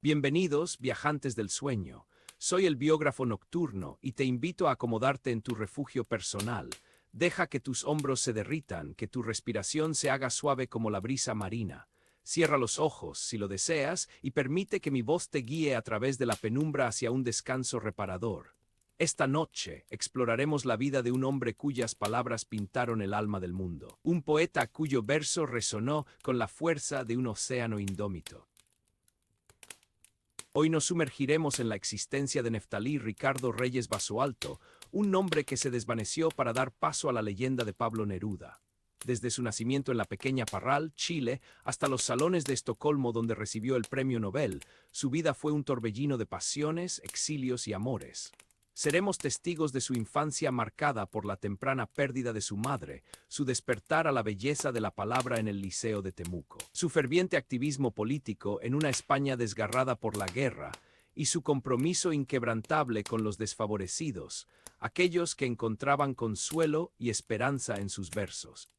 Bienvenidos, viajantes del sueño. Soy el biógrafo nocturno y te invito a acomodarte en tu refugio personal. Deja que tus hombros se derritan, que tu respiración se haga suave como la brisa marina. Cierra los ojos, si lo deseas, y permite que mi voz te guíe a través de la penumbra hacia un descanso reparador. Esta noche exploraremos la vida de un hombre cuyas palabras pintaron el alma del mundo. Un poeta cuyo verso resonó con la fuerza de un océano indómito. Hoy nos sumergiremos en la existencia de Neftalí Ricardo Reyes Basualto, un nombre que se desvaneció para dar paso a la leyenda de Pablo Neruda. Desde su nacimiento en la pequeña Parral, Chile, hasta los salones de Estocolmo donde recibió el premio Nobel, su vida fue un torbellino de pasiones, exilios y amores. Seremos testigos de su infancia marcada por la temprana pérdida de su madre, su despertar a la belleza de la palabra en el Liceo de Temuco, su ferviente activismo político en una España desgarrada por la guerra, y su compromiso inquebrantable con los desfavorecidos, aquellos que encontraban consuelo y esperanza en sus versos.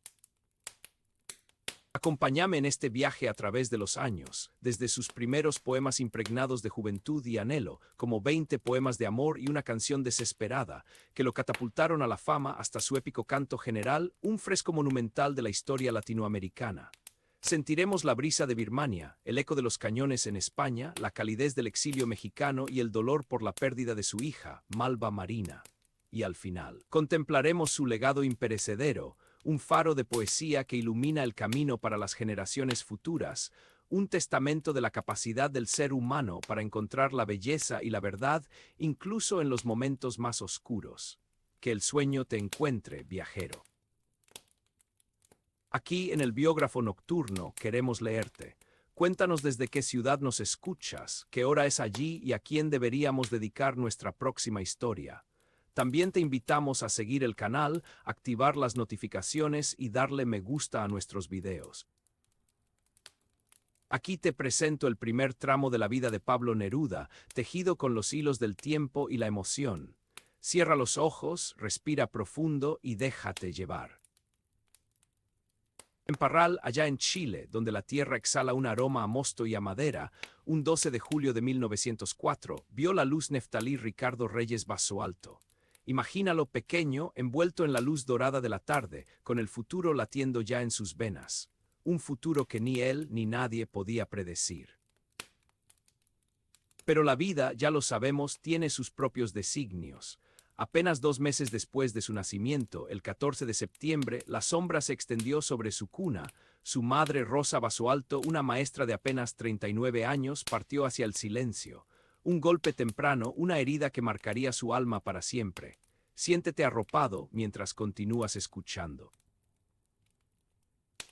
Acompáñame en este viaje a través de los años, desde sus primeros poemas impregnados de juventud y anhelo, como 20 poemas de amor y una canción desesperada, que lo catapultaron a la fama, hasta su épico canto general, un fresco monumental de la historia latinoamericana. Sentiremos la brisa de Birmania, el eco de los cañones en España, la calidez del exilio mexicano y el dolor por la pérdida de su hija, Malva Marina. Y al final, contemplaremos su legado imperecedero, un faro de poesía que ilumina el camino para las generaciones futuras, un testamento de la capacidad del ser humano para encontrar la belleza y la verdad incluso en los momentos más oscuros. Que el sueño te encuentre, viajero. Aquí en el Biógrafo Nocturno queremos leerte. Cuéntanos desde qué ciudad nos escuchas, qué hora es allí y a quién deberíamos dedicar nuestra próxima historia. También te invitamos a seguir el canal, activar las notificaciones y darle me gusta a nuestros videos. Aquí te presento el primer tramo de la vida de Pablo Neruda, tejido con los hilos del tiempo y la emoción. Cierra los ojos, respira profundo y déjate llevar. En Parral, allá en Chile, donde la tierra exhala un aroma a mosto y a madera, un 12 de julio de 1904, vio la luz Neftalí Ricardo Reyes Basualto. Imagínalo pequeño, envuelto en la luz dorada de la tarde, con el futuro latiendo ya en sus venas. Un futuro que ni él ni nadie podía predecir. Pero la vida, ya lo sabemos, tiene sus propios designios. Apenas 2 meses después de su nacimiento, el 14 de septiembre, la sombra se extendió sobre su cuna. Su madre, Rosa Basualto, una maestra de apenas 39 años, partió hacia el silencio. Un golpe temprano, una herida que marcaría su alma para siempre. Siéntete arropado mientras continúas escuchando.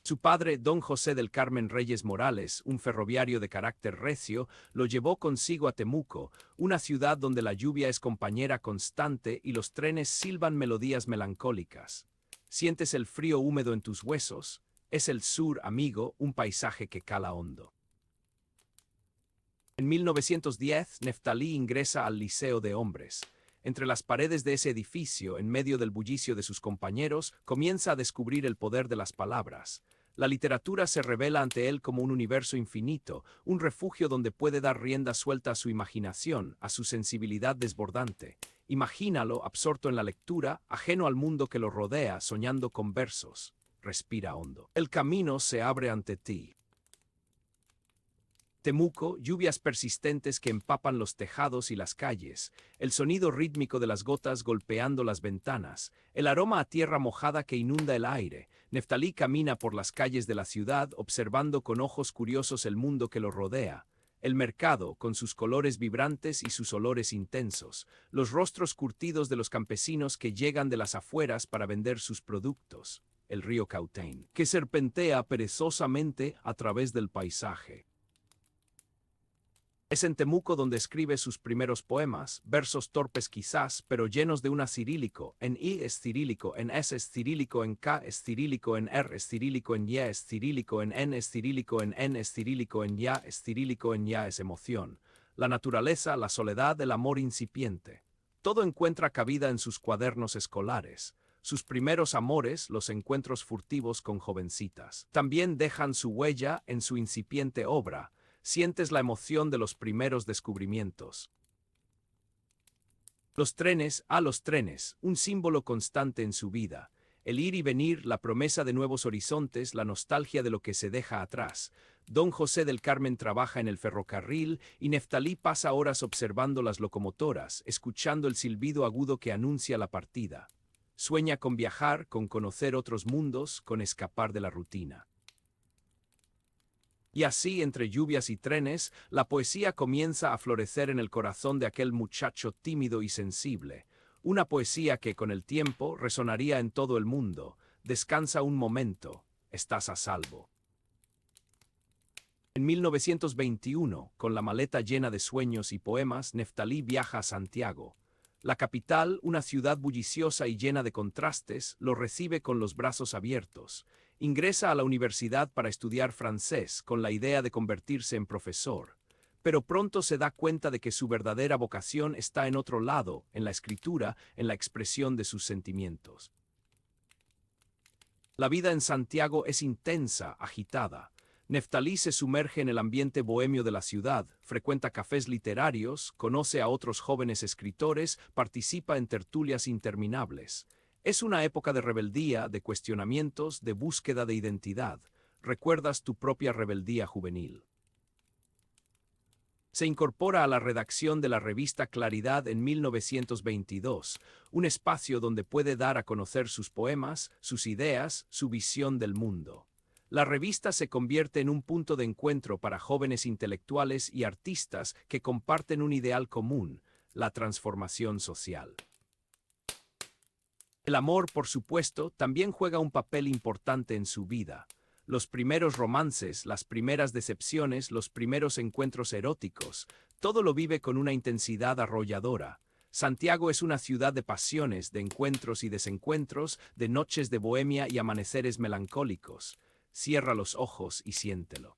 Su padre, don José del Carmen Reyes Morales, un ferroviario de carácter recio, lo llevó consigo a Temuco, una ciudad donde la lluvia es compañera constante y los trenes silban melodías melancólicas. Sientes el frío húmedo en tus huesos. Es el sur, amigo, un paisaje que cala hondo. En 1910, Neftalí ingresa al Liceo de Hombres. Entre las paredes de ese edificio, en medio del bullicio de sus compañeros, comienza a descubrir el poder de las palabras. La literatura se revela ante él como un universo infinito, un refugio donde puede dar rienda suelta a su imaginación, a su sensibilidad desbordante. Imagínalo absorto en la lectura, ajeno al mundo que lo rodea, soñando con versos. Respira hondo. El camino se abre ante ti. Temuco, lluvias persistentes que empapan los tejados y las calles, el sonido rítmico de las gotas golpeando las ventanas, el aroma a tierra mojada que inunda el aire. Neftalí camina por las calles de la ciudad observando con ojos curiosos el mundo que lo rodea. El mercado, con sus colores vibrantes y sus olores intensos, los rostros curtidos de los campesinos que llegan de las afueras para vender sus productos. El río Cautein, que serpentea perezosamente a través del paisaje. Es en Temuco donde escribe sus primeros poemas, versos torpes quizás, pero llenos de un cirílico. En I es cirílico, en S es cirílico, en K es cirílico, en R es cirílico, en Y es cirílico, en N es cirílico, en N es cirílico, en Ya es cirílico, en Ya es emoción. La naturaleza, la soledad, el amor incipiente. Todo encuentra cabida en sus cuadernos escolares. Sus primeros amores, los encuentros furtivos con jovencitas. También dejan su huella en su incipiente obra. Sientes la emoción de los primeros descubrimientos. Los trenes, un símbolo constante en su vida. El ir y venir, la promesa de nuevos horizontes, la nostalgia de lo que se deja atrás. Don José del Carmen trabaja en el ferrocarril y Neftalí pasa horas observando las locomotoras, escuchando el silbido agudo que anuncia la partida. Sueña con viajar, con conocer otros mundos, con escapar de la rutina. Y así, entre lluvias y trenes, la poesía comienza a florecer en el corazón de aquel muchacho tímido y sensible. Una poesía que, con el tiempo, resonaría en todo el mundo. Descansa un momento, estás a salvo. En 1921, con la maleta llena de sueños y poemas, Neftalí viaja a Santiago. La capital, una ciudad bulliciosa y llena de contrastes, lo recibe con los brazos abiertos. Ingresa a la universidad para estudiar francés, con la idea de convertirse en profesor. Pero pronto se da cuenta de que su verdadera vocación está en otro lado, en la escritura, en la expresión de sus sentimientos. La vida en Santiago es intensa, agitada. Neftalí se sumerge en el ambiente bohemio de la ciudad, frecuenta cafés literarios, conoce a otros jóvenes escritores, participa en tertulias interminables. Es una época de rebeldía, de cuestionamientos, de búsqueda de identidad. Recuerdas tu propia rebeldía juvenil. Se incorpora a la redacción de la revista Claridad en 1922, un espacio donde puede dar a conocer sus poemas, sus ideas, su visión del mundo. La revista se convierte en un punto de encuentro para jóvenes intelectuales y artistas que comparten un ideal común, la transformación social. El amor, por supuesto, también juega un papel importante en su vida. Los primeros romances, las primeras decepciones, los primeros encuentros eróticos, todo lo vive con una intensidad arrolladora. Santiago es una ciudad de pasiones, de encuentros y desencuentros, de noches de bohemia y amaneceres melancólicos. Cierra los ojos y siéntelo.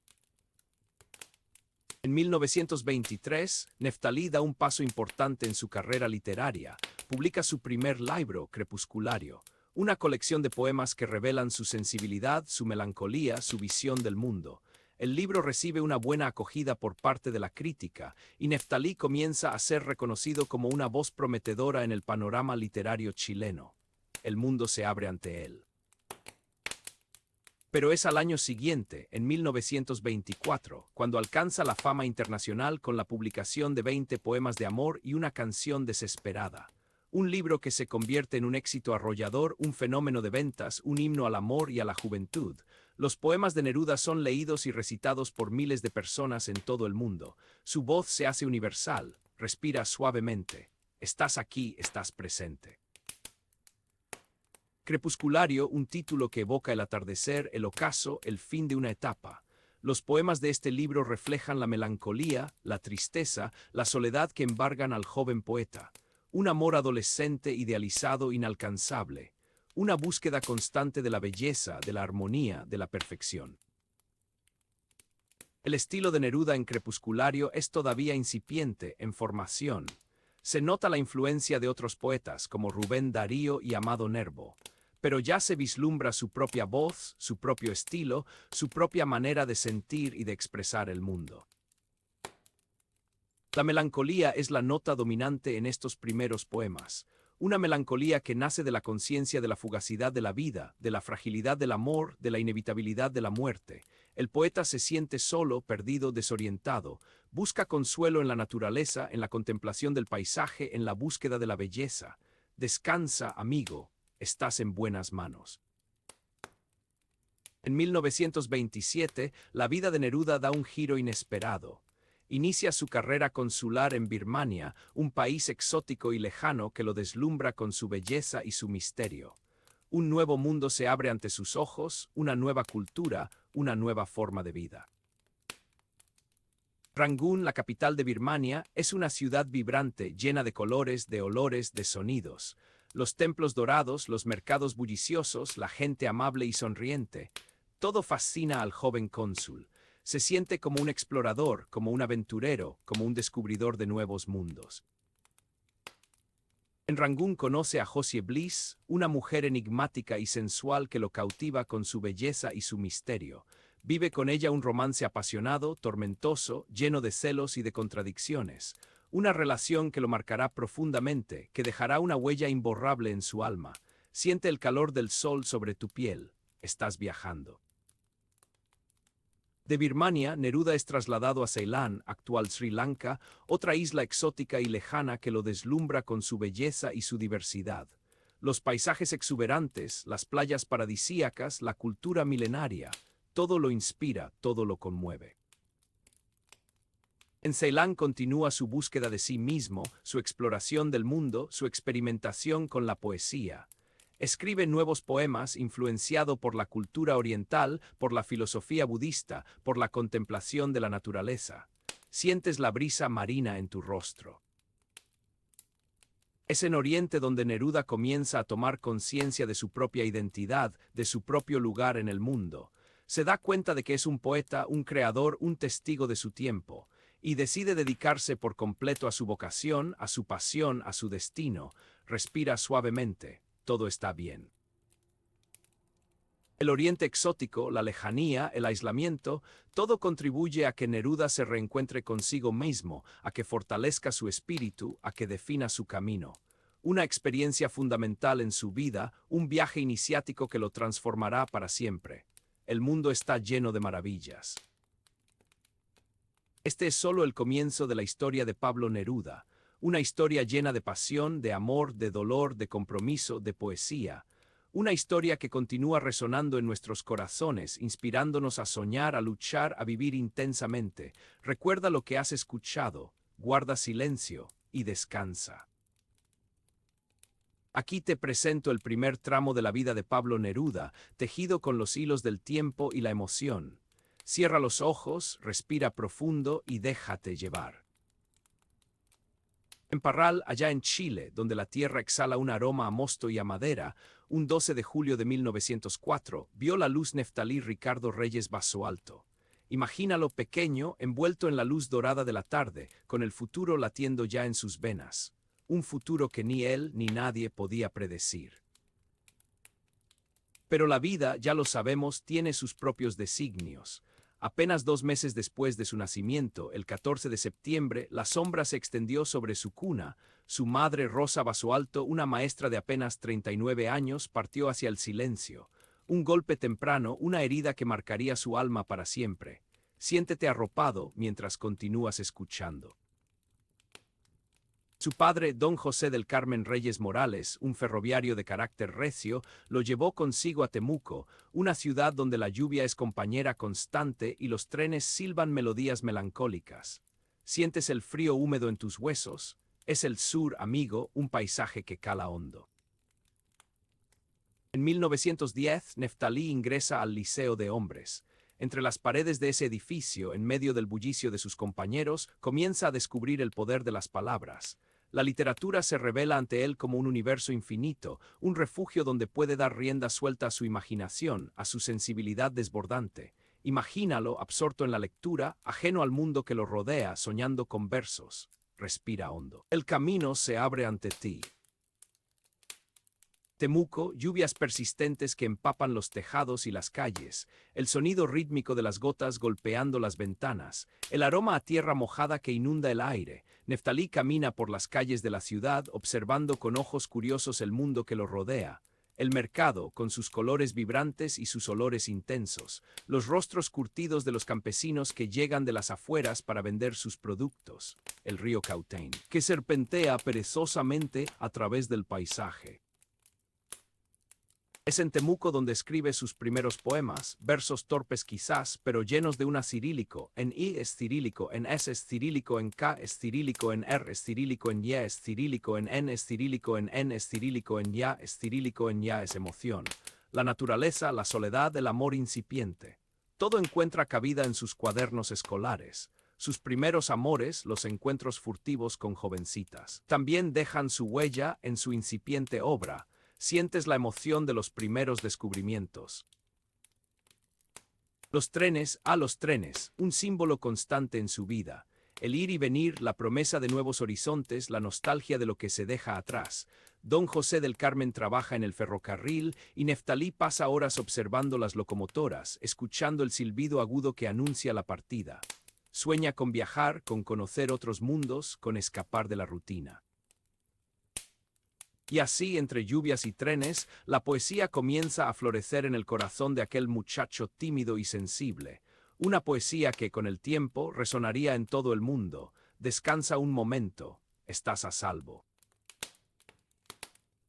En 1923, Neftalí da un paso importante en su carrera literaria. Publica su primer libro, Crepusculario, una colección de poemas que revelan su sensibilidad, su melancolía, su visión del mundo. El libro recibe una buena acogida por parte de la crítica, y Neftalí comienza a ser reconocido como una voz prometedora en el panorama literario chileno. El mundo se abre ante él. Pero es al año siguiente, en 1924, cuando alcanza la fama internacional con la publicación de 20 poemas de amor y una canción desesperada. Un libro que se convierte en un éxito arrollador, un fenómeno de ventas, un himno al amor y a la juventud. Los poemas de Neruda son leídos y recitados por miles de personas en todo el mundo. Su voz se hace universal, respira suavemente. Estás aquí, estás presente. Crepusculario, un título que evoca el atardecer, el ocaso, el fin de una etapa. Los poemas de este libro reflejan la melancolía, la tristeza, la soledad que embargan al joven poeta. Un amor adolescente idealizado inalcanzable. Una búsqueda constante de la belleza, de la armonía, de la perfección. El estilo de Neruda en Crepusculario es todavía incipiente, en formación. Se nota la influencia de otros poetas como Rubén Darío y Amado Nervo. Pero ya se vislumbra su propia voz, su propio estilo, su propia manera de sentir y de expresar el mundo. La melancolía es la nota dominante en estos primeros poemas. Una melancolía que nace de la conciencia de la fugacidad de la vida, de la fragilidad del amor, de la inevitabilidad de la muerte. El poeta se siente solo, perdido, desorientado. Busca consuelo en la naturaleza, en la contemplación del paisaje, en la búsqueda de la belleza. Descansa, amigo. Estás en buenas manos. En 1927, la vida de Neruda da un giro inesperado. Inicia su carrera consular en Birmania, un país exótico y lejano que lo deslumbra con su belleza y su misterio. Un nuevo mundo se abre ante sus ojos, una nueva cultura, una nueva forma de vida. Rangún, la capital de Birmania, es una ciudad vibrante, llena de colores, de olores, de sonidos. Los templos dorados, los mercados bulliciosos, la gente amable y sonriente. Todo fascina al joven cónsul. Se siente como un explorador, como un aventurero, como un descubridor de nuevos mundos. En Rangún conoce a Josie Bliss, una mujer enigmática y sensual que lo cautiva con su belleza y su misterio. Vive con ella un romance apasionado, tormentoso, lleno de celos y de contradicciones. Una relación que lo marcará profundamente, que dejará una huella imborrable en su alma. Siente el calor del sol sobre tu piel. Estás viajando. De Birmania, Neruda es trasladado a Ceilán, actual Sri Lanka, otra isla exótica y lejana que lo deslumbra con su belleza y su diversidad. Los paisajes exuberantes, las playas paradisíacas, la cultura milenaria, todo lo inspira, todo lo conmueve. En Ceilán continúa su búsqueda de sí mismo, su exploración del mundo, su experimentación con la poesía. Escribe nuevos poemas influenciado por la cultura oriental, por la filosofía budista, por la contemplación de la naturaleza. Sientes la brisa marina en tu rostro. Es en Oriente donde Neruda comienza a tomar conciencia de su propia identidad, de su propio lugar en el mundo. Se da cuenta de que es un poeta, un creador, un testigo de su tiempo, y decide dedicarse por completo a su vocación, a su pasión, a su destino. Respira suavemente. Todo está bien. El Oriente exótico, la lejanía, el aislamiento, todo contribuye a que Neruda se reencuentre consigo mismo, a que fortalezca su espíritu, a que defina su camino. Una experiencia fundamental en su vida, un viaje iniciático que lo transformará para siempre. El mundo está lleno de maravillas. Este es solo el comienzo de la historia de Pablo Neruda. Una historia llena de pasión, de amor, de dolor, de compromiso, de poesía. Una historia que continúa resonando en nuestros corazones, inspirándonos a soñar, a luchar, a vivir intensamente. Recuerda lo que has escuchado, guarda silencio y descansa. Aquí te presento el primer tramo de la vida de Pablo Neruda, tejido con los hilos del tiempo y la emoción. Cierra los ojos, respira profundo y déjate llevar. En Parral, allá en Chile, donde la tierra exhala un aroma a mosto y a madera, un 12 de julio de 1904, vio la luz Neftalí Ricardo Reyes Basoalto. Imagínalo pequeño, envuelto en la luz dorada de la tarde, con el futuro latiendo ya en sus venas. Un futuro que ni él ni nadie podía predecir. Pero la vida, ya lo sabemos, tiene sus propios designios. Apenas 2 meses después de su nacimiento, el 14 de septiembre, la sombra se extendió sobre su cuna. Su madre, Rosa Basoalto, una maestra de apenas 39 años, partió hacia el silencio. Un golpe temprano, una herida que marcaría su alma para siempre. Siéntete arropado mientras continúas escuchando. Su padre, don José del Carmen Reyes Morales, un ferroviario de carácter recio, lo llevó consigo a Temuco, una ciudad donde la lluvia es compañera constante y los trenes silban melodías melancólicas. Sientes el frío húmedo en tus huesos. Es el sur, amigo, un paisaje que cala hondo. En 1910, Neftalí ingresa al Liceo de Hombres. Entre las paredes de ese edificio, en medio del bullicio de sus compañeros, comienza a descubrir el poder de las palabras. La literatura se revela ante él como un universo infinito, un refugio donde puede dar rienda suelta a su imaginación, a su sensibilidad desbordante. Imagínalo absorto en la lectura, ajeno al mundo que lo rodea, soñando con versos. Respira hondo. El camino se abre ante ti. Temuco, lluvias persistentes que empapan los tejados y las calles, el sonido rítmico de las gotas golpeando las ventanas, el aroma a tierra mojada que inunda el aire. Neftalí camina por las calles de la ciudad observando con ojos curiosos el mundo que lo rodea. El mercado, con sus colores vibrantes y sus olores intensos, los rostros curtidos de los campesinos que llegan de las afueras para vender sus productos, el río Cautein, que serpentea perezosamente a través del paisaje. Es en Temuco donde escribe sus primeros poemas, versos torpes quizás, pero llenos de una cirílico. En I es cirílico, en S es cirílico, en K es cirílico, en R es cirílico, en Y es cirílico, en N es cirílico, en N es cirílico, en Ya es cirílico, en Ya es emoción. La naturaleza, la soledad, el amor incipiente. Todo encuentra cabida en sus cuadernos escolares. Sus primeros amores, los encuentros furtivos con jovencitas, también dejan su huella en su incipiente obra. Sientes la emoción de los primeros descubrimientos. Los trenes, un símbolo constante en su vida. El ir y venir, la promesa de nuevos horizontes, la nostalgia de lo que se deja atrás. Don José del Carmen trabaja en el ferrocarril y Neftalí pasa horas observando las locomotoras, escuchando el silbido agudo que anuncia la partida. Sueña con viajar, con conocer otros mundos, con escapar de la rutina. Y así, entre lluvias y trenes, la poesía comienza a florecer en el corazón de aquel muchacho tímido y sensible. Una poesía que, con el tiempo, resonaría en todo el mundo. Descansa un momento, estás a salvo.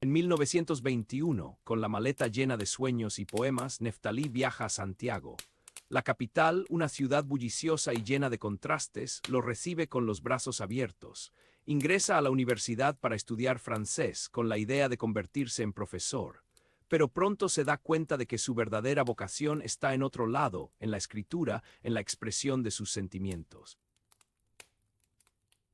En 1921, con la maleta llena de sueños y poemas, Neftalí viaja a Santiago. La capital, una ciudad bulliciosa y llena de contrastes, lo recibe con los brazos abiertos. Ingresa a la universidad para estudiar francés, con la idea de convertirse en profesor. Pero pronto se da cuenta de que su verdadera vocación está en otro lado, en la escritura, en la expresión de sus sentimientos.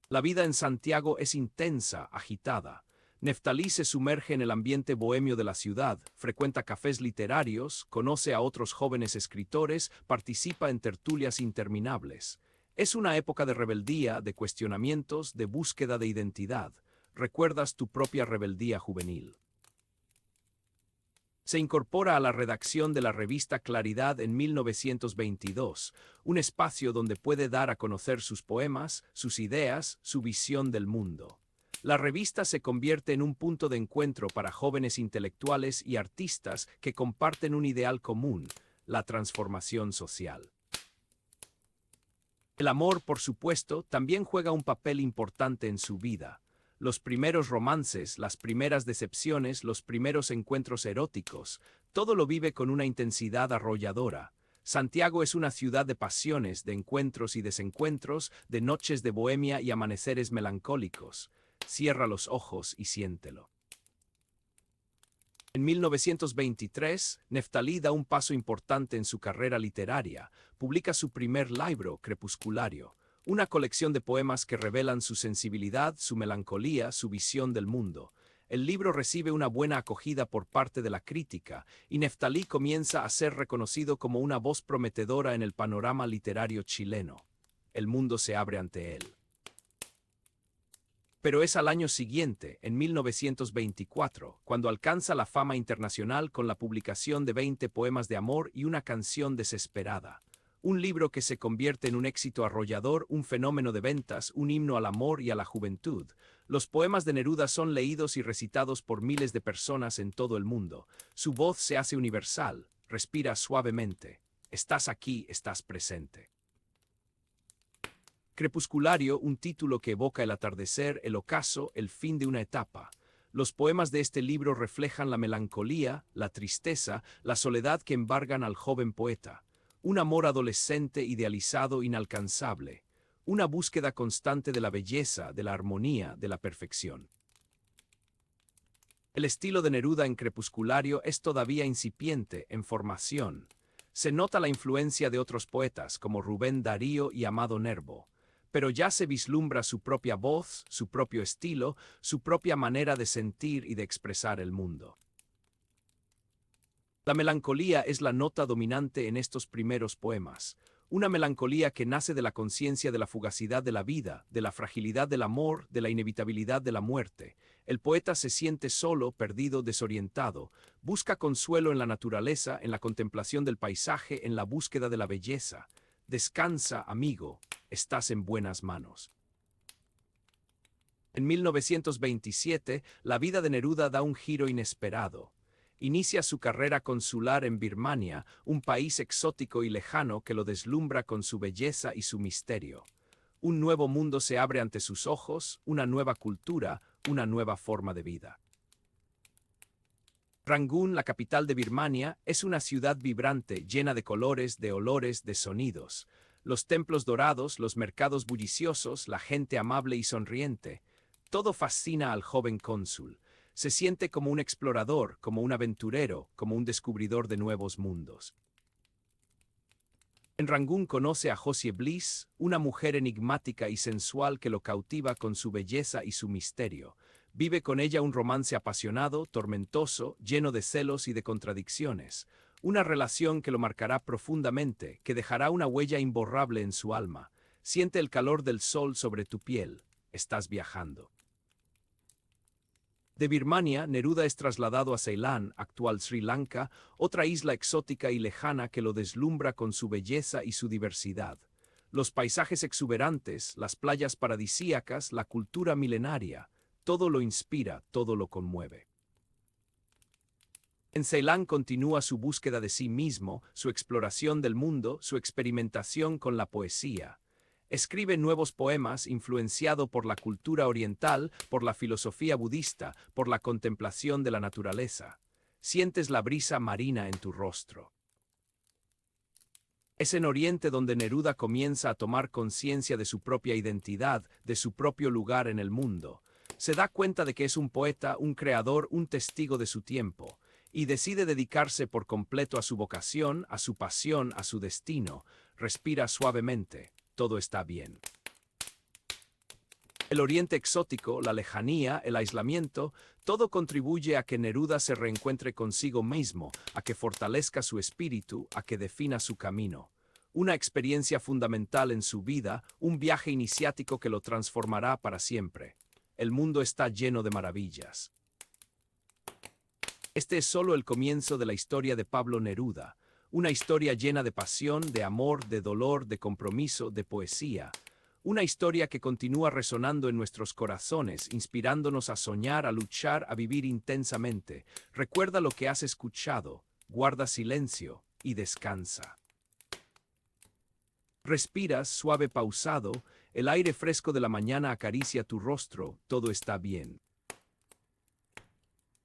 La vida en Santiago es intensa, agitada. Neftalí se sumerge en el ambiente bohemio de la ciudad, frecuenta cafés literarios, conoce a otros jóvenes escritores, participa en tertulias interminables. Es una época de rebeldía, de cuestionamientos, de búsqueda de identidad. Recuerdas tu propia rebeldía juvenil. Se incorpora a la redacción de la revista Claridad en 1922, un espacio donde puede dar a conocer sus poemas, sus ideas, su visión del mundo. La revista se convierte en un punto de encuentro para jóvenes intelectuales y artistas que comparten un ideal común, la transformación social. El amor, por supuesto, también juega un papel importante en su vida. Los primeros romances, las primeras decepciones, los primeros encuentros eróticos, todo lo vive con una intensidad arrolladora. Santiago es una ciudad de pasiones, de encuentros y desencuentros, de noches de bohemia y amaneceres melancólicos. Cierra los ojos y siéntelo. En 1923, Neftalí da un paso importante en su carrera literaria. Publica su primer libro, Crepusculario, una colección de poemas que revelan su sensibilidad, su melancolía, su visión del mundo. El libro recibe una buena acogida por parte de la crítica, y Neftalí comienza a ser reconocido como una voz prometedora en el panorama literario chileno. El mundo se abre ante él. Pero es al año siguiente, en 1924, cuando alcanza la fama internacional con la publicación de 20 poemas de amor y una canción desesperada. Un libro que se convierte en un éxito arrollador, un fenómeno de ventas, un himno al amor y a la juventud. Los poemas de Neruda son leídos y recitados por miles de personas en todo el mundo. Su voz se hace universal, respira suavemente. Estás aquí, estás presente. Crepusculario, un título que evoca el atardecer, el ocaso, el fin de una etapa. Los poemas de este libro reflejan la melancolía, la tristeza, la soledad que embargan al joven poeta. Un amor adolescente idealizado inalcanzable. Una búsqueda constante de la belleza, de la armonía, de la perfección. El estilo de Neruda en Crepusculario es todavía incipiente, en formación. Se nota la influencia de otros poetas como Rubén Darío y Amado Nervo. Pero ya se vislumbra su propia voz, su propio estilo, su propia manera de sentir y de expresar el mundo. La melancolía es la nota dominante en estos primeros poemas, una melancolía que nace de la conciencia de la fugacidad de la vida, de la fragilidad del amor, de la inevitabilidad de la muerte. El poeta se siente solo, perdido, desorientado, busca consuelo en la naturaleza, en la contemplación del paisaje, en la búsqueda de la belleza. Descansa, amigo, estás en buenas manos. En 1927, la vida de Neruda da un giro inesperado. Inicia su carrera consular en Birmania, un país exótico y lejano que lo deslumbra con su belleza y su misterio. Un nuevo mundo se abre ante sus ojos, una nueva cultura, una nueva forma de vida. Rangún, la capital de Birmania, es una ciudad vibrante, llena de colores, de olores, de sonidos. Los templos dorados, los mercados bulliciosos, la gente amable y sonriente. Todo fascina al joven cónsul. Se siente como un explorador, como un aventurero, como un descubridor de nuevos mundos. En Rangún conoce a Josie Bliss, una mujer enigmática y sensual que lo cautiva con su belleza y su misterio. Vive con ella un romance apasionado, tormentoso, lleno de celos y de contradicciones. Una relación que lo marcará profundamente, que dejará una huella imborrable en su alma. Siente el calor del sol sobre tu piel. Estás viajando. De Birmania, Neruda es trasladado a Ceilán, actual Sri Lanka, otra isla exótica y lejana que lo deslumbra con su belleza y su diversidad. Los paisajes exuberantes, las playas paradisíacas, la cultura milenaria, todo lo inspira, todo lo conmueve. En Ceilán continúa su búsqueda de sí mismo, su exploración del mundo, su experimentación con la poesía. Escribe nuevos poemas influenciado por la cultura oriental, por la filosofía budista, por la contemplación de la naturaleza. Sientes la brisa marina en tu rostro. Es en Oriente donde Neruda comienza a tomar conciencia de su propia identidad, de su propio lugar en el mundo. Se da cuenta de que es un poeta, un creador, un testigo de su tiempo, y decide dedicarse por completo a su vocación, a su pasión, a su destino. Respira suavemente. Todo está bien. El Oriente exótico, la lejanía, el aislamiento, todo contribuye a que Neruda se reencuentre consigo mismo, a que fortalezca su espíritu, a que defina su camino. Una experiencia fundamental en su vida, un viaje iniciático que lo transformará para siempre. El mundo está lleno de maravillas. Este es solo el comienzo de la historia de Pablo Neruda. Una historia llena de pasión, de amor, de dolor, de compromiso, de poesía. Una historia que continúa resonando en nuestros corazones, inspirándonos a soñar, a luchar, a vivir intensamente. Recuerda lo que has escuchado, guarda silencio y descansa. Respiras suave, pausado, el aire fresco de la mañana acaricia tu rostro, todo está bien.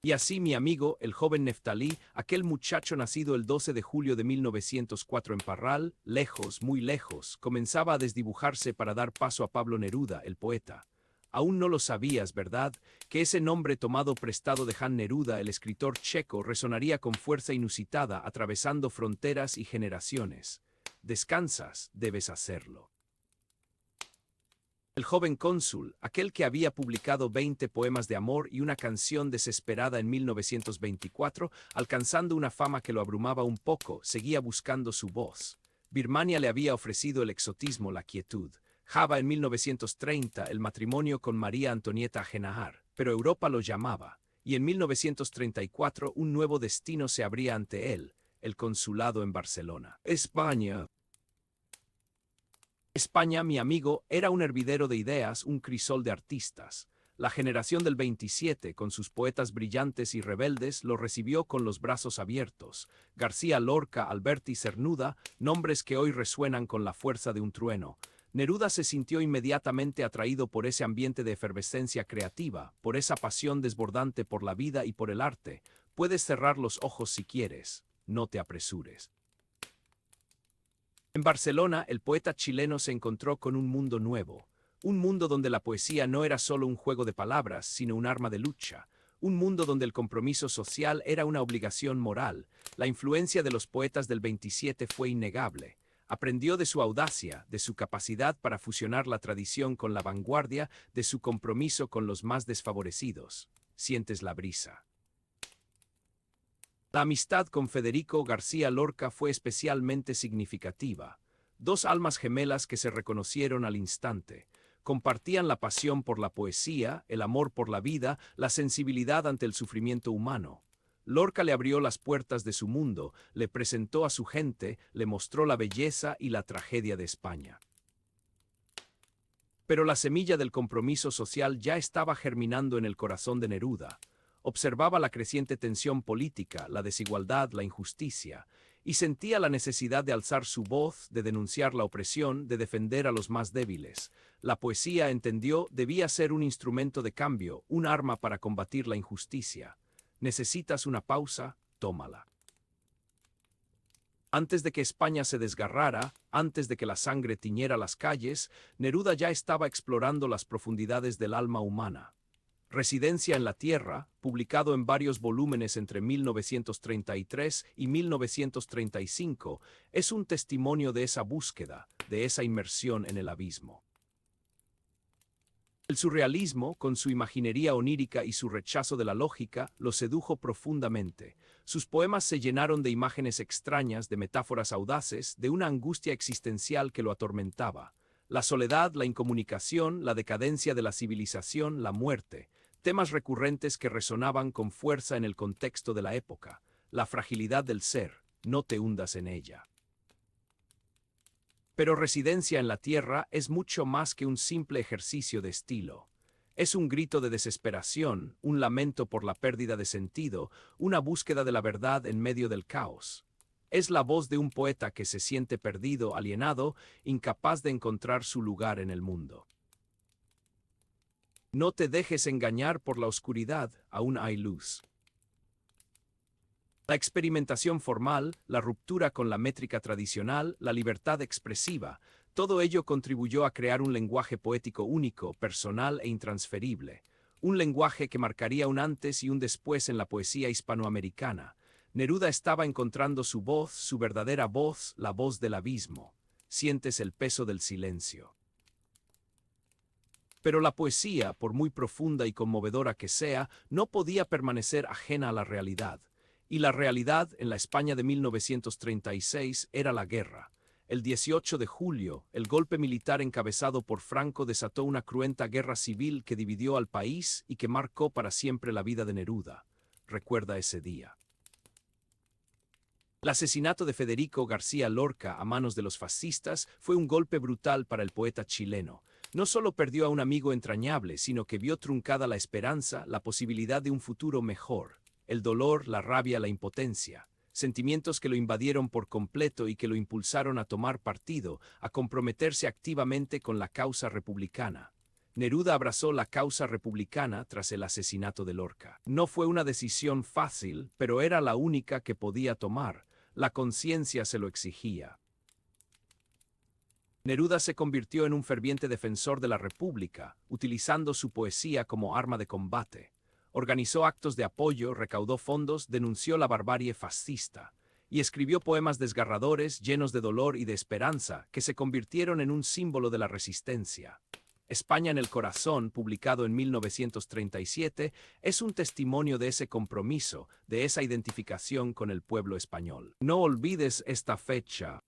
Y así mi amigo, el joven Neftalí, aquel muchacho nacido el 12 de julio de 1904 en Parral, lejos, muy lejos, comenzaba a desdibujarse para dar paso a Pablo Neruda, el poeta. Aún no lo sabías, ¿verdad? Que ese nombre tomado prestado de Jan Neruda, el escritor checo, resonaría con fuerza inusitada, atravesando fronteras y generaciones. Descansas, debes hacerlo. El joven cónsul, aquel que había publicado 20 poemas de amor y una canción desesperada en 1924, alcanzando una fama que lo abrumaba un poco, seguía buscando su voz. Birmania le había ofrecido el exotismo, la quietud. Java en 1930 el matrimonio con María Antonieta Ajenahar, pero Europa lo llamaba, y en 1934 un nuevo destino se abría ante él, el consulado en Barcelona. España. España, mi amigo, era un hervidero de ideas, un crisol de artistas. La generación del 27, con sus poetas brillantes y rebeldes, lo recibió con los brazos abiertos. García Lorca, Alberti Cernuda, nombres que hoy resuenan con la fuerza de un trueno. Neruda se sintió inmediatamente atraído por ese ambiente de efervescencia creativa, por esa pasión desbordante por la vida y por el arte. Puedes cerrar los ojos si quieres, no te apresures. En Barcelona, el poeta chileno se encontró con un mundo nuevo, un mundo donde la poesía no era solo un juego de palabras, sino un arma de lucha, un mundo donde el compromiso social era una obligación moral. La influencia de los poetas del 27 fue innegable. Aprendió de su audacia, de su capacidad para fusionar la tradición con la vanguardia, de su compromiso con los más desfavorecidos. Sientes la brisa. La amistad con Federico García Lorca fue especialmente significativa. Dos almas gemelas que se reconocieron al instante. Compartían la pasión por la poesía, el amor por la vida, la sensibilidad ante el sufrimiento humano. Lorca le abrió las puertas de su mundo, le presentó a su gente, le mostró la belleza y la tragedia de España. Pero la semilla del compromiso social ya estaba germinando en el corazón de Neruda. Observaba la creciente tensión política, la desigualdad, la injusticia, y sentía la necesidad de alzar su voz, de denunciar la opresión, de defender a los más débiles. La poesía, entendió, debía ser un instrumento de cambio, un arma para combatir la injusticia. ¿Necesitas una pausa? Tómala. Antes de que España se desgarrara, antes de que la sangre tiñera las calles, Neruda ya estaba explorando las profundidades del alma humana. Residencia en la Tierra, publicado en varios volúmenes entre 1933 y 1935, es un testimonio de esa búsqueda, de esa inmersión en el abismo. El surrealismo, con su imaginería onírica y su rechazo de la lógica, lo sedujo profundamente. Sus poemas se llenaron de imágenes extrañas, de metáforas audaces, de una angustia existencial que lo atormentaba. La soledad, la incomunicación, la decadencia de la civilización, la muerte. temas recurrentes que resonaban con fuerza en el contexto de la época: la fragilidad del ser, no te hundas en ella. Pero Residencia en la Tierra es mucho más que un simple ejercicio de estilo. Es un grito de desesperación, un lamento por la pérdida de sentido, una búsqueda de la verdad en medio del caos. Es la voz de un poeta que se siente perdido, alienado, incapaz de encontrar su lugar en el mundo. No te dejes engañar por la oscuridad, aún hay luz. La experimentación formal, la ruptura con la métrica tradicional, la libertad expresiva, todo ello contribuyó a crear un lenguaje poético único, personal e intransferible. Un lenguaje que marcaría un antes y un después en la poesía hispanoamericana. Neruda estaba encontrando su voz, su verdadera voz, la voz del abismo. Sientes el peso del silencio. Pero la poesía, por muy profunda y conmovedora que sea, no podía permanecer ajena a la realidad. Y la realidad, en la España de 1936, era la guerra. El 18 de julio, el golpe militar encabezado por Franco desató una cruenta guerra civil que dividió al país y que marcó para siempre la vida de Neruda. Recuerda ese día. El asesinato de Federico García Lorca a manos de los fascistas fue un golpe brutal para el poeta chileno. No solo perdió a un amigo entrañable, sino que vio truncada la esperanza, la posibilidad de un futuro mejor. El dolor, la rabia, la impotencia. Sentimientos que lo invadieron por completo y que lo impulsaron a tomar partido, a comprometerse activamente con la causa republicana. Neruda abrazó la causa republicana tras el asesinato de Lorca. No fue una decisión fácil, pero era la única que podía tomar. La conciencia se lo exigía. Neruda se convirtió en un ferviente defensor de la República, utilizando su poesía como arma de combate. Organizó actos de apoyo, recaudó fondos, denunció la barbarie fascista y escribió poemas desgarradores, llenos de dolor y de esperanza, que se convirtieron en un símbolo de la resistencia. España en el corazón, publicado en 1937, es un testimonio de ese compromiso, de esa identificación con el pueblo español. No olvides esta fecha.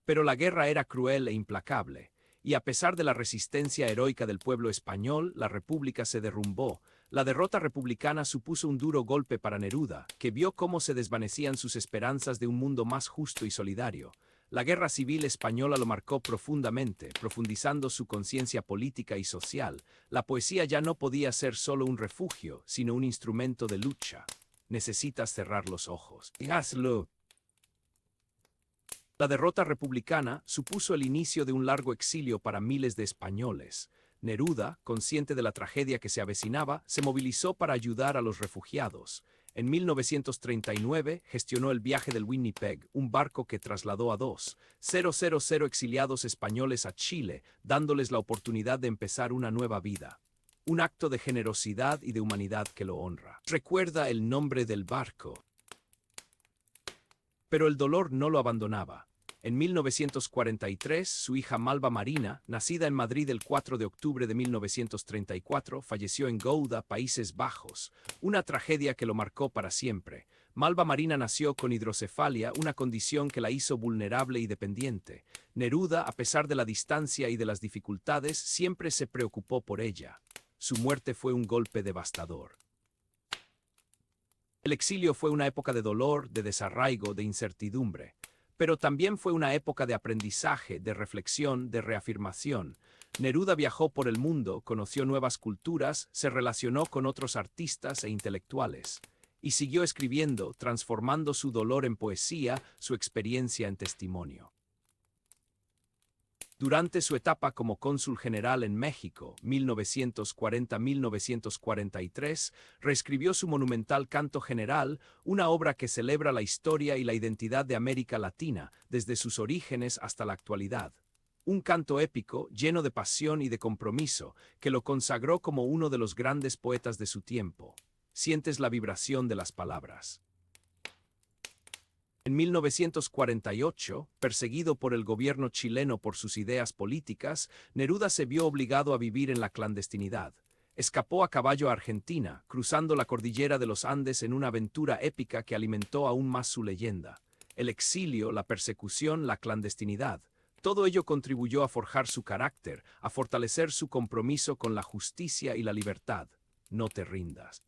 Pero la guerra era cruel e implacable. Y a pesar de la resistencia heroica del pueblo español, la república se derrumbó. La derrota republicana supuso un duro golpe para Neruda, que vio cómo se desvanecían sus esperanzas de un mundo más justo y solidario. La guerra civil española lo marcó profundamente, profundizando su conciencia política y social. La poesía ya no podía ser solo un refugio, sino un instrumento de lucha. Necesitas cerrar los ojos. Y hazlo. La derrota republicana supuso el inicio de un largo exilio para miles de españoles. Neruda, consciente de la tragedia que se avecinaba, se movilizó para ayudar a los refugiados. En 1939 gestionó el viaje del Winnipeg, un barco que trasladó a 2,000 exiliados españoles a Chile, dándoles la oportunidad de empezar una nueva vida. Un acto de generosidad y de humanidad que lo honra. Recuerda el nombre del barco. Pero el dolor no lo abandonaba. En 1943, su hija Malva Marina, nacida en Madrid el 4 de octubre de 1934, falleció en Gouda, Países Bajos, una tragedia que lo marcó para siempre. Malva Marina nació con hidrocefalia, una condición que la hizo vulnerable y dependiente. Neruda, a pesar de la distancia y de las dificultades, siempre se preocupó por ella. Su muerte fue un golpe devastador. El exilio fue una época de dolor, de desarraigo, de incertidumbre. Pero también fue una época de aprendizaje, de reflexión, de reafirmación. Neruda viajó por el mundo, conoció nuevas culturas, se relacionó con otros artistas e intelectuales. Y siguió escribiendo, transformando su dolor en poesía, su experiencia en testimonio. Durante su etapa como cónsul general en México, 1940-1943, reescribió su monumental Canto General, una obra que celebra la historia y la identidad de América Latina, desde sus orígenes hasta la actualidad. Un canto épico, lleno de pasión y de compromiso, que lo consagró como uno de los grandes poetas de su tiempo. Sientes la vibración de las palabras. En 1948, perseguido por el gobierno chileno por sus ideas políticas, Neruda se vio obligado a vivir en la clandestinidad. Escapó a caballo a Argentina, cruzando la cordillera de los Andes en una aventura épica que alimentó aún más su leyenda. El exilio, la persecución, la clandestinidad. Todo ello contribuyó a forjar su carácter, a fortalecer su compromiso con la justicia y la libertad. No te rindas.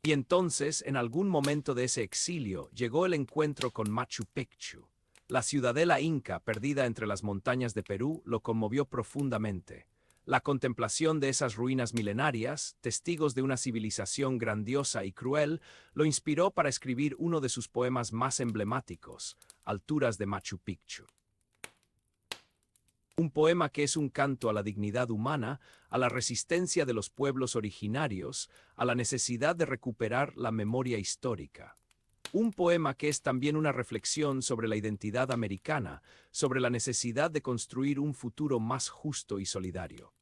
Y entonces, en algún momento de ese exilio, llegó el encuentro con Machu Picchu. La ciudadela inca, perdida entre las montañas de Perú, lo conmovió profundamente. La contemplación de esas ruinas milenarias, testigos de una civilización grandiosa y cruel, lo inspiró para escribir uno de sus poemas más emblemáticos, Alturas de Machu Picchu. Un poema que es un canto a la dignidad humana, a la resistencia de los pueblos originarios, a la necesidad de recuperar la memoria histórica. Un poema que es también una reflexión sobre la identidad americana, sobre la necesidad de construir un futuro más justo y solidario.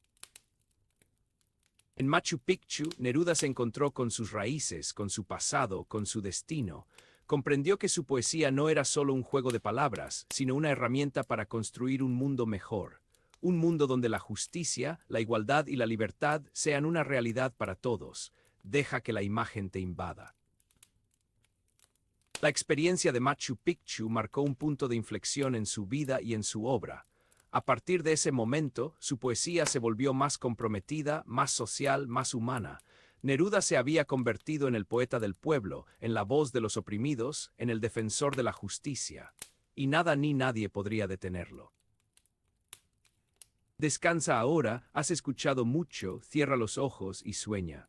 En Machu Picchu, Neruda se encontró con sus raíces, con su pasado, con su destino. Comprendió que su poesía no era solo un juego de palabras, sino una herramienta para construir un mundo mejor. Un mundo donde la justicia, la igualdad y la libertad sean una realidad para todos. Deja que la imagen te invada. La experiencia de Machu Picchu marcó un punto de inflexión en su vida y en su obra. A partir de ese momento, su poesía se volvió más comprometida, más social, más humana. Neruda se había convertido en el poeta del pueblo, en la voz de los oprimidos, en el defensor de la justicia. Y nada ni nadie podría detenerlo. Descansa ahora, has escuchado mucho, cierra los ojos y sueña.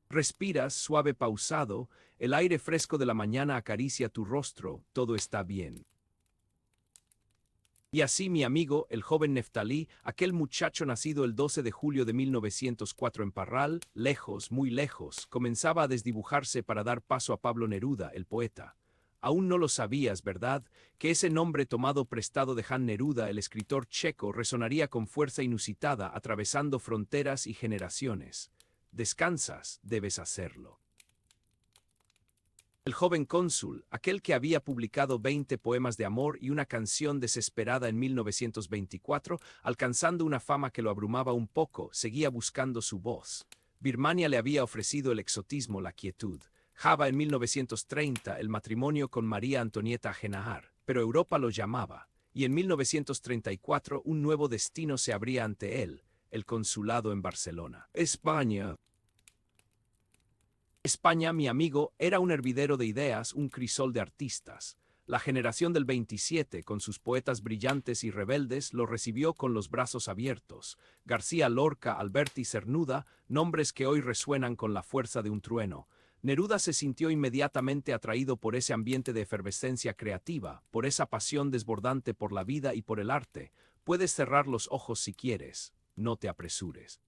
Respiras suave pausado, el aire fresco de la mañana acaricia tu rostro, todo está bien. Y así mi amigo, el joven Neftalí, aquel muchacho nacido el 12 de julio de 1904 en Parral, lejos, muy lejos, comenzaba a desdibujarse para dar paso a Pablo Neruda, el poeta. Aún no lo sabías, ¿verdad?, que ese nombre tomado prestado de Jan Neruda, el escritor checo, resonaría con fuerza inusitada, atravesando fronteras y generaciones. Descansas, debes hacerlo. El joven cónsul, aquel que había publicado 20 poemas de amor y una canción desesperada en 1924, alcanzando una fama que lo abrumaba un poco, seguía buscando su voz. Birmania le había ofrecido el exotismo, la quietud. Java en 1930 el matrimonio con María Antonieta Ajenahar, pero Europa lo llamaba, y en 1934 un nuevo destino se abría ante él, el consulado en Barcelona. España. España, mi amigo, era un hervidero de ideas, un crisol de artistas. La generación del 27, con sus poetas brillantes y rebeldes, lo recibió con los brazos abiertos. García Lorca, Alberti Cernuda, nombres que hoy resuenan con la fuerza de un trueno. Neruda se sintió inmediatamente atraído por ese ambiente de efervescencia creativa, por esa pasión desbordante por la vida y por el arte. Puedes cerrar los ojos si quieres, no te apresures.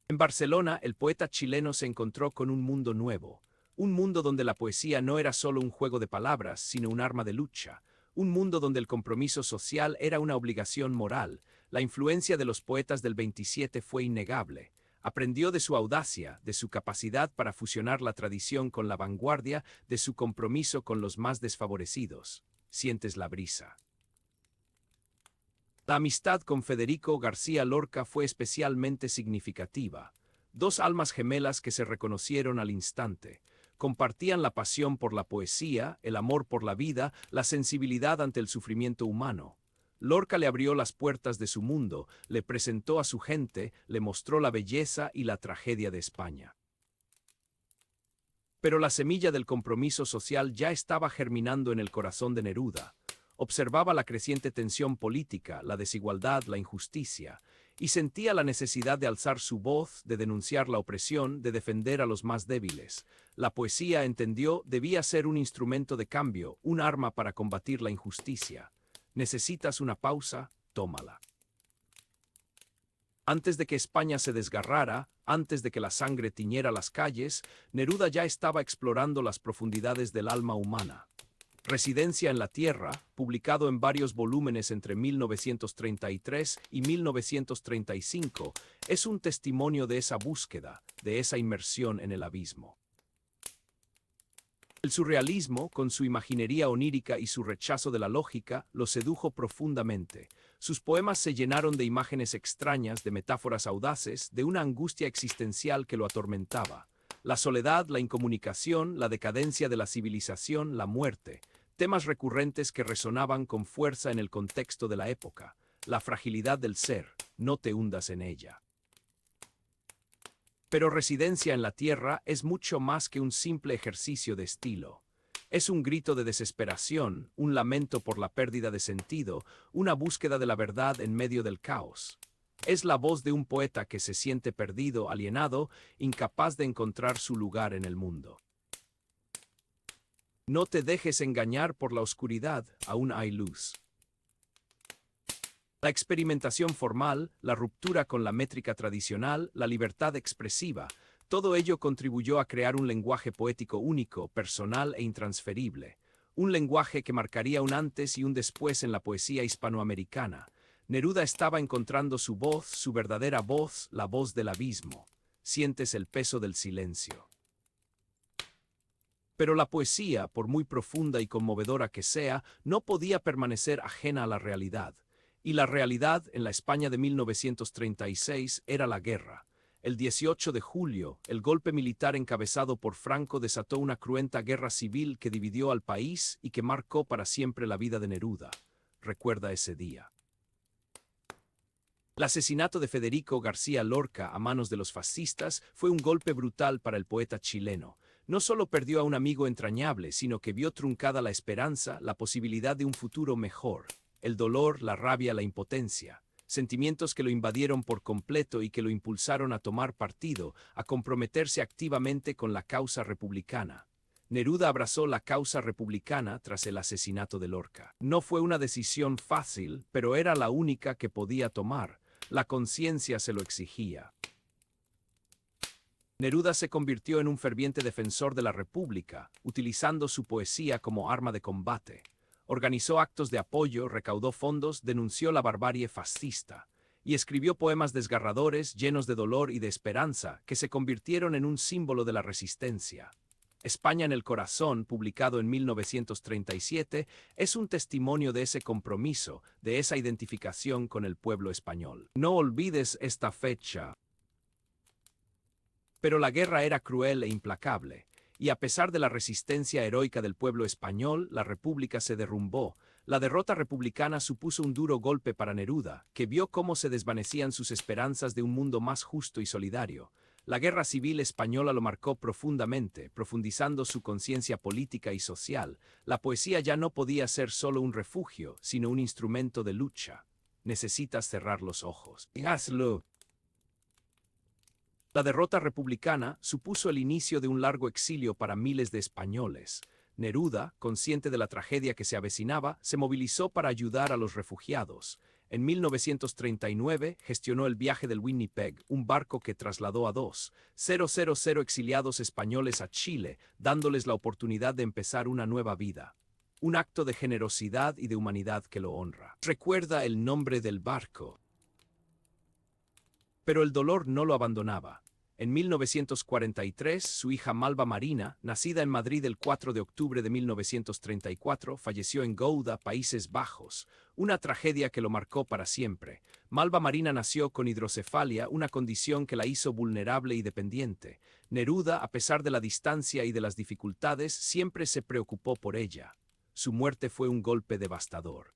En Barcelona, el poeta chileno se encontró con un mundo nuevo, un mundo donde la poesía no era solo un juego de palabras, sino un arma de lucha, un mundo donde el compromiso social era una obligación moral. La influencia de los poetas del 27 fue innegable. Aprendió de su audacia, de su capacidad para fusionar la tradición con la vanguardia, de su compromiso con los más desfavorecidos. Sientes la brisa. La amistad con Federico García Lorca fue especialmente significativa. Dos almas gemelas que se reconocieron al instante. Compartían la pasión por la poesía, el amor por la vida, la sensibilidad ante el sufrimiento humano. Lorca le abrió las puertas de su mundo, le presentó a su gente, le mostró la belleza y la tragedia de España. Pero la semilla del compromiso social ya estaba germinando en el corazón de Neruda. Observaba la creciente tensión política, la desigualdad, la injusticia, y sentía la necesidad de alzar su voz, de denunciar la opresión, de defender a los más débiles. La poesía, entendió, debía ser un instrumento de cambio, un arma para combatir la injusticia. ¿Necesitas una pausa? Tómala. Antes de que España se desgarrara, antes de que la sangre tiñera las calles, Neruda ya estaba explorando las profundidades del alma humana. Residencia en la Tierra, publicado en varios volúmenes entre 1933 y 1935, es un testimonio de esa búsqueda, de esa inmersión en el abismo. El surrealismo, con su imaginería onírica y su rechazo de la lógica, lo sedujo profundamente. Sus poemas se llenaron de imágenes extrañas, de metáforas audaces, de una angustia existencial que lo atormentaba. La soledad, la incomunicación, la decadencia de la civilización, la muerte. Temas recurrentes que resonaban con fuerza en el contexto de la época. La fragilidad del ser, no te hundas en ella. Pero Residencia en la Tierra es mucho más que un simple ejercicio de estilo. Es un grito de desesperación, un lamento por la pérdida de sentido, una búsqueda de la verdad en medio del caos. Es la voz de un poeta que se siente perdido, alienado, incapaz de encontrar su lugar en el mundo. No te dejes engañar por la oscuridad, aún hay luz. La experimentación formal, la ruptura con la métrica tradicional, la libertad expresiva, todo ello contribuyó a crear un lenguaje poético único, personal e intransferible. Un lenguaje que marcaría un antes y un después en la poesía hispanoamericana. Neruda estaba encontrando su voz, su verdadera voz, la voz del abismo. Sientes el peso del silencio. Pero la poesía, por muy profunda y conmovedora que sea, no podía permanecer ajena a la realidad. Y la realidad, en la España de 1936, era la guerra. El 18 de julio, el golpe militar encabezado por Franco desató una cruenta guerra civil que dividió al país y que marcó para siempre la vida de Neruda. Recuerda ese día. El asesinato de Federico García Lorca a manos de los fascistas fue un golpe brutal para el poeta chileno. No solo perdió a un amigo entrañable, sino que vio truncada la esperanza, la posibilidad de un futuro mejor. El dolor, la rabia, la impotencia. Sentimientos que lo invadieron por completo y que lo impulsaron a tomar partido, a comprometerse activamente con la causa republicana. Neruda abrazó la causa republicana tras el asesinato de Lorca. No fue una decisión fácil, pero era la única que podía tomar. La conciencia se lo exigía. Neruda se convirtió en un ferviente defensor de la República, utilizando su poesía como arma de combate. Organizó actos de apoyo, recaudó fondos, denunció la barbarie fascista y escribió poemas desgarradores, llenos de dolor y de esperanza, que se convirtieron en un símbolo de la resistencia. España en el corazón, publicado en 1937, es un testimonio de ese compromiso, de esa identificación con el pueblo español. No olvides esta fecha. Pero la guerra era cruel e implacable. Y a pesar de la resistencia heroica del pueblo español, la república se derrumbó. La derrota republicana supuso un duro golpe para Neruda, que vio cómo se desvanecían sus esperanzas de un mundo más justo y solidario. La guerra civil española lo marcó profundamente, profundizando su conciencia política y social. La poesía ya no podía ser solo un refugio, sino un instrumento de lucha. Necesitas cerrar los ojos. Y hazlo. La derrota republicana supuso el inicio de un largo exilio para miles de españoles. Neruda, consciente de la tragedia que se avecinaba, se movilizó para ayudar a los refugiados. En 1939 gestionó el viaje del Winnipeg, un barco que trasladó a 2,000 exiliados españoles a Chile, dándoles la oportunidad de empezar una nueva vida. Un acto de generosidad y de humanidad que lo honra. Recuerda el nombre del barco. Pero el dolor no lo abandonaba. En 1943, su hija Malva Marina, nacida en Madrid el 4 de octubre de 1934, falleció en Gouda, Países Bajos, una tragedia que lo marcó para siempre. Malva Marina nació con hidrocefalia, una condición que la hizo vulnerable y dependiente. Neruda, a pesar de la distancia y de las dificultades, siempre se preocupó por ella. Su muerte fue un golpe devastador.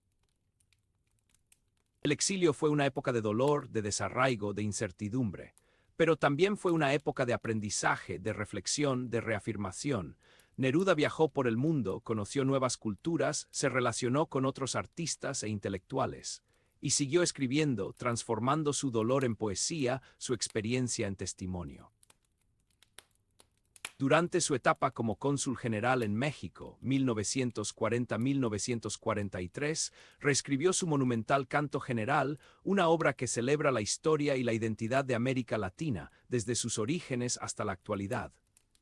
El exilio fue una época de dolor, de desarraigo, de incertidumbre. Pero también fue una época de aprendizaje, de reflexión, de reafirmación. Neruda viajó por el mundo, conoció nuevas culturas, se relacionó con otros artistas e intelectuales. Y siguió escribiendo, transformando su dolor en poesía, su experiencia en testimonio. Durante su etapa como cónsul general en México, 1940-1943, reescribió su monumental Canto General, una obra que celebra la historia y la identidad de América Latina, desde sus orígenes hasta la actualidad.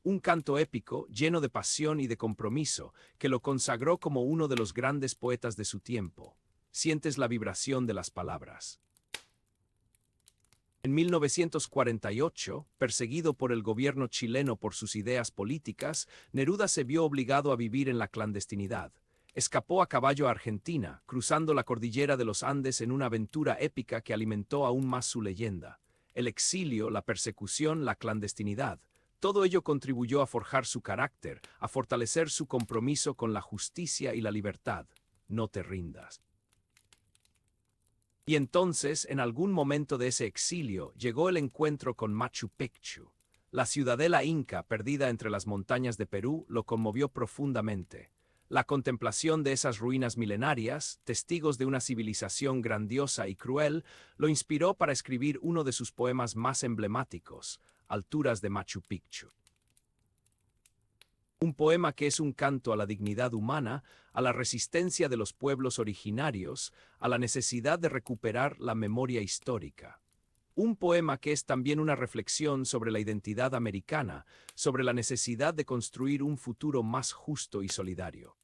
Un canto épico, lleno de pasión y de compromiso, que lo consagró como uno de los grandes poetas de su tiempo. Sientes la vibración de las palabras. En 1948, perseguido por el gobierno chileno por sus ideas políticas, Neruda se vio obligado a vivir en la clandestinidad. Escapó a caballo a Argentina, cruzando la cordillera de los Andes en una aventura épica que alimentó aún más su leyenda. El exilio, la persecución, la clandestinidad, Todo ello contribuyó a forjar su carácter, a fortalecer su compromiso con la justicia y la libertad. No te rindas. Y entonces, en algún momento de ese exilio, llegó el encuentro con Machu Picchu. La ciudadela inca, perdida entre las montañas de Perú, lo conmovió profundamente. La contemplación de esas ruinas milenarias, testigos de una civilización grandiosa y cruel, lo inspiró para escribir uno de sus poemas más emblemáticos, Alturas de Machu Picchu. Un poema que es un canto a la dignidad humana, a la resistencia de los pueblos originarios, a la necesidad de recuperar la memoria histórica. Un poema que es también una reflexión sobre la identidad americana, sobre la necesidad de construir un futuro más justo y solidario.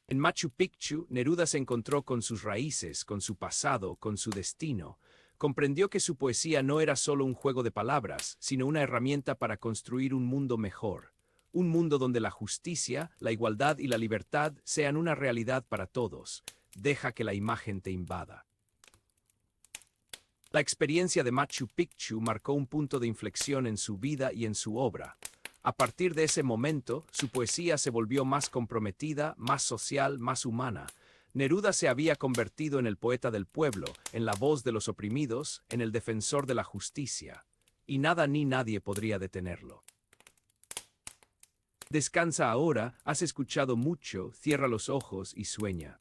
En Machu Picchu, Neruda se encontró con sus raíces, con su pasado, con su destino. Comprendió que su poesía no era solo un juego de palabras, sino una herramienta para construir un mundo mejor. Un mundo donde la justicia, la igualdad y la libertad sean una realidad para todos. Deja que la imagen te invada. La experiencia de Machu Picchu marcó un punto de inflexión en su vida y en su obra. A partir de ese momento, su poesía se volvió más comprometida, más social, más humana. Neruda se había convertido en el poeta del pueblo, en la voz de los oprimidos, en el defensor de la justicia. Y nada ni nadie podría detenerlo. Descansa ahora, has escuchado mucho, cierra los ojos y sueña.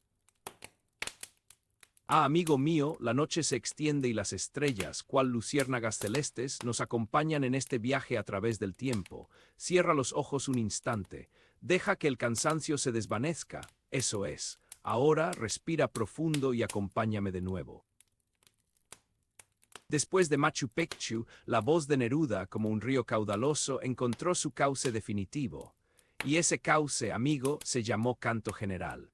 Ah, amigo mío, la noche se extiende y las estrellas, cual luciérnagas celestes, nos acompañan en este viaje a través del tiempo. Cierra los ojos un instante, deja que el cansancio se desvanezca, eso es. Ahora respira profundo y acompáñame de nuevo. Después de Machu Picchu, la voz de Neruda, como un río caudaloso, encontró su cauce definitivo. Y ese cauce, amigo, se llamó Canto General.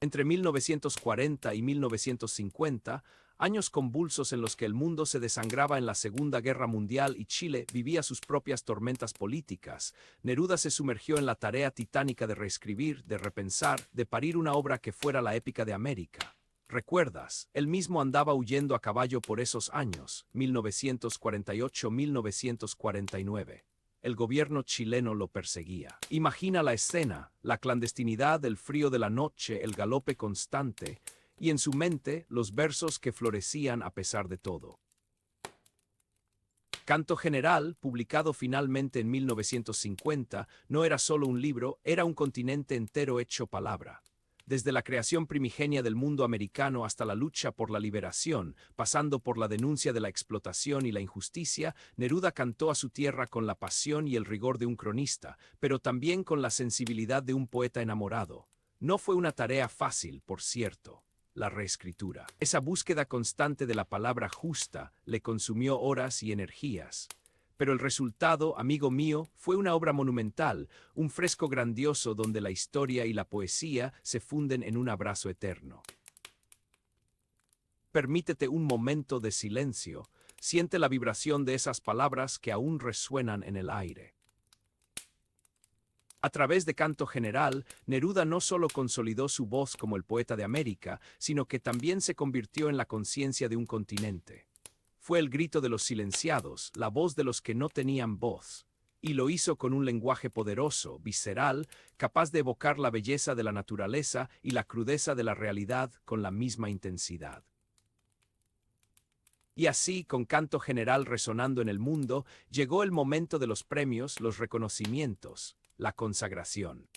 Entre 1940 y 1950, años convulsos en los que el mundo se desangraba en la Segunda Guerra Mundial y Chile vivía sus propias tormentas políticas, Neruda se sumergió en la tarea titánica de reescribir, de repensar, de parir una obra que fuera la épica de América. ¿Recuerdas? Él mismo andaba huyendo a caballo por esos años, 1948-1949. El gobierno chileno lo perseguía. Imagina la escena, la clandestinidad, el frío de la noche, el galope constante, y en su mente los versos que florecían a pesar de todo. Canto General, publicado finalmente en 1950, no era solo un libro, era un continente entero hecho palabra. Desde la creación primigenia del mundo americano hasta la lucha por la liberación, pasando por la denuncia de la explotación y la injusticia, Neruda cantó a su tierra con la pasión y el rigor de un cronista, pero también con la sensibilidad de un poeta enamorado. No fue una tarea fácil, por cierto, la reescritura. Esa búsqueda constante de la palabra justa le consumió horas y energías. Pero el resultado, amigo mío, fue una obra monumental, un fresco grandioso donde la historia y la poesía se funden en un abrazo eterno. Permítete un momento de silencio, siente la vibración de esas palabras que aún resuenan en el aire. A través de Canto General, Neruda no solo consolidó su voz como el poeta de América, sino que también se convirtió en la conciencia de un continente. Fue el grito de los silenciados, la voz de los que no tenían voz. Y lo hizo con un lenguaje poderoso, visceral, capaz de evocar la belleza de la naturaleza y la crudeza de la realidad con la misma intensidad. Y así, con Canto General resonando en el mundo, llegó el momento de los premios, los reconocimientos, la consagración.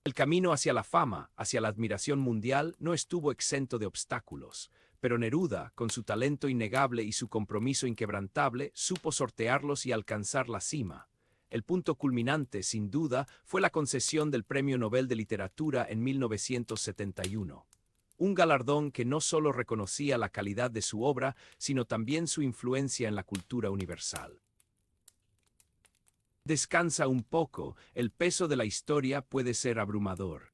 El camino hacia la fama, hacia la admiración mundial, no estuvo exento de obstáculos. Pero Neruda, con su talento innegable y su compromiso inquebrantable, supo sortearlos y alcanzar la cima. El punto culminante, sin duda, fue la concesión del Premio Nobel de Literatura en 1971. Un galardón que no solo reconocía la calidad de su obra, sino también su influencia en la cultura universal. Descansa un poco, el peso de la historia puede ser abrumador.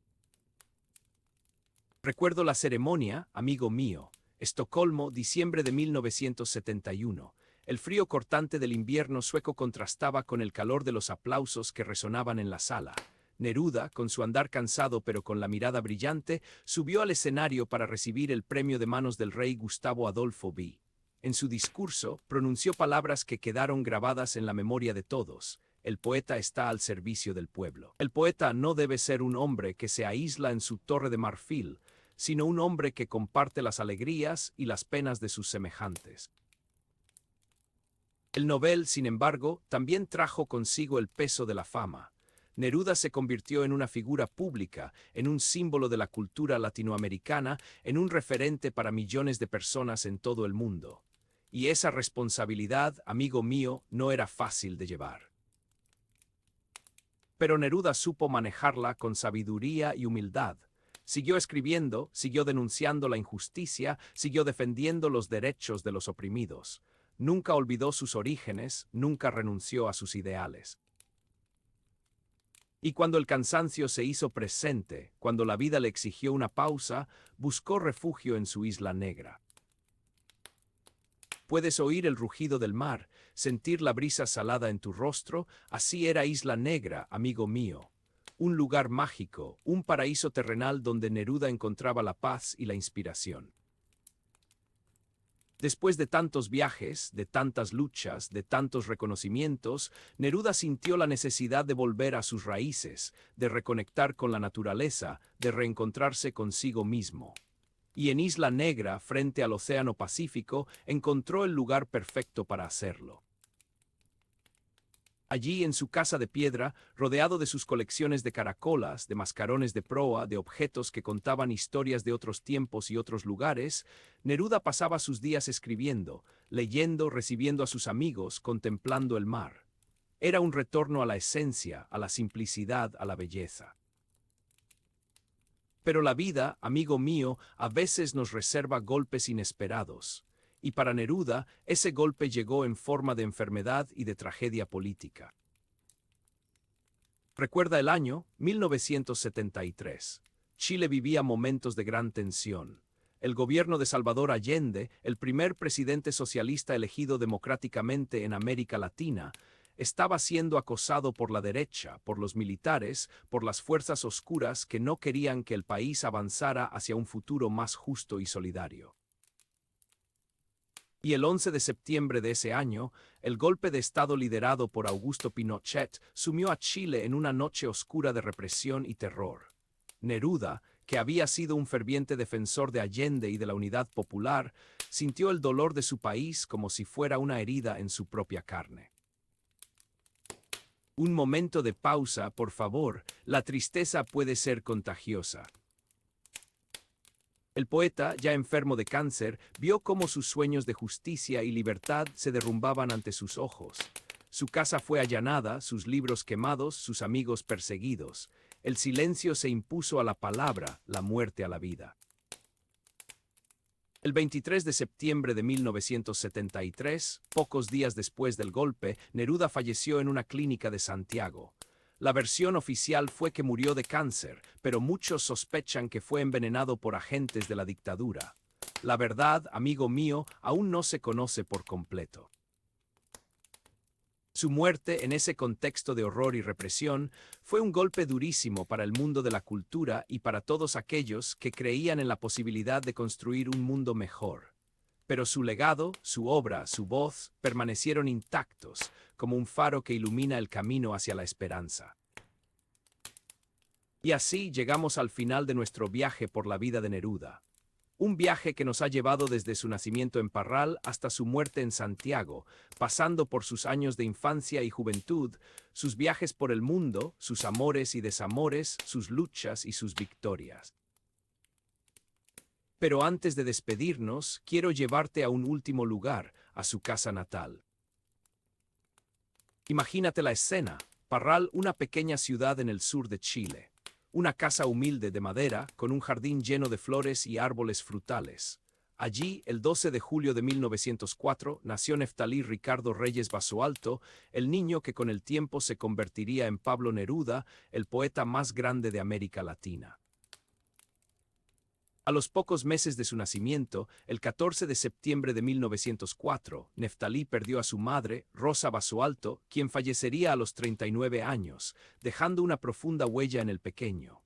Recuerdo la ceremonia, amigo mío. Estocolmo, diciembre de 1971. El frío cortante del invierno sueco contrastaba con el calor de los aplausos que resonaban en la sala. Neruda, con su andar cansado pero con la mirada brillante, subió al escenario para recibir el premio de manos del rey Gustavo Adolfo B. En su discurso, pronunció palabras que quedaron grabadas en la memoria de todos. El poeta está al servicio del pueblo. El poeta no debe ser un hombre que se aísla en su torre de marfil, sino un hombre que comparte las alegrías y las penas de sus semejantes. El Nobel, sin embargo, también trajo consigo el peso de la fama. Neruda se convirtió en una figura pública, en un símbolo de la cultura latinoamericana, en un referente para millones de personas en todo el mundo. Y esa responsabilidad, amigo mío, no era fácil de llevar. Pero Neruda supo manejarla con sabiduría y humildad. Siguió escribiendo, siguió denunciando la injusticia, siguió defendiendo los derechos de los oprimidos. Nunca olvidó sus orígenes, nunca renunció a sus ideales. Y cuando el cansancio se hizo presente, cuando la vida le exigió una pausa, buscó refugio en su isla negra. Puedes oír el rugido del mar, sentir la brisa salada en tu rostro, así era Isla Negra, amigo mío. Un lugar mágico, un paraíso terrenal donde Neruda encontraba la paz y la inspiración. Después de tantos viajes, de tantas luchas, de tantos reconocimientos, Neruda sintió la necesidad de volver a sus raíces, de reconectar con la naturaleza, de reencontrarse consigo mismo. Y en Isla Negra, frente al Océano Pacífico, encontró el lugar perfecto para hacerlo. Allí, en su casa de piedra, rodeado de sus colecciones de caracolas, de mascarones de proa, de objetos que contaban historias de otros tiempos y otros lugares, Neruda pasaba sus días escribiendo, leyendo, recibiendo a sus amigos, contemplando el mar. Era un retorno a la esencia, a la simplicidad, a la belleza. Pero la vida, amigo mío, a veces nos reserva golpes inesperados. Y para Neruda, ese golpe llegó en forma de enfermedad y de tragedia política. Recuerda el año 1973. Chile vivía momentos de gran tensión. El gobierno de Salvador Allende, el primer presidente socialista elegido democráticamente en América Latina, estaba siendo acosado por la derecha, por los militares, por las fuerzas oscuras que no querían que el país avanzara hacia un futuro más justo y solidario. Y el 11 de septiembre de ese año, el golpe de Estado liderado por Augusto Pinochet sumió a Chile en una noche oscura de represión y terror. Neruda, que había sido un ferviente defensor de Allende y de la unidad popular, sintió el dolor de su país como si fuera una herida en su propia carne. Un momento de pausa, por favor, la tristeza puede ser contagiosa. El poeta, ya enfermo de cáncer, vio cómo sus sueños de justicia y libertad se derrumbaban ante sus ojos. Su casa fue allanada, sus libros quemados, sus amigos perseguidos. El silencio se impuso a la palabra, la muerte a la vida. El 23 de septiembre de 1973, pocos días después del golpe, Neruda falleció en una clínica de Santiago. La versión oficial fue que murió de cáncer, pero muchos sospechan que fue envenenado por agentes de la dictadura. La verdad, amigo mío, aún no se conoce por completo. Su muerte, en ese contexto de horror y represión, fue un golpe durísimo para el mundo de la cultura y para todos aquellos que creían en la posibilidad de construir un mundo mejor. Pero su legado, su obra, su voz, permanecieron intactos, como un faro que ilumina el camino hacia la esperanza. Y así llegamos al final de nuestro viaje por la vida de Neruda. Un viaje que nos ha llevado desde su nacimiento en Parral hasta su muerte en Santiago, pasando por sus años de infancia y juventud, sus viajes por el mundo, sus amores y desamores, sus luchas y sus victorias. Pero antes de despedirnos, quiero llevarte a un último lugar, a su casa natal. Imagínate la escena, Parral, una pequeña ciudad en el sur de Chile. Una casa humilde de madera, con un jardín lleno de flores y árboles frutales. Allí, el 12 de julio de 1904, nació Neftalí Ricardo Reyes Basualto, el niño que con el tiempo se convertiría en Pablo Neruda, el poeta más grande de América Latina. A los pocos meses de su nacimiento, el 14 de septiembre de 1904, Neftalí perdió a su madre, Rosa Basualto, quien fallecería a los 39 años, dejando una profunda huella en el pequeño.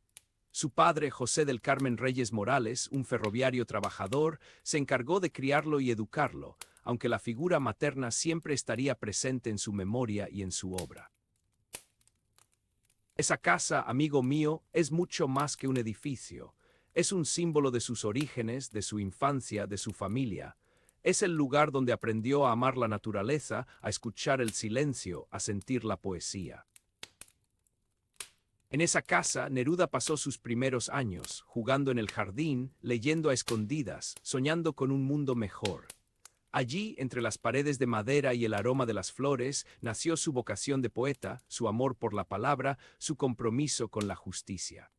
Su padre, José del Carmen Reyes Morales, un ferroviario trabajador, se encargó de criarlo y educarlo, aunque la figura materna siempre estaría presente en su memoria y en su obra. Esa casa, amigo mío, es mucho más que un edificio. Es un símbolo de sus orígenes, de su infancia, de su familia. Es el lugar donde aprendió a amar la naturaleza, a escuchar el silencio, a sentir la poesía. En esa casa, Neruda pasó sus primeros años, jugando en el jardín, leyendo a escondidas, soñando con un mundo mejor. Allí, entre las paredes de madera y el aroma de las flores, nació su vocación de poeta, su amor por la palabra, su compromiso con la justicia.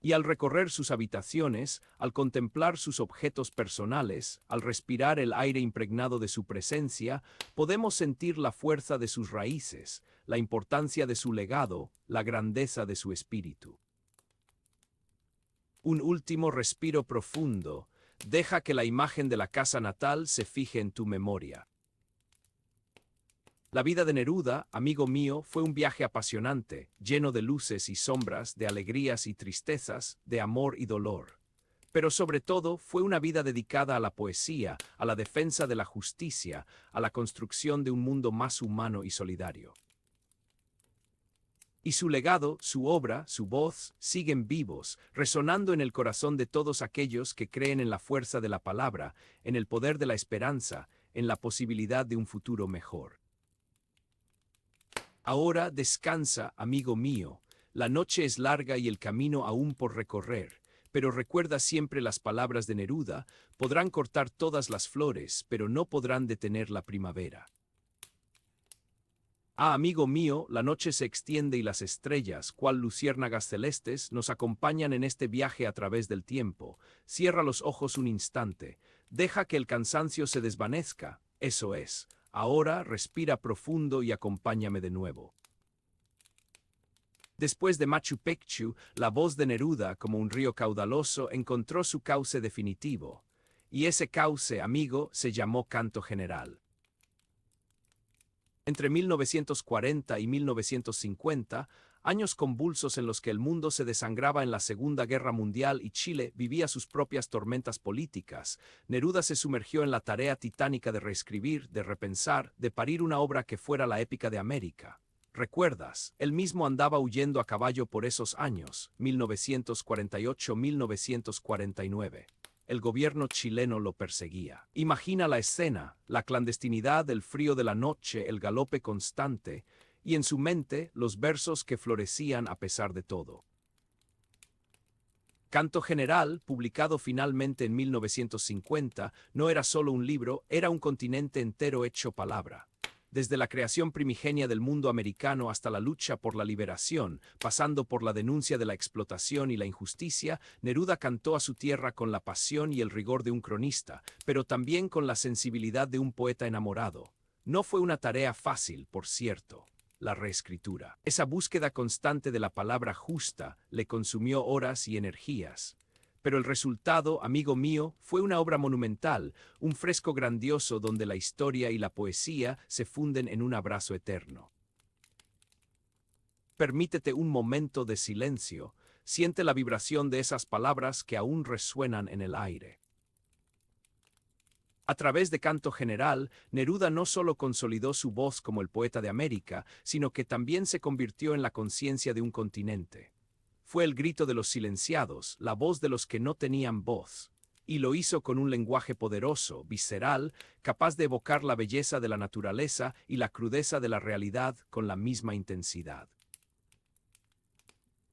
Y al recorrer sus habitaciones, al contemplar sus objetos personales, al respirar el aire impregnado de su presencia, podemos sentir la fuerza de sus raíces, la importancia de su legado, la grandeza de su espíritu. Un último respiro profundo. Deja que la imagen de la casa natal se fije en tu memoria. La vida de Neruda, amigo mío, fue un viaje apasionante, lleno de luces y sombras, de alegrías y tristezas, de amor y dolor. Pero sobre todo fue una vida dedicada a la poesía, a la defensa de la justicia, a la construcción de un mundo más humano y solidario. Y su legado, su obra, su voz, siguen vivos, resonando en el corazón de todos aquellos que creen en la fuerza de la palabra, en el poder de la esperanza, en la posibilidad de un futuro mejor. Ahora descansa, amigo mío. La noche es larga y el camino aún por recorrer, pero recuerda siempre las palabras de Neruda: podrán cortar todas las flores, pero no podrán detener la primavera. Ah, amigo mío, la noche se extiende y las estrellas, cual luciérnagas celestes, nos acompañan en este viaje a través del tiempo. Cierra los ojos un instante, deja que el cansancio se desvanezca, eso es. Ahora respira profundo y acompáñame de nuevo. Después de Machu Picchu, la voz de Neruda, como un río caudaloso, encontró su cauce definitivo. Y ese cauce, amigo, se llamó Canto General. Entre 1940 y 1950, años convulsos en los que el mundo se desangraba en la Segunda Guerra Mundial y Chile vivía sus propias tormentas políticas, Neruda se sumergió en la tarea titánica de reescribir, de repensar, de parir una obra que fuera la épica de América. ¿Recuerdas? Él mismo andaba huyendo a caballo por esos años, 1948-1949. El gobierno chileno lo perseguía. Imagina la escena, la clandestinidad, el frío de la noche, el galope constante, y en su mente los versos que florecían a pesar de todo. Canto General, publicado finalmente en 1950, no era solo un libro, era un continente entero hecho palabra. Desde la creación primigenia del mundo americano hasta la lucha por la liberación, pasando por la denuncia de la explotación y la injusticia, Neruda cantó a su tierra con la pasión y el rigor de un cronista, pero también con la sensibilidad de un poeta enamorado. No fue una tarea fácil, por cierto, la reescritura. Esa búsqueda constante de la palabra justa le consumió horas y energías. Pero el resultado, amigo mío, fue una obra monumental, un fresco grandioso donde la historia y la poesía se funden en un abrazo eterno. Permítete un momento de silencio, siente la vibración de esas palabras que aún resuenan en el aire. A través de Canto General, Neruda no solo consolidó su voz como el poeta de América, sino que también se convirtió en la conciencia de un continente. Fue el grito de los silenciados, la voz de los que no tenían voz. Y lo hizo con un lenguaje poderoso, visceral, capaz de evocar la belleza de la naturaleza y la crudeza de la realidad con la misma intensidad.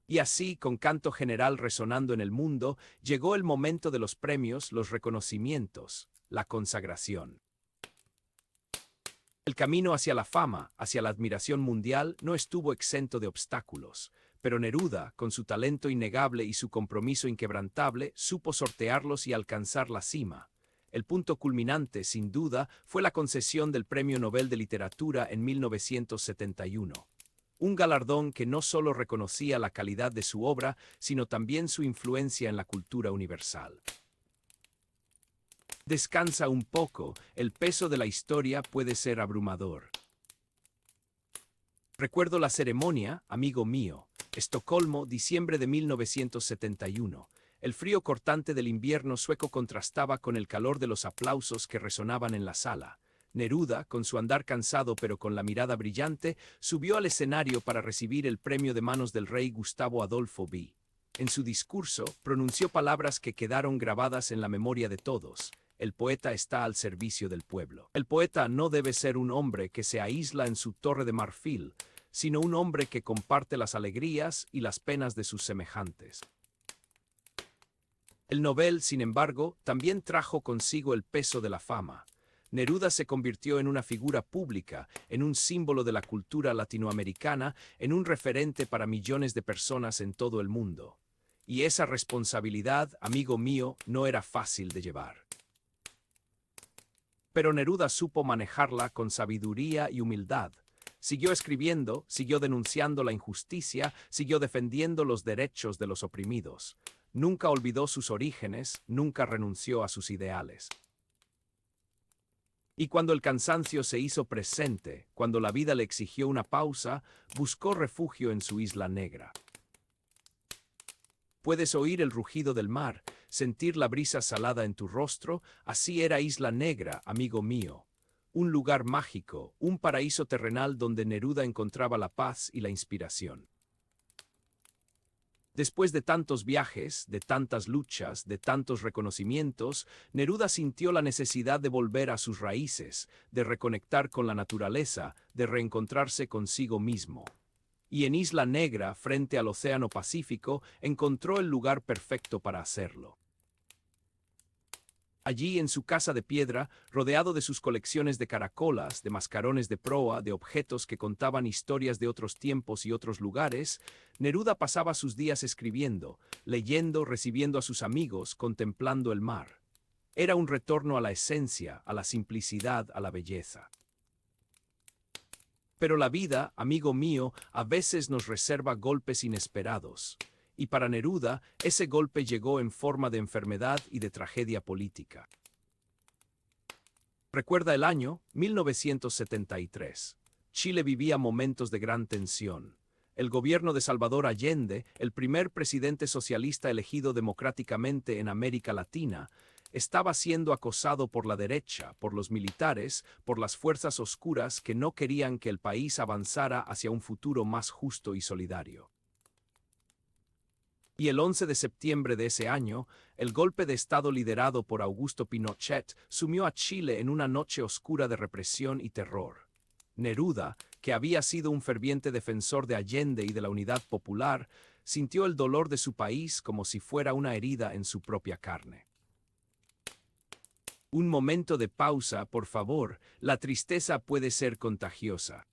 Y así, con Canto General resonando en el mundo, llegó el momento de los premios, los reconocimientos, la consagración. El camino hacia la fama, hacia la admiración mundial, no estuvo exento de obstáculos. Pero Neruda, con su talento innegable y su compromiso inquebrantable, supo sortearlos y alcanzar la cima. El punto culminante, sin duda, fue la concesión del Premio Nobel de Literatura en 1971. Un galardón que no solo reconocía la calidad de su obra, sino también su influencia en la cultura universal. Descansa un poco, el peso de la historia puede ser abrumador. Recuerdo la ceremonia, amigo mío. Estocolmo, diciembre de 1971. El frío cortante del invierno sueco contrastaba con el calor de los aplausos que resonaban en la sala. Neruda, con su andar cansado pero con la mirada brillante, subió al escenario para recibir el premio de manos del rey Gustavo Adolfo B. En su discurso, pronunció palabras que quedaron grabadas en la memoria de todos. El poeta está al servicio del pueblo. El poeta no debe ser un hombre que se aísla en su torre de marfil, sino un hombre que comparte las alegrías y las penas de sus semejantes. El Nobel, sin embargo, también trajo consigo el peso de la fama. Neruda se convirtió en una figura pública, en un símbolo de la cultura latinoamericana, en un referente para millones de personas en todo el mundo. Y esa responsabilidad, amigo mío, no era fácil de llevar. Pero Neruda supo manejarla con sabiduría y humildad. Siguió escribiendo, siguió denunciando la injusticia, siguió defendiendo los derechos de los oprimidos. Nunca olvidó sus orígenes, nunca renunció a sus ideales. Y cuando el cansancio se hizo presente, cuando la vida le exigió una pausa, buscó refugio en su isla negra. Puedes oír el rugido del mar, sentir la brisa salada en tu rostro, así era Isla Negra, amigo mío. Un lugar mágico, un paraíso terrenal donde Neruda encontraba la paz y la inspiración. Después de tantos viajes, de tantas luchas, de tantos reconocimientos, Neruda sintió la necesidad de volver a sus raíces, de reconectar con la naturaleza, de reencontrarse consigo mismo. Y en Isla Negra, frente al Océano Pacífico, encontró el lugar perfecto para hacerlo. Allí, en su casa de piedra, rodeado de sus colecciones de caracolas, de mascarones de proa, de objetos que contaban historias de otros tiempos y otros lugares, Neruda pasaba sus días escribiendo, leyendo, recibiendo a sus amigos, contemplando el mar. Era un retorno a la esencia, a la simplicidad, a la belleza. Pero la vida, amigo mío, a veces nos reserva golpes inesperados. Y para Neruda, ese golpe llegó en forma de enfermedad y de tragedia política. Recuerda el año 1973. Chile vivía momentos de gran tensión. El gobierno de Salvador Allende, el primer presidente socialista elegido democráticamente en América Latina, estaba siendo acosado por la derecha, por los militares, por las fuerzas oscuras que no querían que el país avanzara hacia un futuro más justo y solidario. Y el 11 de septiembre de ese año, el golpe de Estado liderado por Augusto Pinochet sumió a Chile en una noche oscura de represión y terror. Neruda, que había sido un ferviente defensor de Allende y de la unidad popular, sintió el dolor de su país como si fuera una herida en su propia carne. Un momento de pausa, por favor, la tristeza puede ser contagiosa.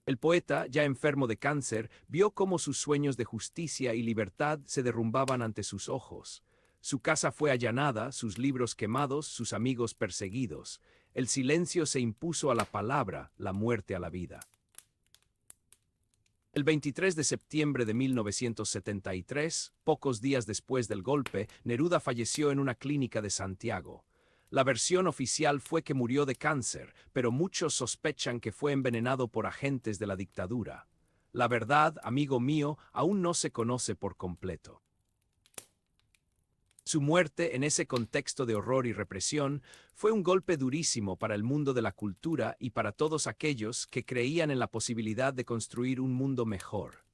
El poeta, ya enfermo de cáncer, vio cómo sus sueños de justicia y libertad se derrumbaban ante sus ojos. Su casa fue allanada, sus libros quemados, sus amigos perseguidos. El silencio se impuso a la palabra, la muerte a la vida. El 23 de septiembre de 1973, pocos días después del golpe, Neruda falleció en una clínica de Santiago. La versión oficial fue que murió de cáncer, pero muchos sospechan que fue envenenado por agentes de la dictadura. La verdad, amigo mío, aún no se conoce por completo. Su muerte, en ese contexto de horror y represión, fue un golpe durísimo para el mundo de la cultura y para todos aquellos que creían en la posibilidad de construir un mundo mejor.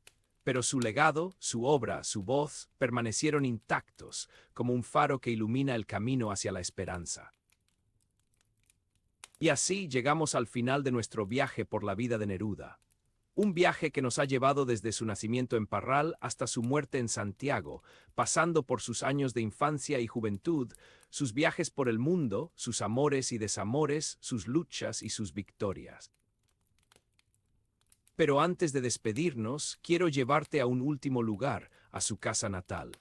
Pero su legado, su obra, su voz, permanecieron intactos, como un faro que ilumina el camino hacia la esperanza. Y así llegamos al final de nuestro viaje por la vida de Neruda. Un viaje que nos ha llevado desde su nacimiento en Parral hasta su muerte en Santiago, pasando por sus años de infancia y juventud, sus viajes por el mundo, sus amores y desamores, sus luchas y sus victorias. Pero antes de despedirnos, quiero llevarte a un último lugar, a su casa natal.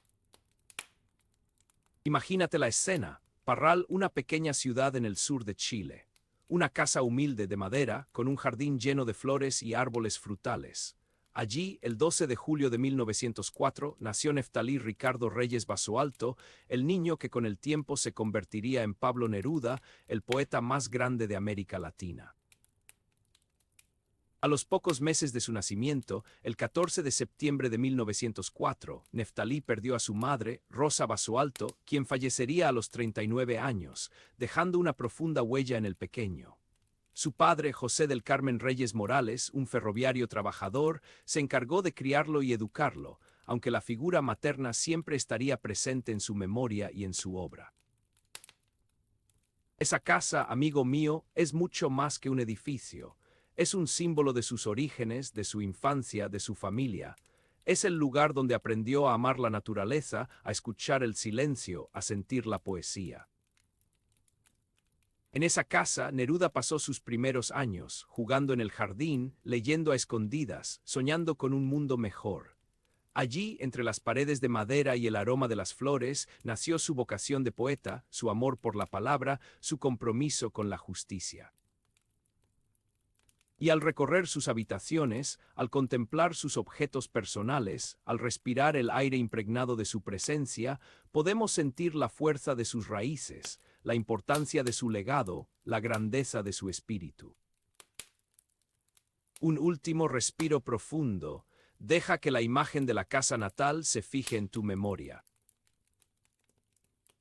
Imagínate la escena, Parral, una pequeña ciudad en el sur de Chile. Una casa humilde de madera, con un jardín lleno de flores y árboles frutales. Allí, el 12 de julio de 1904, nació Neftalí Ricardo Reyes Basoalto, el niño que con el tiempo se convertiría en Pablo Neruda, el poeta más grande de América Latina. A los pocos meses de su nacimiento, el 14 de septiembre de 1904, Neftalí perdió a su madre, Rosa Basualto, quien fallecería a los 39 años, dejando una profunda huella en el pequeño. Su padre, José del Carmen Reyes Morales, un ferroviario trabajador, se encargó de criarlo y educarlo, aunque la figura materna siempre estaría presente en su memoria y en su obra. Esa casa, amigo mío, es mucho más que un edificio. Es un símbolo de sus orígenes, de su infancia, de su familia. Es el lugar donde aprendió a amar la naturaleza, a escuchar el silencio, a sentir la poesía. En esa casa, Neruda pasó sus primeros años, jugando en el jardín, leyendo a escondidas, soñando con un mundo mejor. Allí, entre las paredes de madera y el aroma de las flores, nació su vocación de poeta, su amor por la palabra, su compromiso con la justicia. Y al recorrer sus habitaciones, al contemplar sus objetos personales, al respirar el aire impregnado de su presencia, podemos sentir la fuerza de sus raíces, la importancia de su legado, la grandeza de su espíritu. Un último respiro profundo. Deja que la imagen de la casa natal se fije en tu memoria.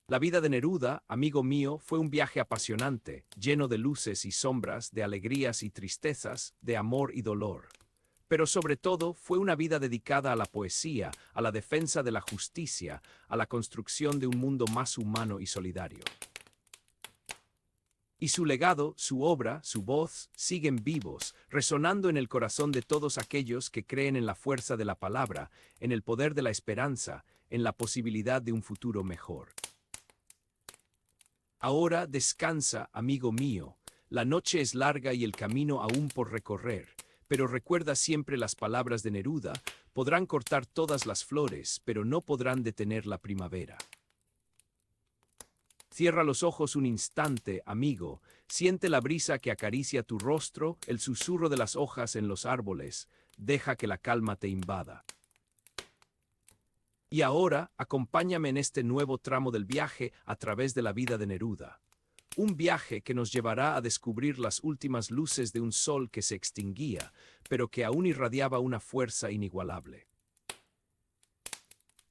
La vida de Neruda, amigo mío, fue un viaje apasionante, lleno de luces y sombras, de alegrías y tristezas, de amor y dolor. Pero sobre todo fue una vida dedicada a la poesía, a la defensa de la justicia, a la construcción de un mundo más humano y solidario. Y su legado, su obra, su voz, siguen vivos, resonando en el corazón de todos aquellos que creen en la fuerza de la palabra, en el poder de la esperanza, en la posibilidad de un futuro mejor. Ahora descansa, amigo mío, la noche es larga y el camino aún por recorrer, pero recuerda siempre las palabras de Neruda: podrán cortar todas las flores, pero no podrán detener la primavera. Cierra los ojos un instante, amigo, siente la brisa que acaricia tu rostro, el susurro de las hojas en los árboles, deja que la calma te invada. Y ahora, acompáñame en este nuevo tramo del viaje a través de la vida de Neruda. Un viaje que nos llevará a descubrir las últimas luces de un sol que se extinguía, pero que aún irradiaba una fuerza inigualable.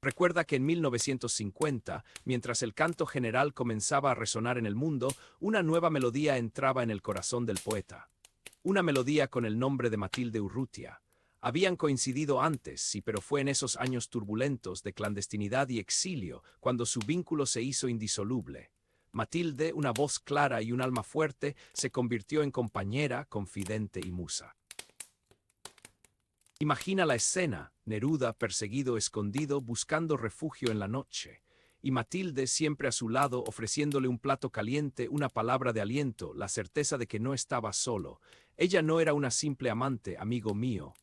Recuerda que en 1950, mientras el canto general comenzaba a resonar en el mundo, una nueva melodía entraba en el corazón del poeta. Una melodía con el nombre de Matilde Urrutia. Habían coincidido antes, sí, pero fue en esos años turbulentos de clandestinidad y exilio cuando su vínculo se hizo indisoluble. Matilde, una voz clara y un alma fuerte, se convirtió en compañera, confidente y musa. Imagina la escena: Neruda perseguido, escondido, buscando refugio en la noche, y Matilde siempre a su lado, ofreciéndole un plato caliente, una palabra de aliento, la certeza de que no estaba solo. Ella no era una simple amante, amigo mío,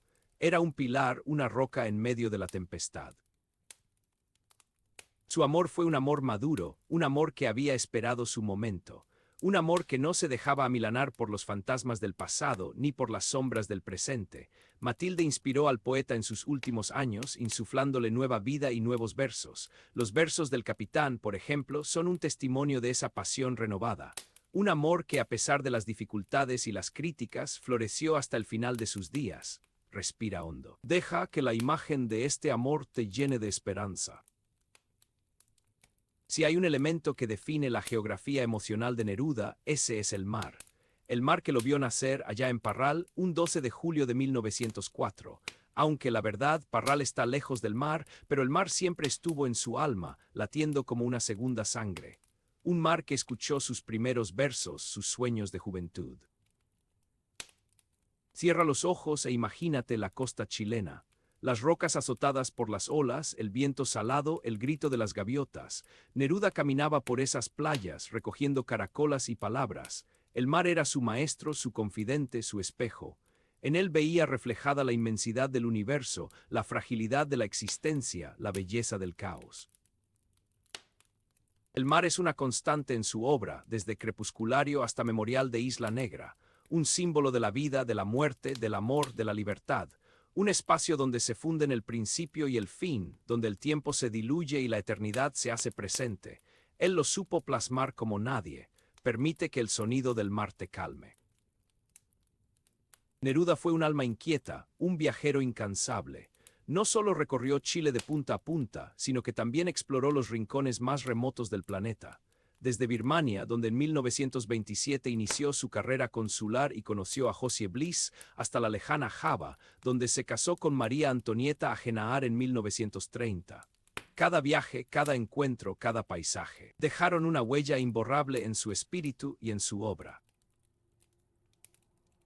era un pilar, una roca en medio de la tempestad. Su amor fue un amor maduro, un amor que había esperado su momento. Un amor que no se dejaba amilanar por los fantasmas del pasado ni por las sombras del presente. Matilde inspiró al poeta en sus últimos años, insuflándole nueva vida y nuevos versos. Los versos del Capitán, por ejemplo, son un testimonio de esa pasión renovada. Un amor que, a pesar de las dificultades y las críticas, floreció hasta el final de sus días. Respira hondo. Deja que la imagen de este amor te llene de esperanza. Si hay un elemento que define la geografía emocional de Neruda, ese es el mar. El mar que lo vio nacer allá en Parral, un 12 de julio de 1904. Aunque la verdad, Parral está lejos del mar, pero el mar siempre estuvo en su alma, latiendo como una segunda sangre. Un mar que escuchó sus primeros versos, sus sueños de juventud. Cierra los ojos e imagínate la costa chilena. Las rocas azotadas por las olas, el viento salado, el grito de las gaviotas. Neruda caminaba por esas playas, recogiendo caracolas y palabras. El mar era su maestro, su confidente, su espejo. En él veía reflejada la inmensidad del universo, la fragilidad de la existencia, la belleza del caos. El mar es una constante en su obra, desde Crepusculario hasta Memorial de Isla Negra. Un símbolo de la vida, de la muerte, del amor, de la libertad. Un espacio donde se funden el principio y el fin, donde el tiempo se diluye y la eternidad se hace presente. Él lo supo plasmar como nadie. Permite que el sonido del mar te calme. Neruda fue un alma inquieta, un viajero incansable. No solo recorrió Chile de punta a punta, sino que también exploró los rincones más remotos del planeta. Desde Birmania, donde en 1927 inició su carrera consular y conoció a José Bliss, hasta la lejana Java, donde se casó con María Antonieta Agenaar en 1930. Cada viaje, cada encuentro, cada paisaje dejaron una huella imborrable en su espíritu y en su obra.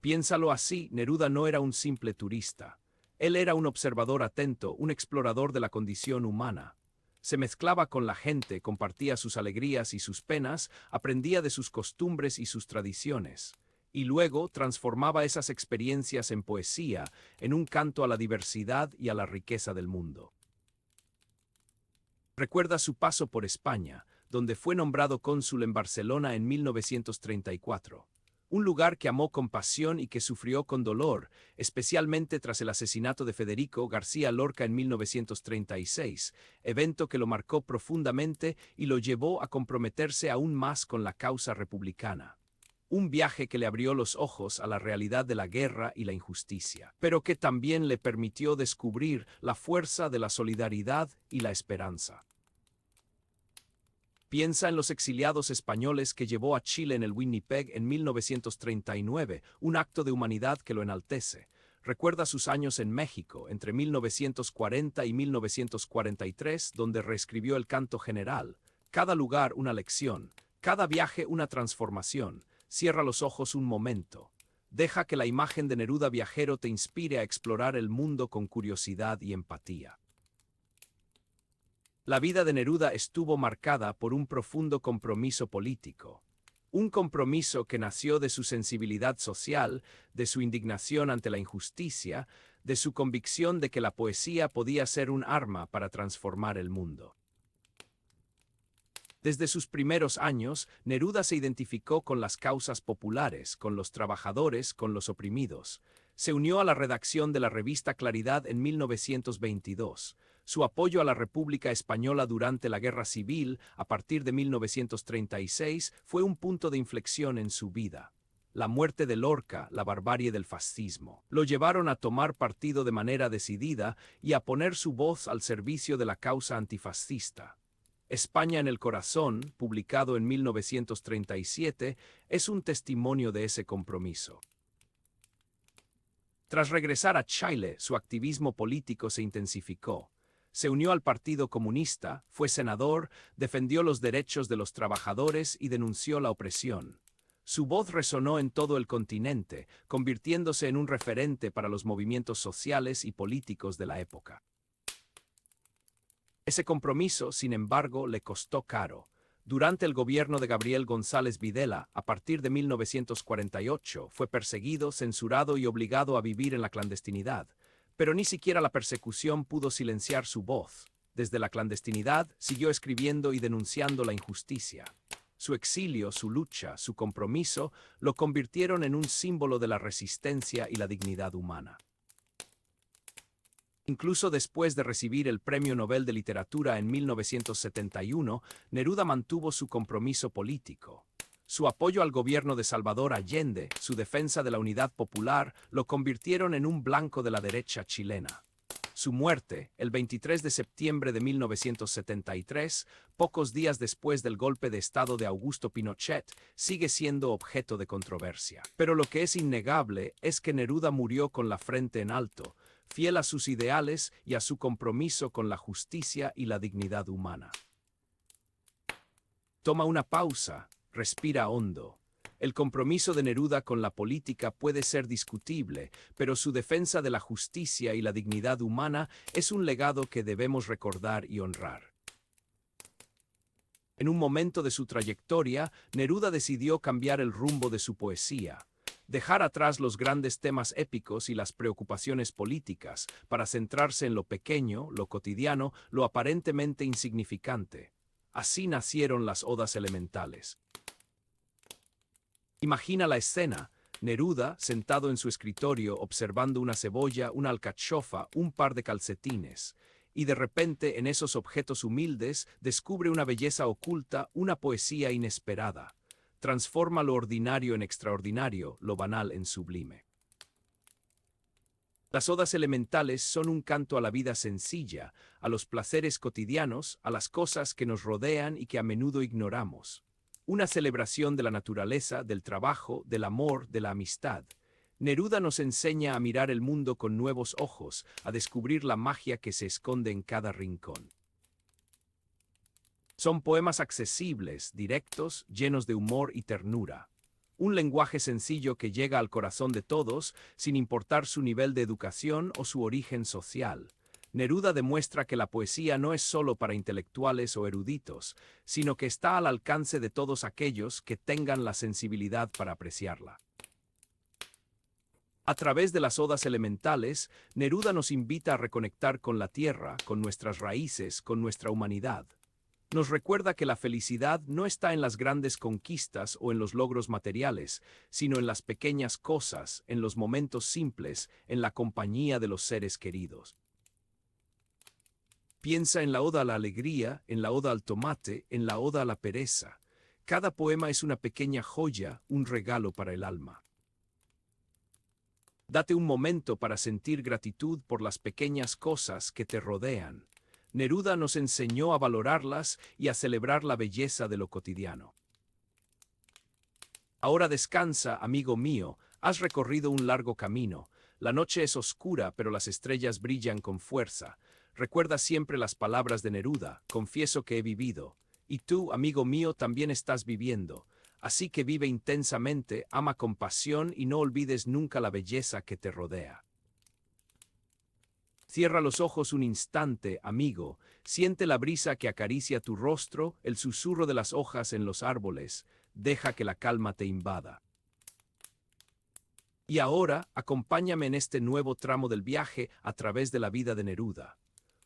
Piénsalo así, Neruda no era un simple turista. Él era un observador atento, un explorador de la condición humana. Se mezclaba con la gente, compartía sus alegrías y sus penas, aprendía de sus costumbres y sus tradiciones, y luego transformaba esas experiencias en poesía, en un canto a la diversidad y a la riqueza del mundo. Recuerda su paso por España, donde fue nombrado cónsul en Barcelona en 1934. Un lugar que amó con pasión y que sufrió con dolor, especialmente tras el asesinato de Federico García Lorca en 1936, evento que lo marcó profundamente y lo llevó a comprometerse aún más con la causa republicana. Un viaje que le abrió los ojos a la realidad de la guerra y la injusticia, pero que también le permitió descubrir la fuerza de la solidaridad y la esperanza. Piensa en los exiliados españoles que llevó a Chile en el Winnipeg en 1939, un acto de humanidad que lo enaltece. Recuerda sus años en México, entre 1940 y 1943, donde reescribió el canto general. Cada lugar una lección, cada viaje una transformación. Cierra los ojos un momento. Deja que la imagen de Neruda viajero te inspire a explorar el mundo con curiosidad y empatía. La vida de Neruda estuvo marcada por un profundo compromiso político. Un compromiso que nació de su sensibilidad social, de su indignación ante la injusticia, de su convicción de que la poesía podía ser un arma para transformar el mundo. Desde sus primeros años, Neruda se identificó con las causas populares, con los trabajadores, con los oprimidos. Se unió a la redacción de la revista Claridad en 1922. Su apoyo a la República Española durante la Guerra Civil, a partir de 1936, fue un punto de inflexión en su vida. La muerte de Lorca, la barbarie del fascismo, lo llevaron a tomar partido de manera decidida y a poner su voz al servicio de la causa antifascista. España en el corazón, publicado en 1937, es un testimonio de ese compromiso. Tras regresar a Chile, su activismo político se intensificó. Se unió al Partido Comunista, fue senador, defendió los derechos de los trabajadores y denunció la opresión. Su voz resonó en todo el continente, convirtiéndose en un referente para los movimientos sociales y políticos de la época. Ese compromiso, sin embargo, le costó caro. Durante el gobierno de Gabriel González Videla, a partir de 1948, fue perseguido, censurado y obligado a vivir en la clandestinidad. Pero ni siquiera la persecución pudo silenciar su voz. Desde la clandestinidad, siguió escribiendo y denunciando la injusticia. Su exilio, su lucha, su compromiso, lo convirtieron en un símbolo de la resistencia y la dignidad humana. Incluso después de recibir el Premio Nobel de Literatura en 1971, Neruda mantuvo su compromiso político. Su apoyo al gobierno de Salvador Allende, su defensa de la unidad popular, lo convirtieron en un blanco de la derecha chilena. Su muerte, el 23 de septiembre de 1973, pocos días después del golpe de Estado de Augusto Pinochet, sigue siendo objeto de controversia. Pero lo que es innegable es que Neruda murió con la frente en alto, fiel a sus ideales y a su compromiso con la justicia y la dignidad humana. Toma una pausa, respira hondo. El compromiso de Neruda con la política puede ser discutible, pero su defensa de la justicia y la dignidad humana es un legado que debemos recordar y honrar. En un momento de su trayectoria, Neruda decidió cambiar el rumbo de su poesía. Dejar atrás los grandes temas épicos y las preocupaciones políticas para centrarse en lo pequeño, lo cotidiano, lo aparentemente insignificante. Así nacieron las odas elementales. Imagina la escena: Neruda sentado en su escritorio observando una cebolla, una alcachofa, un par de calcetines, y de repente en esos objetos humildes descubre una belleza oculta, una poesía inesperada. Transforma lo ordinario en extraordinario, lo banal en sublime. Las odas elementales son un canto a la vida sencilla, a los placeres cotidianos, a las cosas que nos rodean y que a menudo ignoramos. Una celebración de la naturaleza, del trabajo, del amor, de la amistad. Neruda nos enseña a mirar el mundo con nuevos ojos, a descubrir la magia que se esconde en cada rincón. Son poemas accesibles, directos, llenos de humor y ternura. Un lenguaje sencillo que llega al corazón de todos, sin importar su nivel de educación o su origen social. Neruda demuestra que la poesía no es solo para intelectuales o eruditos, sino que está al alcance de todos aquellos que tengan la sensibilidad para apreciarla. A través de las odas elementales, Neruda nos invita a reconectar con la tierra, con nuestras raíces, con nuestra humanidad. Nos recuerda que la felicidad no está en las grandes conquistas o en los logros materiales, sino en las pequeñas cosas, en los momentos simples, en la compañía de los seres queridos. Piensa en la oda a la alegría, en la oda al tomate, en la oda a la pereza. Cada poema es una pequeña joya, un regalo para el alma. Date un momento para sentir gratitud por las pequeñas cosas que te rodean. Neruda nos enseñó a valorarlas y a celebrar la belleza de lo cotidiano. Ahora descansa, amigo mío, has recorrido un largo camino. La noche es oscura, pero las estrellas brillan con fuerza. Recuerda siempre las palabras de Neruda, confieso que he vivido. Y tú, amigo mío, también estás viviendo. Así que vive intensamente, ama con pasión y no olvides nunca la belleza que te rodea. Cierra los ojos un instante, amigo, siente la brisa que acaricia tu rostro, el susurro de las hojas en los árboles, deja que la calma te invada. Y ahora, acompáñame en este nuevo tramo del viaje a través de la vida de Neruda.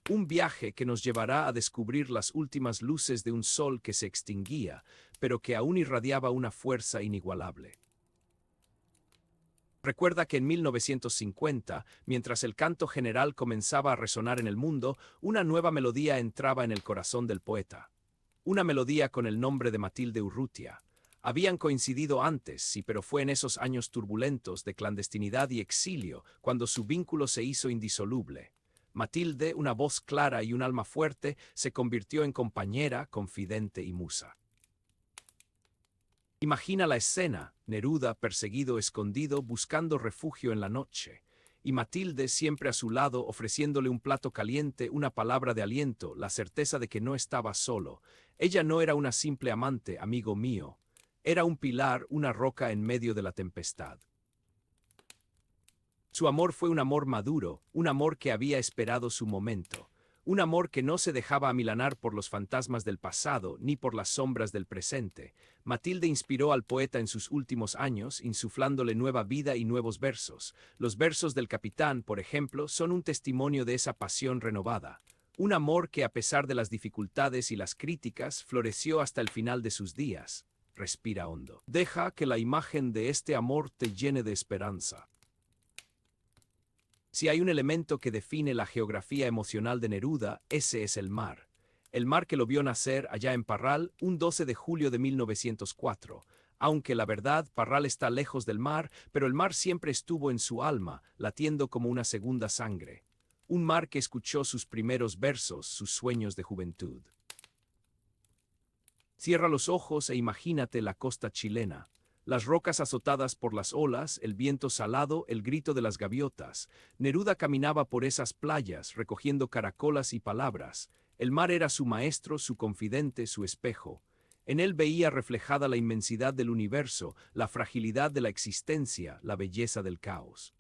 Un viaje que nos llevará a descubrir las últimas luces de un sol que se extinguía, pero que aún irradiaba una fuerza inigualable. Recuerda que en 1950, mientras el canto general comenzaba a resonar en el mundo, una nueva melodía entraba en el corazón del poeta. Una melodía con el nombre de Matilde Urrutia. Habían coincidido antes, sí, pero fue en esos años turbulentos de clandestinidad y exilio cuando su vínculo se hizo indisoluble. Matilde, una voz clara y un alma fuerte, se convirtió en compañera, confidente y musa. Imagina la escena, Neruda perseguido, escondido, buscando refugio en la noche, y Matilde siempre a su lado ofreciéndole un plato caliente, una palabra de aliento, la certeza de que no estaba solo. Ella no era una simple amante, amigo mío, era un pilar, una roca en medio de la tempestad. Su amor fue un amor maduro, un amor que había esperado su momento. Un amor que no se dejaba amilanar por los fantasmas del pasado ni por las sombras del presente. Matilde inspiró al poeta en sus últimos años, insuflándole nueva vida y nuevos versos. Los versos del Capitán, por ejemplo, son un testimonio de esa pasión renovada. Un amor que, a pesar de las dificultades y las críticas, floreció hasta el final de sus días. Respira hondo. Deja que la imagen de este amor te llene de esperanza. Si hay un elemento que define la geografía emocional de Neruda, ese es el mar. El mar que lo vio nacer allá en Parral un 12 de julio de 1904. Aunque la verdad, Parral está lejos del mar, pero el mar siempre estuvo en su alma, latiendo como una segunda sangre. Un mar que escuchó sus primeros versos, sus sueños de juventud. Cierra los ojos e imagínate la costa chilena. Las rocas azotadas por las olas, el viento salado, el grito de las gaviotas. Neruda caminaba por esas playas, recogiendo caracolas y palabras. El mar era su maestro, su confidente, su espejo. En él veía reflejada la inmensidad del universo, la fragilidad de la existencia, la belleza del caos.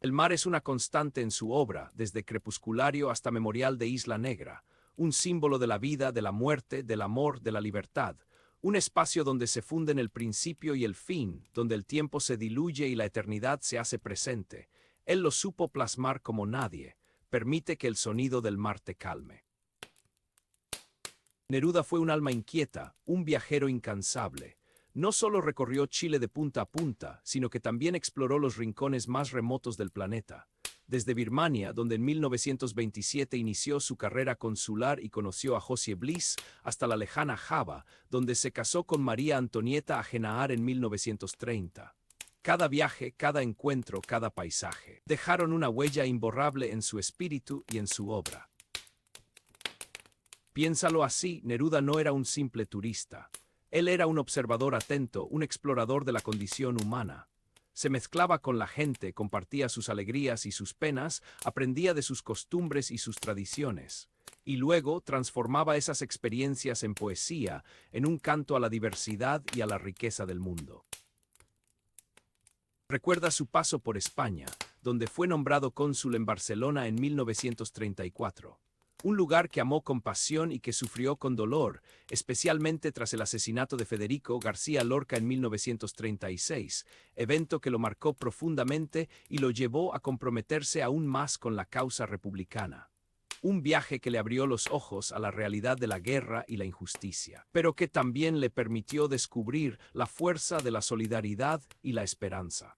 El mar es una constante en su obra, desde Crepusculario hasta Memorial de Isla Negra. Un símbolo de la vida, de la muerte, del amor, de la libertad. Un espacio donde se funden el principio y el fin, donde el tiempo se diluye y la eternidad se hace presente. Él lo supo plasmar como nadie. Permite que el sonido del mar te calme. Neruda fue un alma inquieta, un viajero incansable. No solo recorrió Chile de punta a punta, sino que también exploró los rincones más remotos del planeta. Desde Birmania, donde en 1927 inició su carrera consular y conoció a José Bliss, hasta la lejana Java, donde se casó con María Antonieta Agenaar en 1930. Cada viaje, cada encuentro, cada paisaje dejaron una huella imborrable en su espíritu y en su obra. Piénsalo así, Neruda no era un simple turista. Él era un observador atento, un explorador de la condición humana. Se mezclaba con la gente, compartía sus alegrías y sus penas, aprendía de sus costumbres y sus tradiciones. Y luego transformaba esas experiencias en poesía, en un canto a la diversidad y a la riqueza del mundo. Recuerda su paso por España, donde fue nombrado cónsul en Barcelona en 1934. Un lugar que amó con pasión y que sufrió con dolor, especialmente tras el asesinato de Federico García Lorca en 1936, evento que lo marcó profundamente y lo llevó a comprometerse aún más con la causa republicana. Un viaje que le abrió los ojos a la realidad de la guerra y la injusticia, pero que también le permitió descubrir la fuerza de la solidaridad y la esperanza.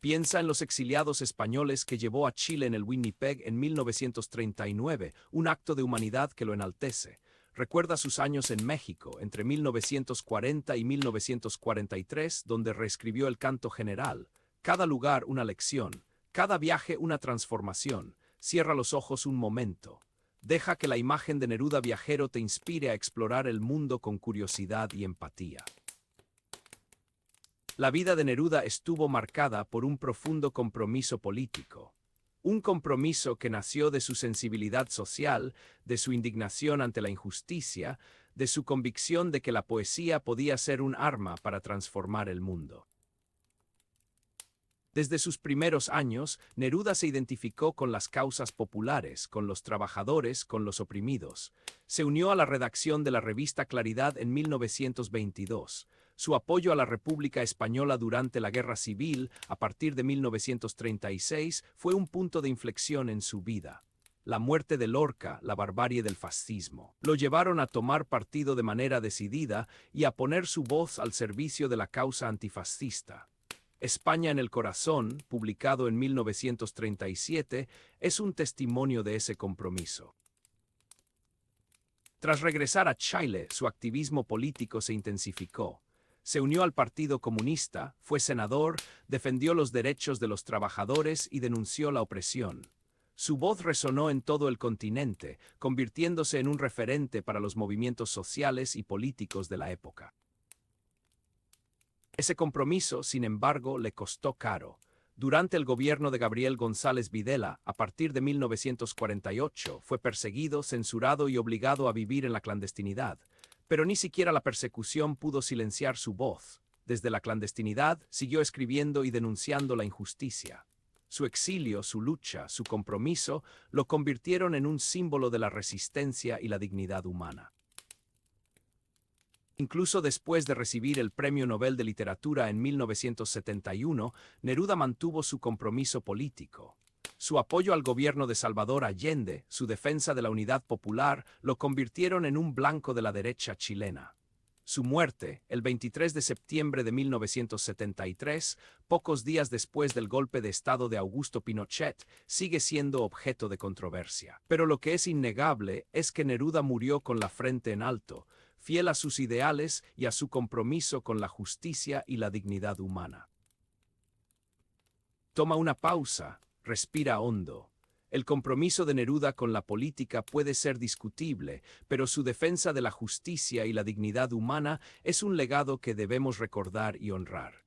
Piensa en los exiliados españoles que llevó a Chile en el Winnipeg en 1939, un acto de humanidad que lo enaltece. Recuerda sus años en México, entre 1940 y 1943, donde reescribió el canto general. Cada lugar una lección, cada viaje una transformación. Cierra los ojos un momento. Deja que la imagen de Neruda viajero te inspire a explorar el mundo con curiosidad y empatía. La vida de Neruda estuvo marcada por un profundo compromiso político. Un compromiso que nació de su sensibilidad social, de su indignación ante la injusticia, de su convicción de que la poesía podía ser un arma para transformar el mundo. Desde sus primeros años, Neruda se identificó con las causas populares, con los trabajadores, con los oprimidos. Se unió a la redacción de la revista Claridad en 1922. Su apoyo a la República Española durante la Guerra Civil, a partir de 1936, fue un punto de inflexión en su vida. La muerte de Lorca, la barbarie del fascismo, lo llevaron a tomar partido de manera decidida y a poner su voz al servicio de la causa antifascista. España en el corazón, publicado en 1937, es un testimonio de ese compromiso. Tras regresar a Chile, su activismo político se intensificó. Se unió al Partido Comunista, fue senador, defendió los derechos de los trabajadores y denunció la opresión. Su voz resonó en todo el continente, convirtiéndose en un referente para los movimientos sociales y políticos de la época. Ese compromiso, sin embargo, le costó caro. Durante el gobierno de Gabriel González Videla, a partir de 1948, fue perseguido, censurado y obligado a vivir en la clandestinidad. Pero ni siquiera la persecución pudo silenciar su voz. Desde la clandestinidad, siguió escribiendo y denunciando la injusticia. Su exilio, su lucha, su compromiso, lo convirtieron en un símbolo de la resistencia y la dignidad humana. Incluso después de recibir el Premio Nobel de Literatura en 1971, Neruda mantuvo su compromiso político. Su apoyo al gobierno de Salvador Allende, su defensa de la unidad popular, lo convirtieron en un blanco de la derecha chilena. Su muerte, el 23 de septiembre de 1973, pocos días después del golpe de Estado de Augusto Pinochet, sigue siendo objeto de controversia. Pero lo que es innegable es que Neruda murió con la frente en alto, fiel a sus ideales y a su compromiso con la justicia y la dignidad humana. Toma una pausa, respira hondo. El compromiso de Neruda con la política puede ser discutible, pero su defensa de la justicia y la dignidad humana es un legado que debemos recordar y honrar.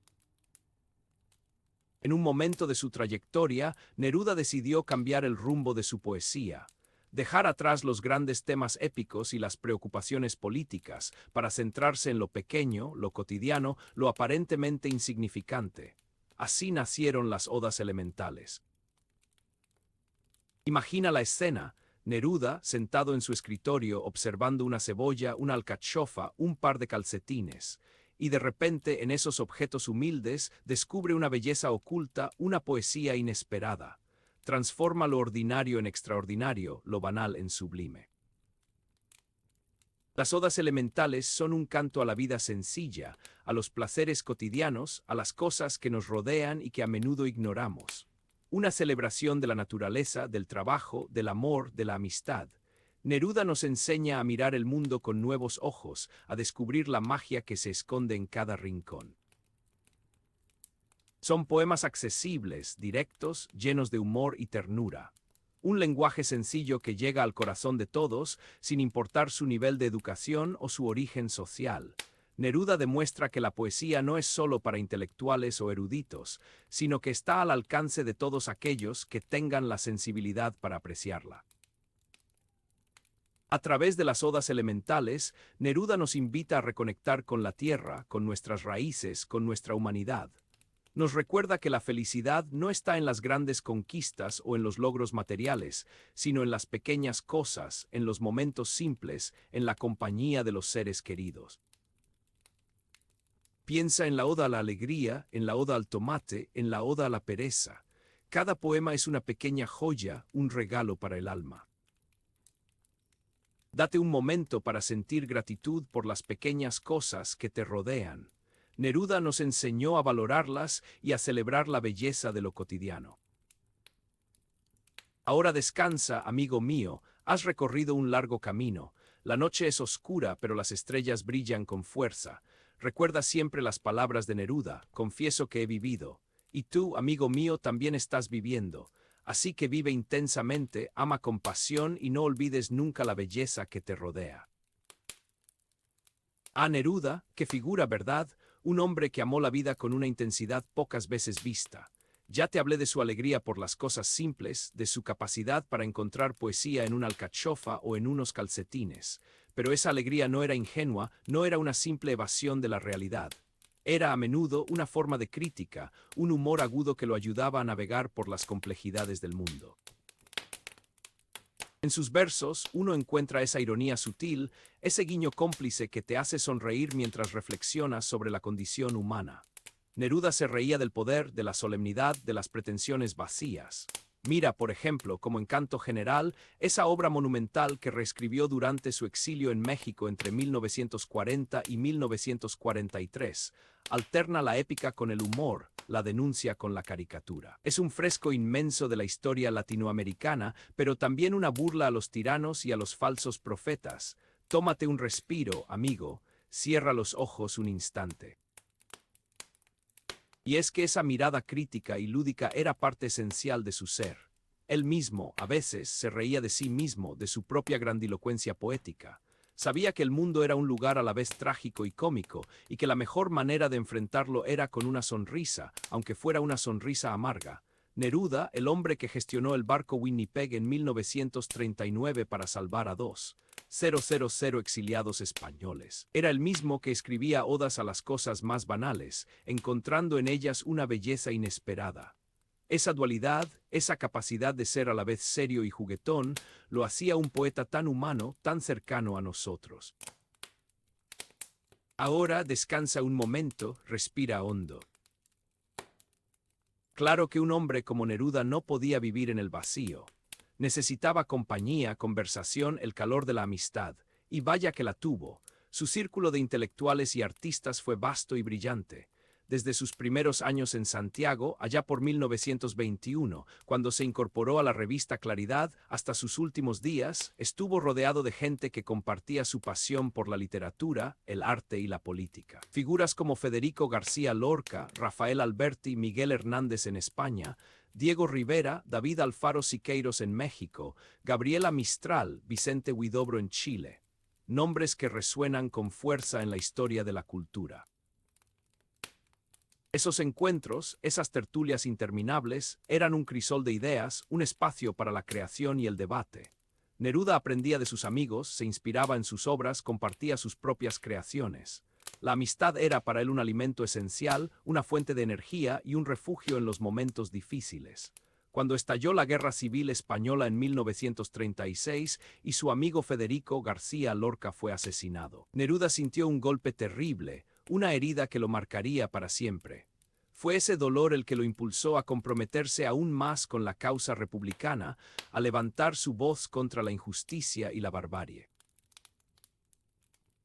En un momento de su trayectoria, Neruda decidió cambiar el rumbo de su poesía. Dejar atrás los grandes temas épicos y las preocupaciones políticas para centrarse en lo pequeño, lo cotidiano, lo aparentemente insignificante. Así nacieron las odas elementales. Imagina la escena, Neruda sentado en su escritorio observando una cebolla, una alcachofa, un par de calcetines, y de repente en esos objetos humildes descubre una belleza oculta, una poesía inesperada. Transforma lo ordinario en extraordinario, lo banal en sublime. Las odas elementales son un canto a la vida sencilla, a los placeres cotidianos, a las cosas que nos rodean y que a menudo ignoramos. Una celebración de la naturaleza, del trabajo, del amor, de la amistad. Neruda nos enseña a mirar el mundo con nuevos ojos, a descubrir la magia que se esconde en cada rincón. Son poemas accesibles, directos, llenos de humor y ternura. Un lenguaje sencillo que llega al corazón de todos, sin importar su nivel de educación o su origen social. Neruda demuestra que la poesía no es solo para intelectuales o eruditos, sino que está al alcance de todos aquellos que tengan la sensibilidad para apreciarla. A través de las odas elementales, Neruda nos invita a reconectar con la tierra, con nuestras raíces, con nuestra humanidad. Nos recuerda que la felicidad no está en las grandes conquistas o en los logros materiales, sino en las pequeñas cosas, en los momentos simples, en la compañía de los seres queridos. Piensa en la oda a la alegría, en la oda al tomate, en la oda a la pereza. Cada poema es una pequeña joya, un regalo para el alma. Date un momento para sentir gratitud por las pequeñas cosas que te rodean. Neruda nos enseñó a valorarlas y a celebrar la belleza de lo cotidiano. Ahora descansa, amigo mío, has recorrido un largo camino. La noche es oscura, pero las estrellas brillan con fuerza. Recuerda siempre las palabras de Neruda, confieso que he vivido. Y tú, amigo mío, también estás viviendo. Así que vive intensamente, ama con pasión y no olvides nunca la belleza que te rodea. Ah, Neruda, qué figura, ¿verdad? Un hombre que amó la vida con una intensidad pocas veces vista. Ya te hablé de su alegría por las cosas simples, de su capacidad para encontrar poesía en una alcachofa o en unos calcetines. Pero esa alegría no era ingenua, no era una simple evasión de la realidad. Era a menudo una forma de crítica, un humor agudo que lo ayudaba a navegar por las complejidades del mundo. En sus versos, uno encuentra esa ironía sutil, ese guiño cómplice que te hace sonreír mientras reflexionas sobre la condición humana. Neruda se reía del poder, de la solemnidad, de las pretensiones vacías. Mira, por ejemplo, como en Canto General, esa obra monumental que reescribió durante su exilio en México entre 1940 y 1943. Alterna la épica con el humor, la denuncia con la caricatura. Es un fresco inmenso de la historia latinoamericana, pero también una burla a los tiranos y a los falsos profetas. Tómate un respiro, amigo, cierra los ojos un instante. Y es que esa mirada crítica y lúdica era parte esencial de su ser. Él mismo, a veces, se reía de sí mismo, de su propia grandilocuencia poética. Sabía que el mundo era un lugar a la vez trágico y cómico, y que la mejor manera de enfrentarlo era con una sonrisa, aunque fuera una sonrisa amarga. Neruda, el hombre que gestionó el barco Winnipeg en 1939 para salvar a 2,000 exiliados españoles. Era el mismo que escribía odas a las cosas más banales, encontrando en ellas una belleza inesperada. Esa dualidad, esa capacidad de ser a la vez serio y juguetón, lo hacía un poeta tan humano, tan cercano a nosotros. Ahora descansa un momento, respira hondo. Claro que un hombre como Neruda no podía vivir en el vacío. Necesitaba compañía, conversación, el calor de la amistad, y vaya que la tuvo. Su círculo de intelectuales y artistas fue vasto y brillante. Desde sus primeros años en Santiago, allá por 1921, cuando se incorporó a la revista Claridad, hasta sus últimos días, estuvo rodeado de gente que compartía su pasión por la literatura, el arte y la política. Figuras como Federico García Lorca, Rafael Alberti, Miguel Hernández en España, Diego Rivera, David Alfaro Siqueiros en México, Gabriela Mistral, Vicente Huidobro en Chile. Nombres que resuenan con fuerza en la historia de la cultura. Esos encuentros, esas tertulias interminables, eran un crisol de ideas, un espacio para la creación y el debate. Neruda aprendía de sus amigos, se inspiraba en sus obras, compartía sus propias creaciones. La amistad era para él un alimento esencial, una fuente de energía y un refugio en los momentos difíciles. Cuando estalló la Guerra Civil Española en 1936 y su amigo Federico García Lorca fue asesinado, Neruda sintió un golpe terrible, una herida que lo marcaría para siempre. Fue ese dolor el que lo impulsó a comprometerse aún más con la causa republicana, a levantar su voz contra la injusticia y la barbarie.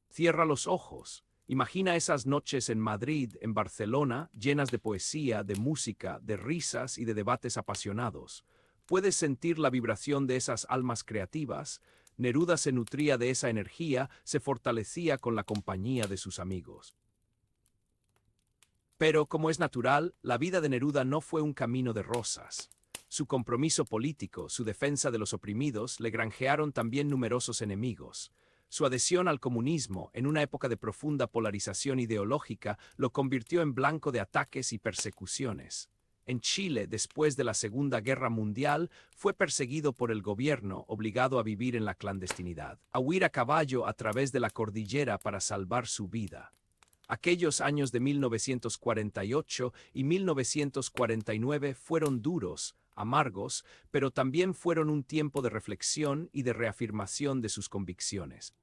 Cierra los ojos. Imagina esas noches en Madrid, en Barcelona, llenas de poesía, de música, de risas y de debates apasionados. Puedes sentir la vibración de esas almas creativas. Neruda se nutría de esa energía, se fortalecía con la compañía de sus amigos. Pero, como es natural, la vida de Neruda no fue un camino de rosas. Su compromiso político, su defensa de los oprimidos, le granjearon también numerosos enemigos. Su adhesión al comunismo, en una época de profunda polarización ideológica, lo convirtió en blanco de ataques y persecuciones. En Chile, después de la Segunda Guerra Mundial, fue perseguido por el gobierno, obligado a vivir en la clandestinidad, a huir a caballo a través de la cordillera para salvar su vida. Aquellos años de 1948 y 1949 fueron duros, amargos, pero también fueron un tiempo de reflexión y de reafirmación de sus convicciones.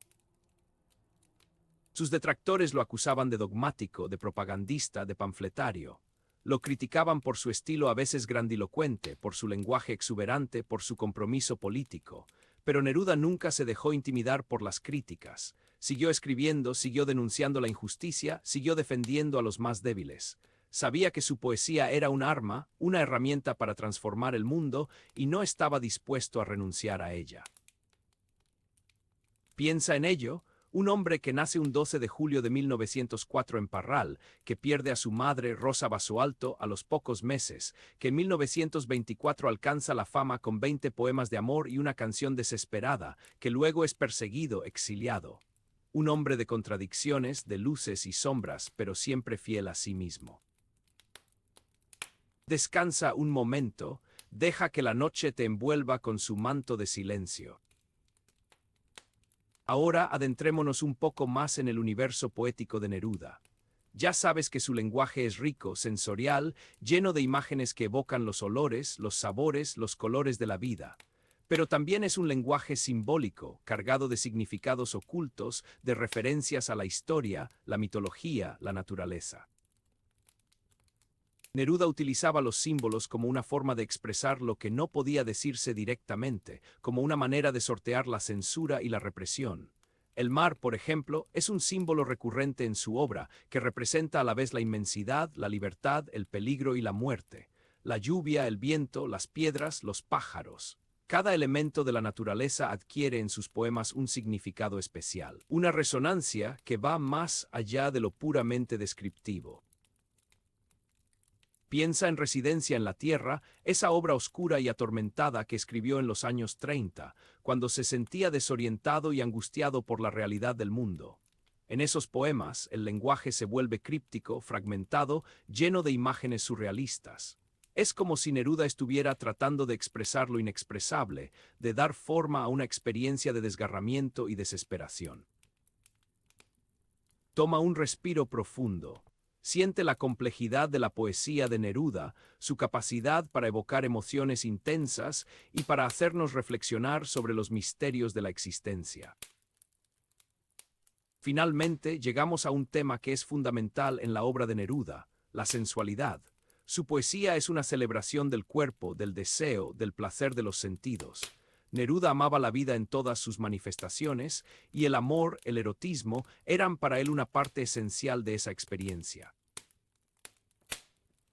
Sus detractores lo acusaban de dogmático, de propagandista, de panfletario. Lo criticaban por su estilo a veces grandilocuente, por su lenguaje exuberante, por su compromiso político. Pero Neruda nunca se dejó intimidar por las críticas. Siguió escribiendo, siguió denunciando la injusticia, siguió defendiendo a los más débiles. Sabía que su poesía era un arma, una herramienta para transformar el mundo, y no estaba dispuesto a renunciar a ella. Piensa en ello. Un hombre que nace un 12 de julio de 1904 en Parral, que pierde a su madre Rosa Basualto a los pocos meses, que en 1924 alcanza la fama con 20 poemas de amor y una canción desesperada, que luego es perseguido, exiliado. Un hombre de contradicciones, de luces y sombras, pero siempre fiel a sí mismo. Descansa un momento, deja que la noche te envuelva con su manto de silencio. Ahora adentrémonos un poco más en el universo poético de Neruda. Ya sabes que su lenguaje es rico, sensorial, lleno de imágenes que evocan los olores, los sabores, los colores de la vida. Pero también es un lenguaje simbólico, cargado de significados ocultos, de referencias a la historia, la mitología, la naturaleza. Neruda utilizaba los símbolos como una forma de expresar lo que no podía decirse directamente, como una manera de sortear la censura y la represión. El mar, por ejemplo, es un símbolo recurrente en su obra, que representa a la vez la inmensidad, la libertad, el peligro y la muerte. La lluvia, el viento, las piedras, los pájaros. Cada elemento de la naturaleza adquiere en sus poemas un significado especial, una resonancia que va más allá de lo puramente descriptivo. Piensa en Residencia en la Tierra, esa obra oscura y atormentada que escribió en los años 30, cuando se sentía desorientado y angustiado por la realidad del mundo. En esos poemas, el lenguaje se vuelve críptico, fragmentado, lleno de imágenes surrealistas. Es como si Neruda estuviera tratando de expresar lo inexpresable, de dar forma a una experiencia de desgarramiento y desesperación. Toma un respiro profundo. Siente la complejidad de la poesía de Neruda, su capacidad para evocar emociones intensas y para hacernos reflexionar sobre los misterios de la existencia. Finalmente, llegamos a un tema que es fundamental en la obra de Neruda, la sensualidad. Su poesía es una celebración del cuerpo, del deseo, del placer de los sentidos. Neruda amaba la vida en todas sus manifestaciones, y el amor, el erotismo, eran para él una parte esencial de esa experiencia.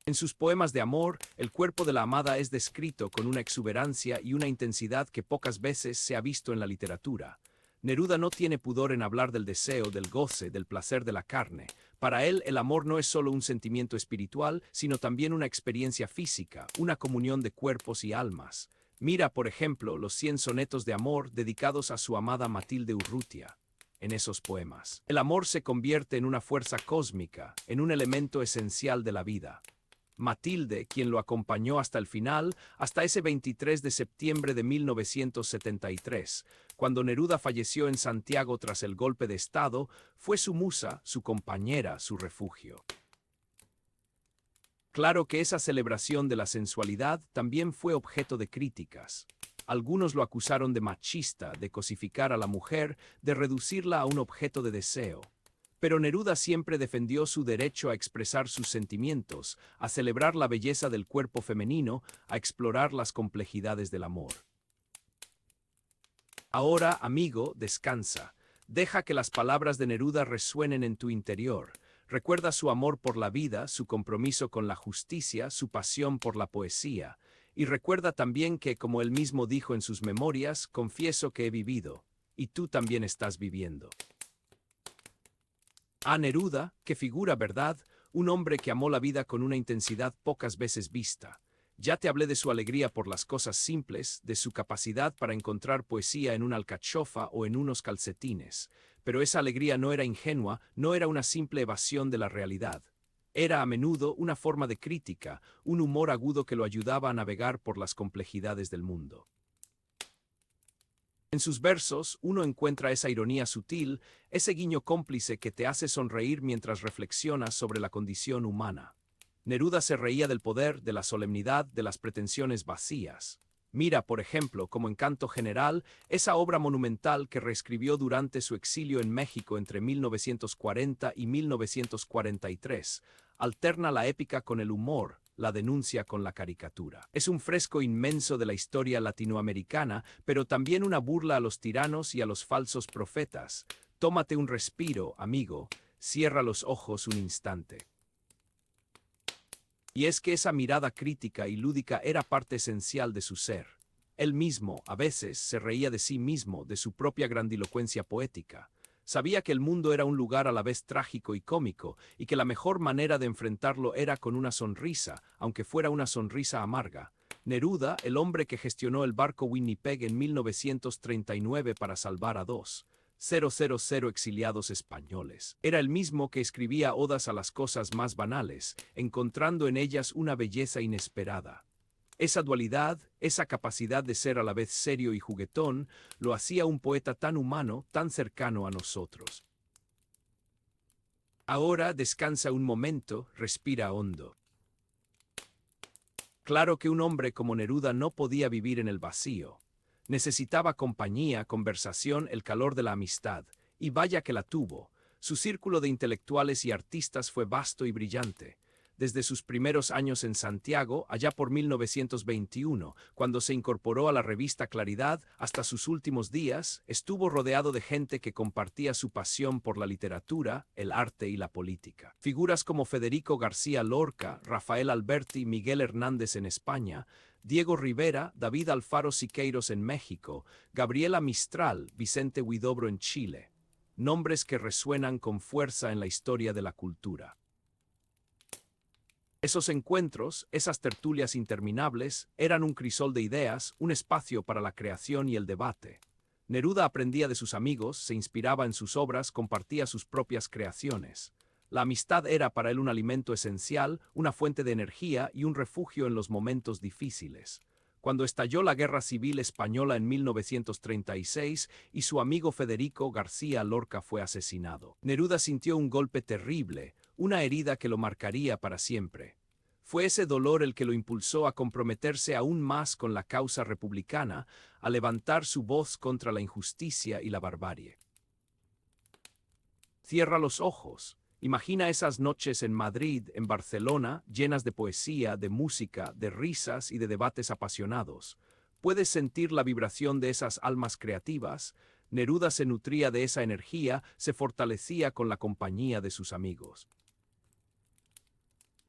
En sus poemas de amor, el cuerpo de la amada es descrito con una exuberancia y una intensidad que pocas veces se ha visto en la literatura. Neruda no tiene pudor en hablar del deseo, del goce, del placer de la carne. Para él, el amor no es solo un sentimiento espiritual, sino también una experiencia física, una comunión de cuerpos y almas. Mira, por ejemplo, los 100 sonetos de amor dedicados a su amada Matilde Urrutia. En esos poemas, el amor se convierte en una fuerza cósmica, en un elemento esencial de la vida. Matilde, quien lo acompañó hasta el final, hasta ese 23 de septiembre de 1973, cuando Neruda falleció en Santiago tras el golpe de Estado, fue su musa, su compañera, su refugio. Claro que esa celebración de la sensualidad también fue objeto de críticas. Algunos lo acusaron de machista, de cosificar a la mujer, de reducirla a un objeto de deseo. Pero Neruda siempre defendió su derecho a expresar sus sentimientos, a celebrar la belleza del cuerpo femenino, a explorar las complejidades del amor. Ahora, amigo, descansa. Deja que las palabras de Neruda resuenen en tu interior. Recuerda su amor por la vida, su compromiso con la justicia, su pasión por la poesía. Y recuerda también que, como él mismo dijo en sus memorias, confieso que he vivido, y tú también estás viviendo. A Neruda, que figura, ¿verdad? un hombre que amó la vida con una intensidad pocas veces vista. Ya te hablé de su alegría por las cosas simples, de su capacidad para encontrar poesía en una alcachofa o en unos calcetines, pero esa alegría no era ingenua, no era una simple evasión de la realidad. Era a menudo una forma de crítica, un humor agudo que lo ayudaba a navegar por las complejidades del mundo. En sus versos, uno encuentra esa ironía sutil, ese guiño cómplice que te hace sonreír mientras reflexionas sobre la condición humana. Neruda se reía del poder, de la solemnidad, de las pretensiones vacías. Mira, por ejemplo, como en Canto General, esa obra monumental que reescribió durante su exilio en México entre 1940 y 1943. Alterna la épica con el humor, la denuncia con la caricatura. Es un fresco inmenso de la historia latinoamericana, pero también una burla a los tiranos y a los falsos profetas. Tómate un respiro, amigo, cierra los ojos un instante. Y es que esa mirada crítica y lúdica era parte esencial de su ser. Él mismo, a veces, se reía de sí mismo, de su propia grandilocuencia poética. Sabía que el mundo era un lugar a la vez trágico y cómico, y que la mejor manera de enfrentarlo era con una sonrisa, aunque fuera una sonrisa amarga. Neruda, el hombre que gestionó el barco Winnipeg en 1939 para salvar a 2,000 exiliados españoles. Era el mismo que escribía odas a las cosas más banales, encontrando en ellas una belleza inesperada. Esa dualidad, esa capacidad de ser a la vez serio y juguetón, lo hacía un poeta tan humano, tan cercano a nosotros. Ahora descansa un momento, respira hondo. Claro que un hombre como Neruda no podía vivir en el vacío. Necesitaba compañía, conversación, el calor de la amistad, y vaya que la tuvo. Su círculo de intelectuales y artistas fue vasto y brillante. Desde sus primeros años en Santiago, allá por 1921, cuando se incorporó a la revista Claridad, hasta sus últimos días, estuvo rodeado de gente que compartía su pasión por la literatura, el arte y la política. Figuras como Federico García Lorca, Rafael Alberti, Miguel Hernández en España, Diego Rivera, David Alfaro Siqueiros en México, Gabriela Mistral, Vicente Huidobro en Chile. Nombres que resuenan con fuerza en la historia de la cultura. Esos encuentros, esas tertulias interminables, eran un crisol de ideas, un espacio para la creación y el debate. Neruda aprendía de sus amigos, se inspiraba en sus obras, compartía sus propias creaciones. La amistad era para él un alimento esencial, una fuente de energía y un refugio en los momentos difíciles. Cuando estalló la Guerra Civil Española en 1936 y su amigo Federico García Lorca fue asesinado, Neruda sintió un golpe terrible, una herida que lo marcaría para siempre. Fue ese dolor el que lo impulsó a comprometerse aún más con la causa republicana, a levantar su voz contra la injusticia y la barbarie. Cierra los ojos. Imagina esas noches en Madrid, en Barcelona, llenas de poesía, de música, de risas y de debates apasionados. Puedes sentir la vibración de esas almas creativas. Neruda se nutría de esa energía, se fortalecía con la compañía de sus amigos.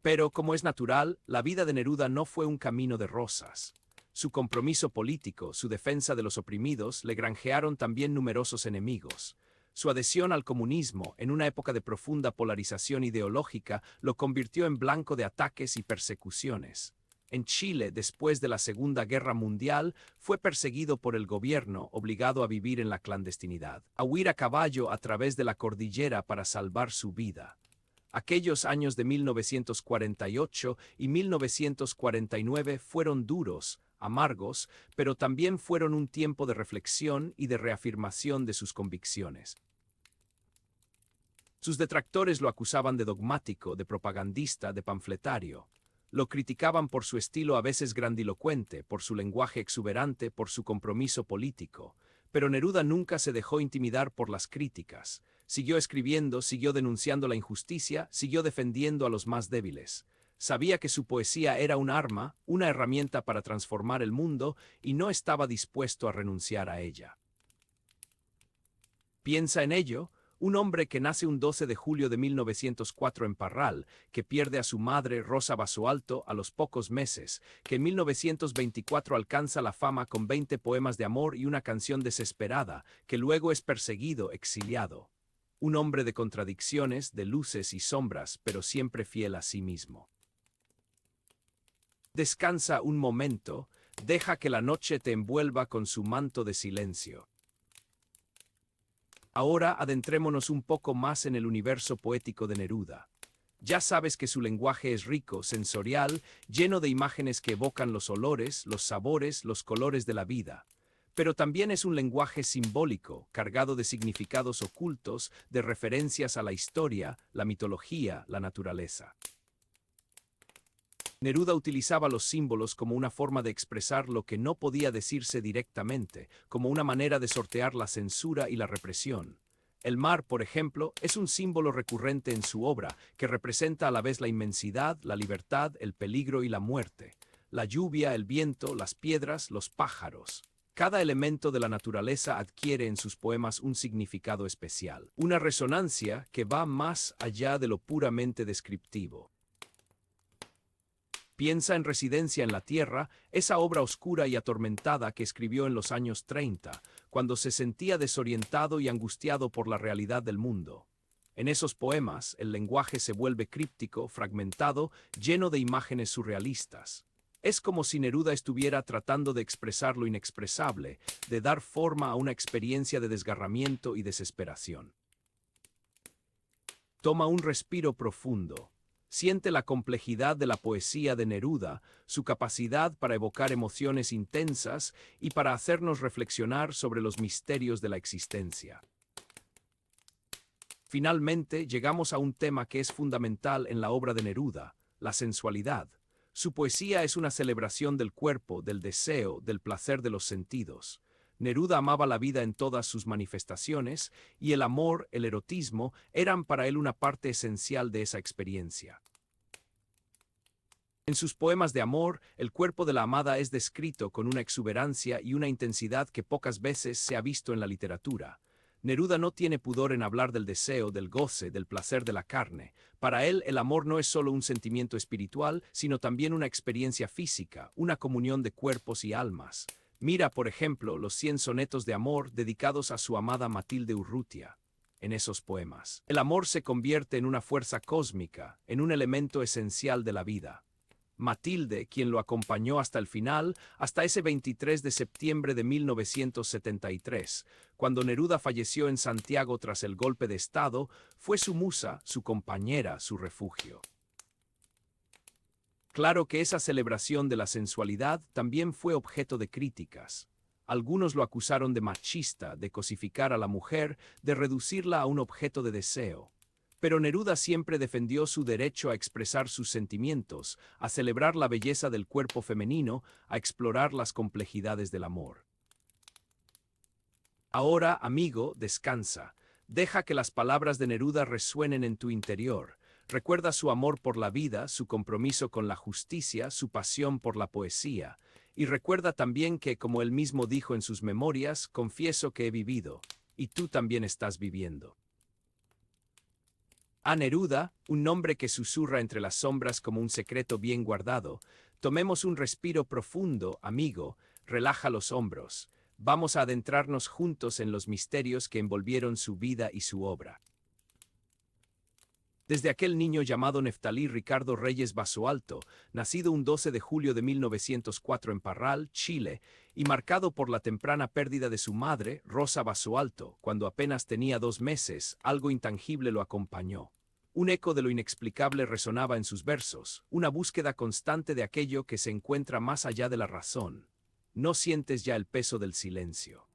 Pero, como es natural, la vida de Neruda no fue un camino de rosas. Su compromiso político, su defensa de los oprimidos, le granjearon también numerosos enemigos. Su adhesión al comunismo, en una época de profunda polarización ideológica, lo convirtió en blanco de ataques y persecuciones. En Chile, después de la Segunda Guerra Mundial, fue perseguido por el gobierno, obligado a vivir en la clandestinidad, a huir a caballo a través de la cordillera para salvar su vida. Aquellos años de 1948 y 1949 fueron duros, amargos, pero también fueron un tiempo de reflexión y de reafirmación de sus convicciones. Sus detractores lo acusaban de dogmático, de propagandista, de panfletario. Lo criticaban por su estilo a veces grandilocuente, por su lenguaje exuberante, por su compromiso político. Pero Neruda nunca se dejó intimidar por las críticas. Siguió escribiendo, siguió denunciando la injusticia, siguió defendiendo a los más débiles. Sabía que su poesía era un arma, una herramienta para transformar el mundo, y no estaba dispuesto a renunciar a ella. Piensa en ello, un hombre que nace un 12 de julio de 1904 en Parral, que pierde a su madre Rosa Basualto a los pocos meses, que en 1924 alcanza la fama con 20 poemas de amor y una canción desesperada, que luego es perseguido, exiliado. Un hombre de contradicciones, de luces y sombras, pero siempre fiel a sí mismo. Descansa un momento, deja que la noche te envuelva con su manto de silencio. Ahora adentrémonos un poco más en el universo poético de Neruda. Ya sabes que su lenguaje es rico, sensorial, lleno de imágenes que evocan los olores, los sabores, los colores de la vida. Pero también es un lenguaje simbólico, cargado de significados ocultos, de referencias a la historia, la mitología, la naturaleza. Neruda utilizaba los símbolos como una forma de expresar lo que no podía decirse directamente, como una manera de sortear la censura y la represión. El mar, por ejemplo, es un símbolo recurrente en su obra, que representa a la vez la inmensidad, la libertad, el peligro y la muerte. La lluvia, el viento, las piedras, los pájaros. Cada elemento de la naturaleza adquiere en sus poemas un significado especial, una resonancia que va más allá de lo puramente descriptivo. Piensa en Residencia en la Tierra, esa obra oscura y atormentada que escribió en los años 30, cuando se sentía desorientado y angustiado por la realidad del mundo. En esos poemas, el lenguaje se vuelve críptico, fragmentado, lleno de imágenes surrealistas. Es como si Neruda estuviera tratando de expresar lo inexpresable, de dar forma a una experiencia de desgarramiento y desesperación. Toma un respiro profundo. Siente la complejidad de la poesía de Neruda, su capacidad para evocar emociones intensas y para hacernos reflexionar sobre los misterios de la existencia. Finalmente, llegamos a un tema que es fundamental en la obra de Neruda, la sensualidad. Su poesía es una celebración del cuerpo, del deseo, del placer de los sentidos. Neruda amaba la vida en todas sus manifestaciones, y el amor, el erotismo, eran para él una parte esencial de esa experiencia. En sus poemas de amor, el cuerpo de la amada es descrito con una exuberancia y una intensidad que pocas veces se ha visto en la literatura. Neruda no tiene pudor en hablar del deseo, del goce, del placer de la carne. Para él, el amor no es solo un sentimiento espiritual, sino también una experiencia física, una comunión de cuerpos y almas. Mira, por ejemplo, los 100 sonetos de amor dedicados a su amada Matilde Urrutia. En esos poemas, el amor se convierte en una fuerza cósmica, en un elemento esencial de la vida. Matilde, quien lo acompañó hasta el final, hasta ese 23 de septiembre de 1973, cuando Neruda falleció en Santiago tras el golpe de Estado, fue su musa, su compañera, su refugio. Claro que esa celebración de la sensualidad también fue objeto de críticas. Algunos lo acusaron de machista, de cosificar a la mujer, de reducirla a un objeto de deseo. Pero Neruda siempre defendió su derecho a expresar sus sentimientos, a celebrar la belleza del cuerpo femenino, a explorar las complejidades del amor. Ahora, amigo, descansa. Deja que las palabras de Neruda resuenen en tu interior. Recuerda su amor por la vida, su compromiso con la justicia, su pasión por la poesía. Y recuerda también que, como él mismo dijo en sus memorias, confieso que he vivido, y tú también estás viviendo. A Neruda, un nombre que susurra entre las sombras como un secreto bien guardado. Tomemos un respiro profundo, amigo, relaja los hombros. Vamos a adentrarnos juntos en los misterios que envolvieron su vida y su obra. Desde aquel niño llamado Neftalí Ricardo Reyes Basualto, nacido un 12 de julio de 1904 en Parral, Chile, y marcado por la temprana pérdida de su madre, Rosa Basualto, cuando apenas tenía 2 meses, algo intangible lo acompañó. Un eco de lo inexplicable resonaba en sus versos, una búsqueda constante de aquello que se encuentra más allá de la razón. No sientes ya el peso del silencio.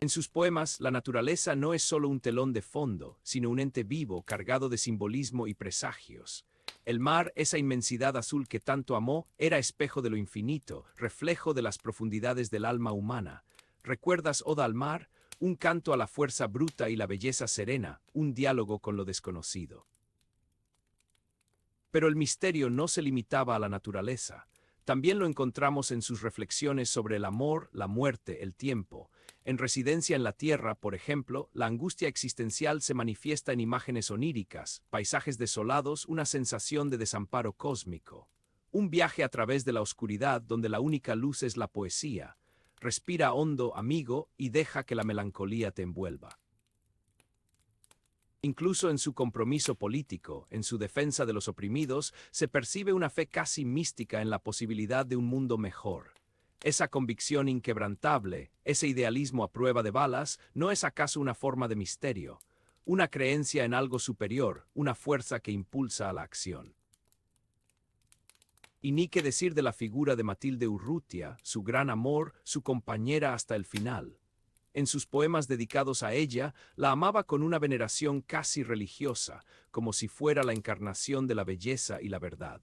En sus poemas, la naturaleza no es solo un telón de fondo, sino un ente vivo cargado de simbolismo y presagios. El mar, esa inmensidad azul que tanto amó, era espejo de lo infinito, reflejo de las profundidades del alma humana. ¿Recuerdas Oda al mar? Un canto a la fuerza bruta y la belleza serena, un diálogo con lo desconocido. Pero el misterio no se limitaba a la naturaleza. También lo encontramos en sus reflexiones sobre el amor, la muerte, el tiempo. En Residencia en la Tierra, por ejemplo, la angustia existencial se manifiesta en imágenes oníricas, paisajes desolados, una sensación de desamparo cósmico. Un viaje a través de la oscuridad donde la única luz es la poesía. Respira hondo, amigo, y deja que la melancolía te envuelva. Incluso en su compromiso político, en su defensa de los oprimidos, se percibe una fe casi mística en la posibilidad de un mundo mejor. Esa convicción inquebrantable, ese idealismo a prueba de balas, ¿no es acaso una forma de misterio? Una creencia en algo superior, una fuerza que impulsa a la acción. Y ni qué decir de la figura de Matilde Urrutia, su gran amor, su compañera hasta el final. En sus poemas dedicados a ella, la amaba con una veneración casi religiosa, como si fuera la encarnación de la belleza y la verdad.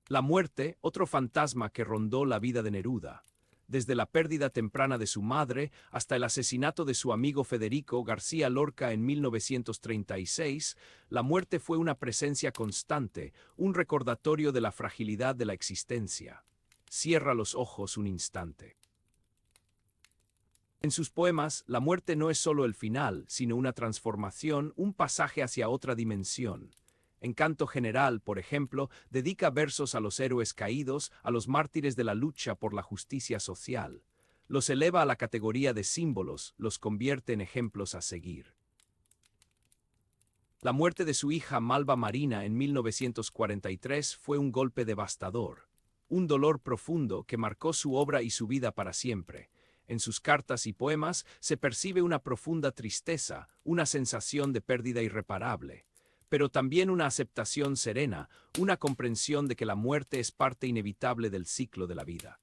La muerte, otro fantasma que rondó la vida de Neruda. Desde la pérdida temprana de su madre hasta el asesinato de su amigo Federico García Lorca en 1936, la muerte fue una presencia constante, un recordatorio de la fragilidad de la existencia. Cierra los ojos un instante. En sus poemas, la muerte no es solo el final, sino una transformación, un pasaje hacia otra dimensión. En Canto General, por ejemplo, dedica versos a los héroes caídos, a los mártires de la lucha por la justicia social. Los eleva a la categoría de símbolos, los convierte en ejemplos a seguir. La muerte de su hija Malva Marina en 1943 fue un golpe devastador, un dolor profundo que marcó su obra y su vida para siempre. En sus cartas y poemas se percibe una profunda tristeza, una sensación de pérdida irreparable, pero también una aceptación serena, una comprensión de que la muerte es parte inevitable del ciclo de la vida.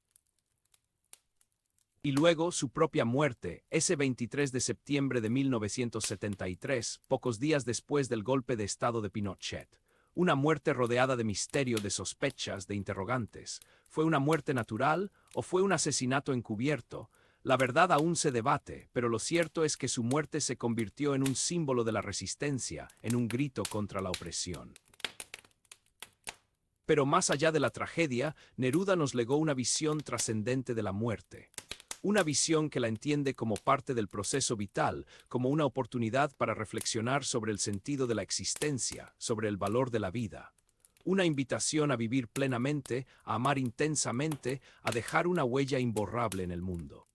Y luego su propia muerte, ese 23 de septiembre de 1973, pocos días después del golpe de estado de Pinochet. Una muerte rodeada de misterio, de sospechas, de interrogantes. ¿Fue una muerte natural o fue un asesinato encubierto? La verdad aún se debate, pero lo cierto es que su muerte se convirtió en un símbolo de la resistencia, en un grito contra la opresión. Pero más allá de la tragedia, Neruda nos legó una visión trascendente de la muerte. Una visión que la entiende como parte del proceso vital, como una oportunidad para reflexionar sobre el sentido de la existencia, sobre el valor de la vida. Una invitación a vivir plenamente, a amar intensamente, a dejar una huella imborrable en el mundo.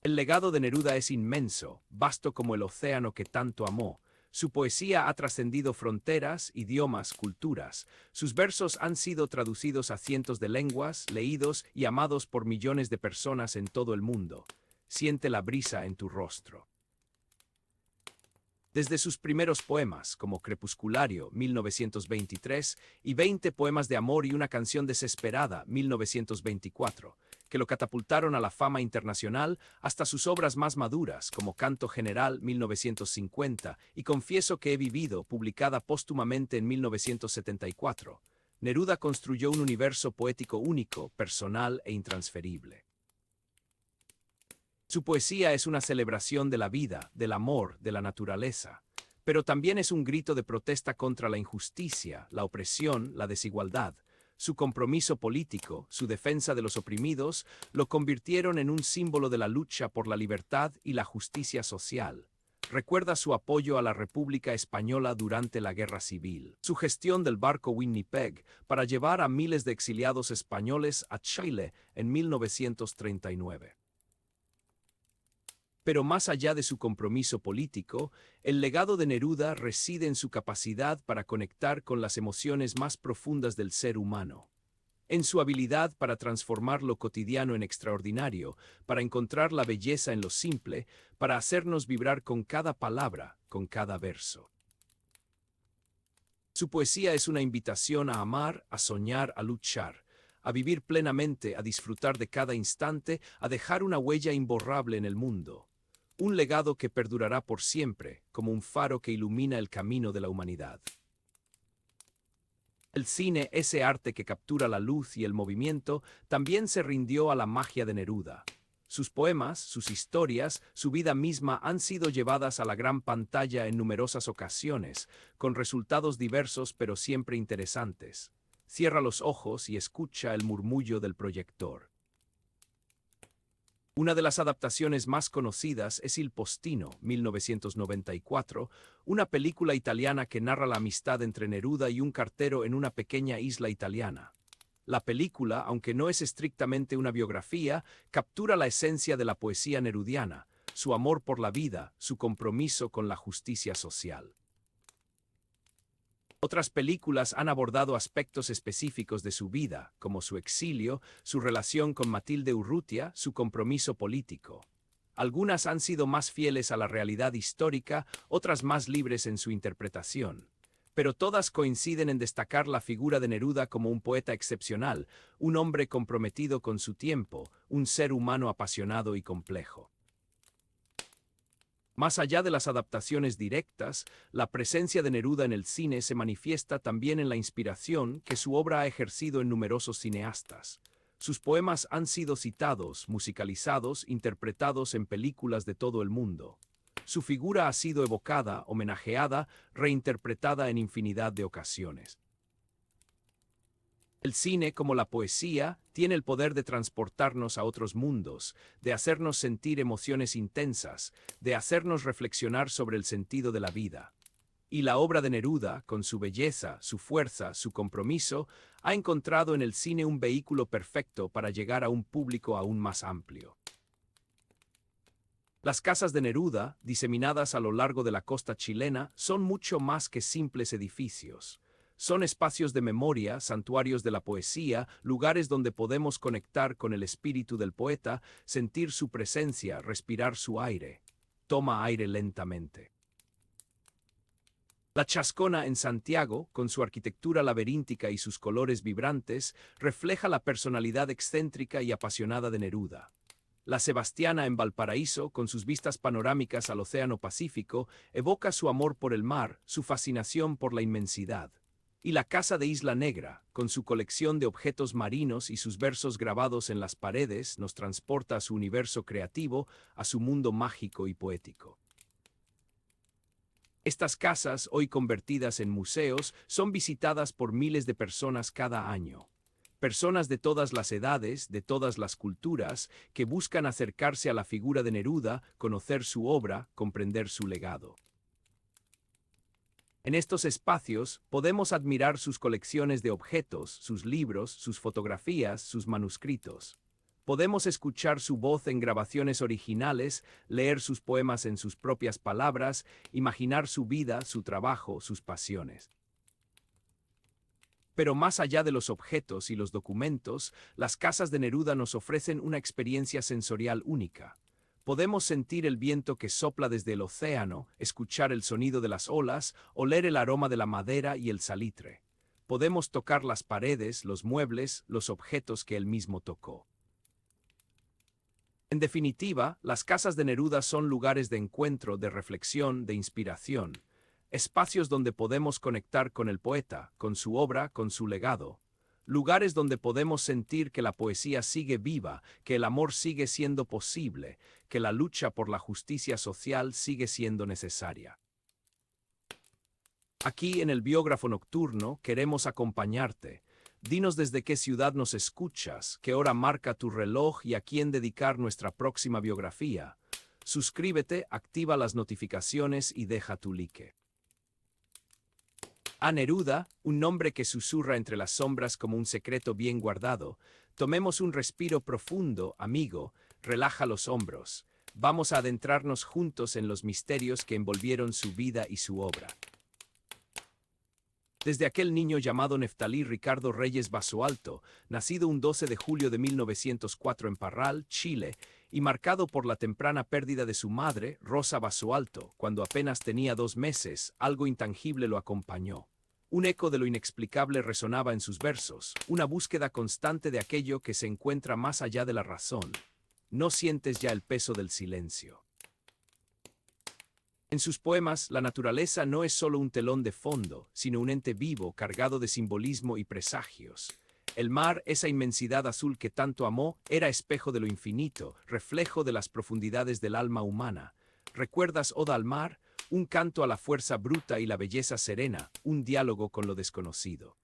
El legado de Neruda es inmenso, vasto como el océano que tanto amó. Su poesía ha trascendido fronteras, idiomas, culturas. Sus versos han sido traducidos a cientos de lenguas, leídos y amados por millones de personas en todo el mundo. Siente la brisa en tu rostro. Desde sus primeros poemas, como Crepusculario, 1923, y 20 poemas de amor y una canción desesperada, 1924, que lo catapultaron a la fama internacional, hasta sus obras más maduras, como Canto General, 1950, y Confieso que he vivido, publicada póstumamente en 1974. Neruda construyó un universo poético único, personal e intransferible. Su poesía es una celebración de la vida, del amor, de la naturaleza, pero también es un grito de protesta contra la injusticia, la opresión, la desigualdad. Su compromiso político, su defensa de los oprimidos, lo convirtieron en un símbolo de la lucha por la libertad y la justicia social. Recuerda su apoyo a la República Española durante la Guerra Civil, su gestión del barco Winnipeg para llevar a miles de exiliados españoles a Chile en 1939. Pero más allá de su compromiso político, el legado de Neruda reside en su capacidad para conectar con las emociones más profundas del ser humano, en su habilidad para transformar lo cotidiano en extraordinario, para encontrar la belleza en lo simple, para hacernos vibrar con cada palabra, con cada verso. Su poesía es una invitación a amar, a soñar, a luchar, a vivir plenamente, a disfrutar de cada instante, a dejar una huella imborrable en el mundo. Un legado que perdurará por siempre, como un faro que ilumina el camino de la humanidad. El cine, ese arte que captura la luz y el movimiento, también se rindió a la magia de Neruda. Sus poemas, sus historias, su vida misma han sido llevadas a la gran pantalla en numerosas ocasiones, con resultados diversos pero siempre interesantes. Cierra los ojos y escucha el murmullo del proyector. Una de las adaptaciones más conocidas es Il Postino, 1994, una película italiana que narra la amistad entre Neruda y un cartero en una pequeña isla italiana. La película, aunque no es estrictamente una biografía, captura la esencia de la poesía nerudiana, su amor por la vida, su compromiso con la justicia social. Otras películas han abordado aspectos específicos de su vida, como su exilio, su relación con Matilde Urrutia, su compromiso político. Algunas han sido más fieles a la realidad histórica, otras más libres en su interpretación. Pero todas coinciden en destacar la figura de Neruda como un poeta excepcional, un hombre comprometido con su tiempo, un ser humano apasionado y complejo. Más allá de las adaptaciones directas, la presencia de Neruda en el cine se manifiesta también en la inspiración que su obra ha ejercido en numerosos cineastas. Sus poemas han sido citados, musicalizados, interpretados en películas de todo el mundo. Su figura ha sido evocada, homenajeada, reinterpretada en infinidad de ocasiones. El cine, como la poesía, tiene el poder de transportarnos a otros mundos, de hacernos sentir emociones intensas, de hacernos reflexionar sobre el sentido de la vida. Y la obra de Neruda, con su belleza, su fuerza, su compromiso, ha encontrado en el cine un vehículo perfecto para llegar a un público aún más amplio. Las casas de Neruda, diseminadas a lo largo de la costa chilena, son mucho más que simples edificios. Son espacios de memoria, santuarios de la poesía, lugares donde podemos conectar con el espíritu del poeta, sentir su presencia, respirar su aire. Toma aire lentamente. La Chascona en Santiago, con su arquitectura laberíntica y sus colores vibrantes, refleja la personalidad excéntrica y apasionada de Neruda. La Sebastiana en Valparaíso, con sus vistas panorámicas al Océano Pacífico, evoca su amor por el mar, su fascinación por la inmensidad. Y la Casa de Isla Negra, con su colección de objetos marinos y sus versos grabados en las paredes, nos transporta a su universo creativo, a su mundo mágico y poético. Estas casas, hoy convertidas en museos, son visitadas por miles de personas cada año. Personas de todas las edades, de todas las culturas, que buscan acercarse a la figura de Neruda, conocer su obra, comprender su legado. En estos espacios podemos admirar sus colecciones de objetos, sus libros, sus fotografías, sus manuscritos. Podemos escuchar su voz en grabaciones originales, leer sus poemas en sus propias palabras, imaginar su vida, su trabajo, sus pasiones. Pero más allá de los objetos y los documentos, las casas de Neruda nos ofrecen una experiencia sensorial única. Podemos sentir el viento que sopla desde el océano, escuchar el sonido de las olas, oler el aroma de la madera y el salitre. Podemos tocar las paredes, los muebles, los objetos que él mismo tocó. En definitiva, las casas de Neruda son lugares de encuentro, de reflexión, de inspiración. Espacios donde podemos conectar con el poeta, con su obra, con su legado. Lugares donde podemos sentir que la poesía sigue viva, que el amor sigue siendo posible, que la lucha por la justicia social sigue siendo necesaria. Aquí en el Biógrafo Nocturno queremos acompañarte. Dinos desde qué ciudad nos escuchas, qué hora marca tu reloj y a quién dedicar nuestra próxima biografía. Suscríbete, activa las notificaciones y deja tu like. A Neruda, un nombre que susurra entre las sombras como un secreto bien guardado. Tomemos un respiro profundo, amigo, relaja los hombros. Vamos a adentrarnos juntos en los misterios que envolvieron su vida y su obra. Desde aquel niño llamado Neftalí Ricardo Reyes Basualto, nacido un 12 de julio de 1904 en Parral, Chile, y marcado por la temprana pérdida de su madre, Rosa Basualto, cuando apenas tenía 2 meses, algo intangible lo acompañó. Un eco de lo inexplicable resonaba en sus versos, una búsqueda constante de aquello que se encuentra más allá de la razón. No sientes ya el peso del silencio. En sus poemas, la naturaleza no es solo un telón de fondo, sino un ente vivo cargado de simbolismo y presagios. El mar, esa inmensidad azul que tanto amó, era espejo de lo infinito, reflejo de las profundidades del alma humana. ¿Recuerdas Oda al mar? Un canto a la fuerza bruta y la belleza serena, un diálogo con lo desconocido.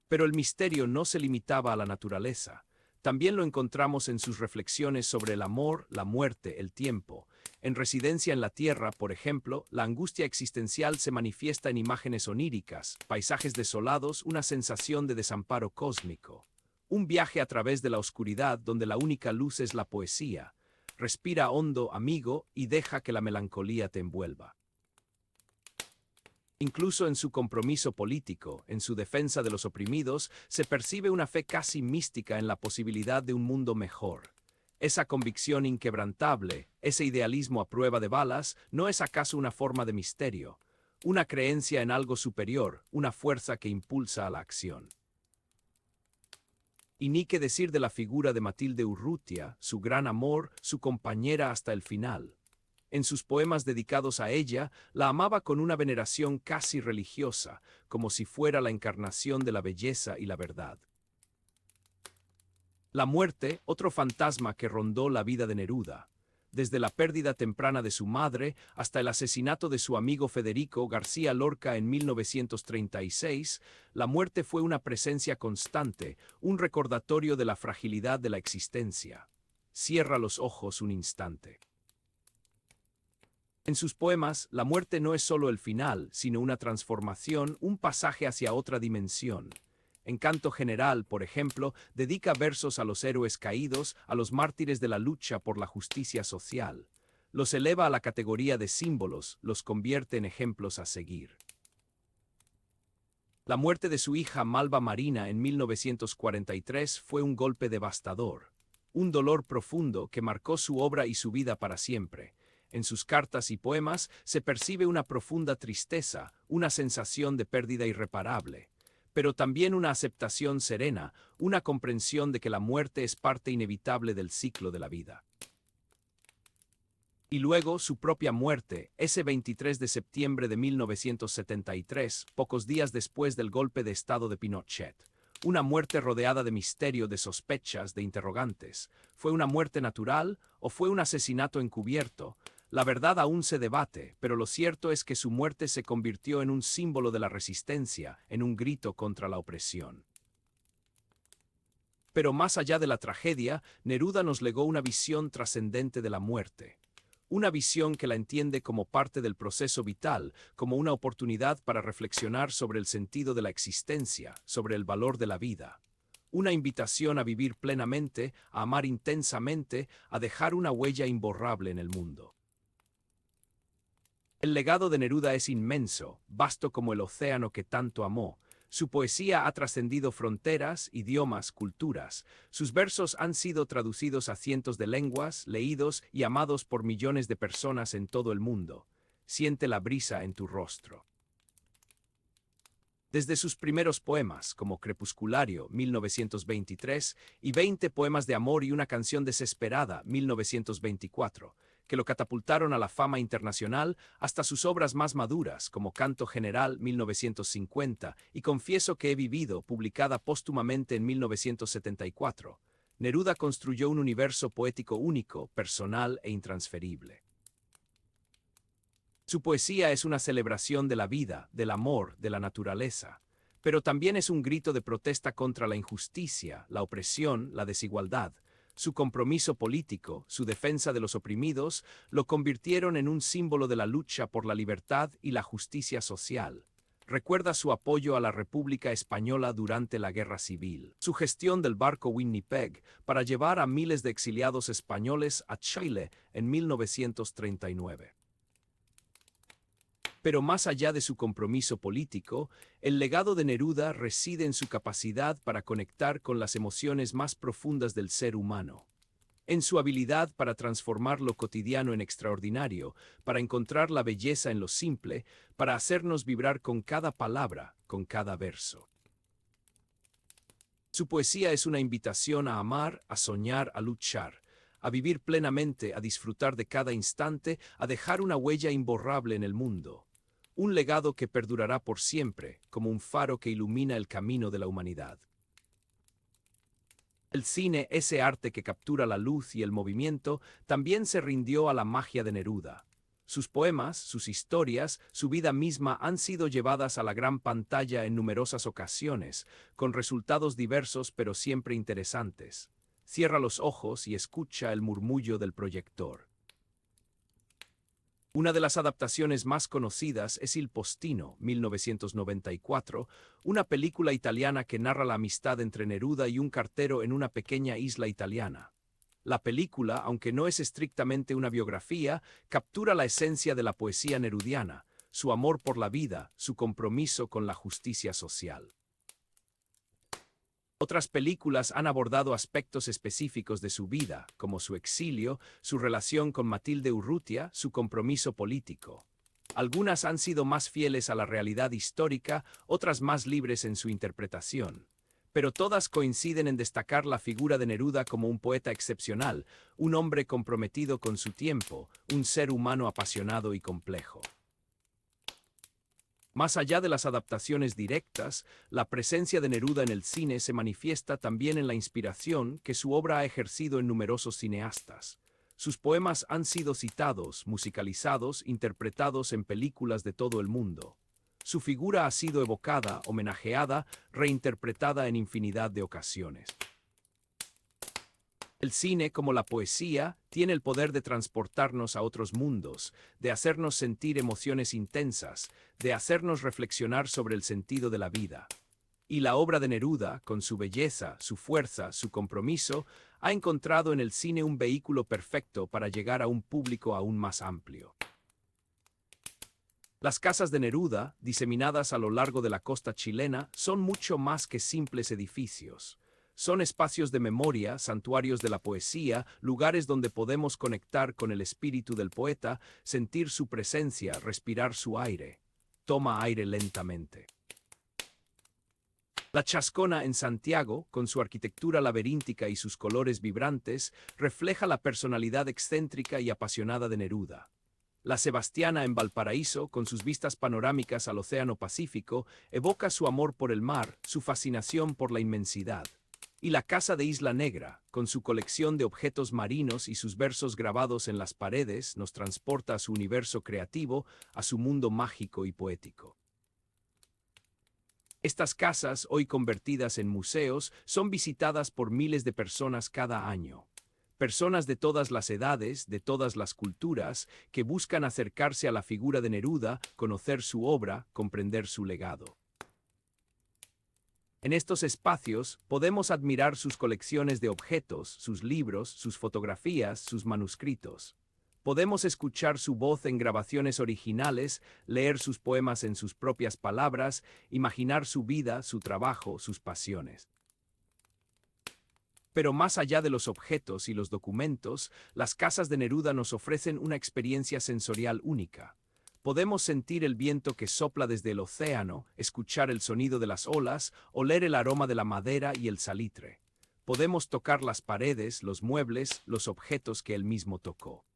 Pero el misterio no se limitaba a la naturaleza. También lo encontramos en sus reflexiones sobre el amor, la muerte, el tiempo. En Residencia en la Tierra, por ejemplo, la angustia existencial se manifiesta en imágenes oníricas, paisajes desolados, una sensación de desamparo cósmico. Un viaje a través de la oscuridad donde la única luz es la poesía. Respira hondo, amigo, y deja que la melancolía te envuelva. Incluso en su compromiso político, en su defensa de los oprimidos, se percibe una fe casi mística en la posibilidad de un mundo mejor. Esa convicción inquebrantable, ese idealismo a prueba de balas, ¿no es acaso una forma de misterio? Una creencia en algo superior, una fuerza que impulsa a la acción. Y ni qué decir de la figura de Matilde Urrutia, su gran amor, su compañera hasta el final. En sus poemas dedicados a ella, la amaba con una veneración casi religiosa, como si fuera la encarnación de la belleza y la verdad. La muerte, otro fantasma que rondó la vida de Neruda. Desde la pérdida temprana de su madre hasta el asesinato de su amigo Federico García Lorca en 1936, la muerte fue una presencia constante, un recordatorio de la fragilidad de la existencia. Cierra los ojos un instante. En sus poemas, la muerte no es solo el final, sino una transformación, un pasaje hacia otra dimensión. En Canto General, por ejemplo, dedica versos a los héroes caídos, a los mártires de la lucha por la justicia social. Los eleva a la categoría de símbolos, los convierte en ejemplos a seguir. La muerte de su hija Malva Marina en 1943 fue un golpe devastador, un dolor profundo que marcó su obra y su vida para siempre. En sus cartas y poemas se percibe una profunda tristeza, una sensación de pérdida irreparable, pero también una aceptación serena, una comprensión de que la muerte es parte inevitable del ciclo de la vida. Y luego su propia muerte, ese 23 de septiembre de 1973, pocos días después del golpe de estado de Pinochet. Una muerte rodeada de misterio, de sospechas, de interrogantes. ¿Fue una muerte natural o fue un asesinato encubierto? La verdad aún se debate, pero lo cierto es que su muerte se convirtió en un símbolo de la resistencia, en un grito contra la opresión. Pero más allá de la tragedia, Neruda nos legó una visión trascendente de la muerte. Una visión que la entiende como parte del proceso vital, como una oportunidad para reflexionar sobre el sentido de la existencia, sobre el valor de la vida. Una invitación a vivir plenamente, a amar intensamente, a dejar una huella imborrable en el mundo. El legado de Neruda es inmenso, vasto como el océano que tanto amó. Su poesía ha trascendido fronteras, idiomas, culturas. Sus versos han sido traducidos a cientos de lenguas, leídos y amados por millones de personas en todo el mundo. Siente la brisa en tu rostro. Desde sus primeros poemas, como Crepusculario, 1923, y 20 poemas de amor y una canción desesperada, 1924, que lo catapultaron a la fama internacional, hasta sus obras más maduras, como Canto General, 1950, y Confieso que he vivido, publicada póstumamente en 1974. Neruda construyó un universo poético único, personal e intransferible. Su poesía es una celebración de la vida, del amor, de la naturaleza, pero también es un grito de protesta contra la injusticia, la opresión, la desigualdad. Su compromiso político, su defensa de los oprimidos, lo convirtieron en un símbolo de la lucha por la libertad y la justicia social. Recuerda su apoyo a la República Española durante la Guerra Civil, su gestión del barco Winnipeg para llevar a miles de exiliados españoles a Chile en 1939. Pero más allá de su compromiso político, el legado de Neruda reside en su capacidad para conectar con las emociones más profundas del ser humano, en su habilidad para transformar lo cotidiano en extraordinario, para encontrar la belleza en lo simple, para hacernos vibrar con cada palabra, con cada verso. Su poesía es una invitación a amar, a soñar, a luchar, a vivir plenamente, a disfrutar de cada instante, a dejar una huella imborrable en el mundo. Un legado que perdurará por siempre, como un faro que ilumina el camino de la humanidad. El cine, ese arte que captura la luz y el movimiento, también se rindió a la magia de Neruda. Sus poemas, sus historias, su vida misma han sido llevadas a la gran pantalla en numerosas ocasiones, con resultados diversos pero siempre interesantes. Cierra los ojos y escucha el murmullo del proyector. Una de las adaptaciones más conocidas es Il Postino, 1994, una película italiana que narra la amistad entre Neruda y un cartero en una pequeña isla italiana. La película, aunque no es estrictamente una biografía, captura la esencia de la poesía nerudiana, su amor por la vida, su compromiso con la justicia social. Otras películas han abordado aspectos específicos de su vida, como su exilio, su relación con Matilde Urrutia, su compromiso político. Algunas han sido más fieles a la realidad histórica, otras más libres en su interpretación. Pero todas coinciden en destacar la figura de Neruda como un poeta excepcional, un hombre comprometido con su tiempo, un ser humano apasionado y complejo. Más allá de las adaptaciones directas, la presencia de Neruda en el cine se manifiesta también en la inspiración que su obra ha ejercido en numerosos cineastas. Sus poemas han sido citados, musicalizados, interpretados en películas de todo el mundo. Su figura ha sido evocada, homenajeada, reinterpretada en infinidad de ocasiones. El cine, como la poesía, tiene el poder de transportarnos a otros mundos, de hacernos sentir emociones intensas, de hacernos reflexionar sobre el sentido de la vida. Y la obra de Neruda, con su belleza, su fuerza, su compromiso, ha encontrado en el cine un vehículo perfecto para llegar a un público aún más amplio. Las casas de Neruda, diseminadas a lo largo de la costa chilena, son mucho más que simples edificios. Son espacios de memoria, santuarios de la poesía, lugares donde podemos conectar con el espíritu del poeta, sentir su presencia, respirar su aire. Toma aire lentamente. La Chascona en Santiago, con su arquitectura laberíntica y sus colores vibrantes, refleja la personalidad excéntrica y apasionada de Neruda. La Sebastiana en Valparaíso, con sus vistas panorámicas al Océano Pacífico, evoca su amor por el mar, su fascinación por la inmensidad. Y la Casa de Isla Negra, con su colección de objetos marinos y sus versos grabados en las paredes, nos transporta a su universo creativo, a su mundo mágico y poético. Estas casas, hoy convertidas en museos, son visitadas por miles de personas cada año. Personas de todas las edades, de todas las culturas, que buscan acercarse a la figura de Neruda, conocer su obra, comprender su legado. En estos espacios podemos admirar sus colecciones de objetos, sus libros, sus fotografías, sus manuscritos. Podemos escuchar su voz en grabaciones originales, leer sus poemas en sus propias palabras, imaginar su vida, su trabajo, sus pasiones. Pero más allá de los objetos y los documentos, las casas de Neruda nos ofrecen una experiencia sensorial única. Podemos sentir el viento que sopla desde el océano, escuchar el sonido de las olas, oler el aroma de la madera y el salitre. Podemos tocar las paredes, los muebles, los objetos que él mismo tocó.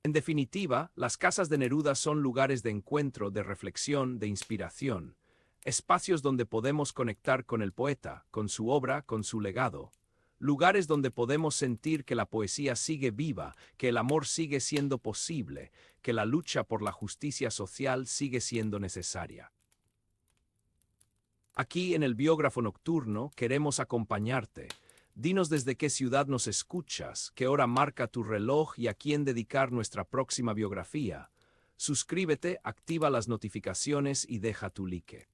En definitiva, las casas de Neruda son lugares de encuentro, de reflexión, de inspiración. Espacios donde podemos conectar con el poeta, con su obra, con su legado. Lugares donde podemos sentir que la poesía sigue viva, que el amor sigue siendo posible, que la lucha por la justicia social sigue siendo necesaria. Aquí en el Biógrafo Nocturno queremos acompañarte. Dinos desde qué ciudad nos escuchas, qué hora marca tu reloj y a quién dedicar nuestra próxima biografía. Suscríbete, activa las notificaciones y deja tu like.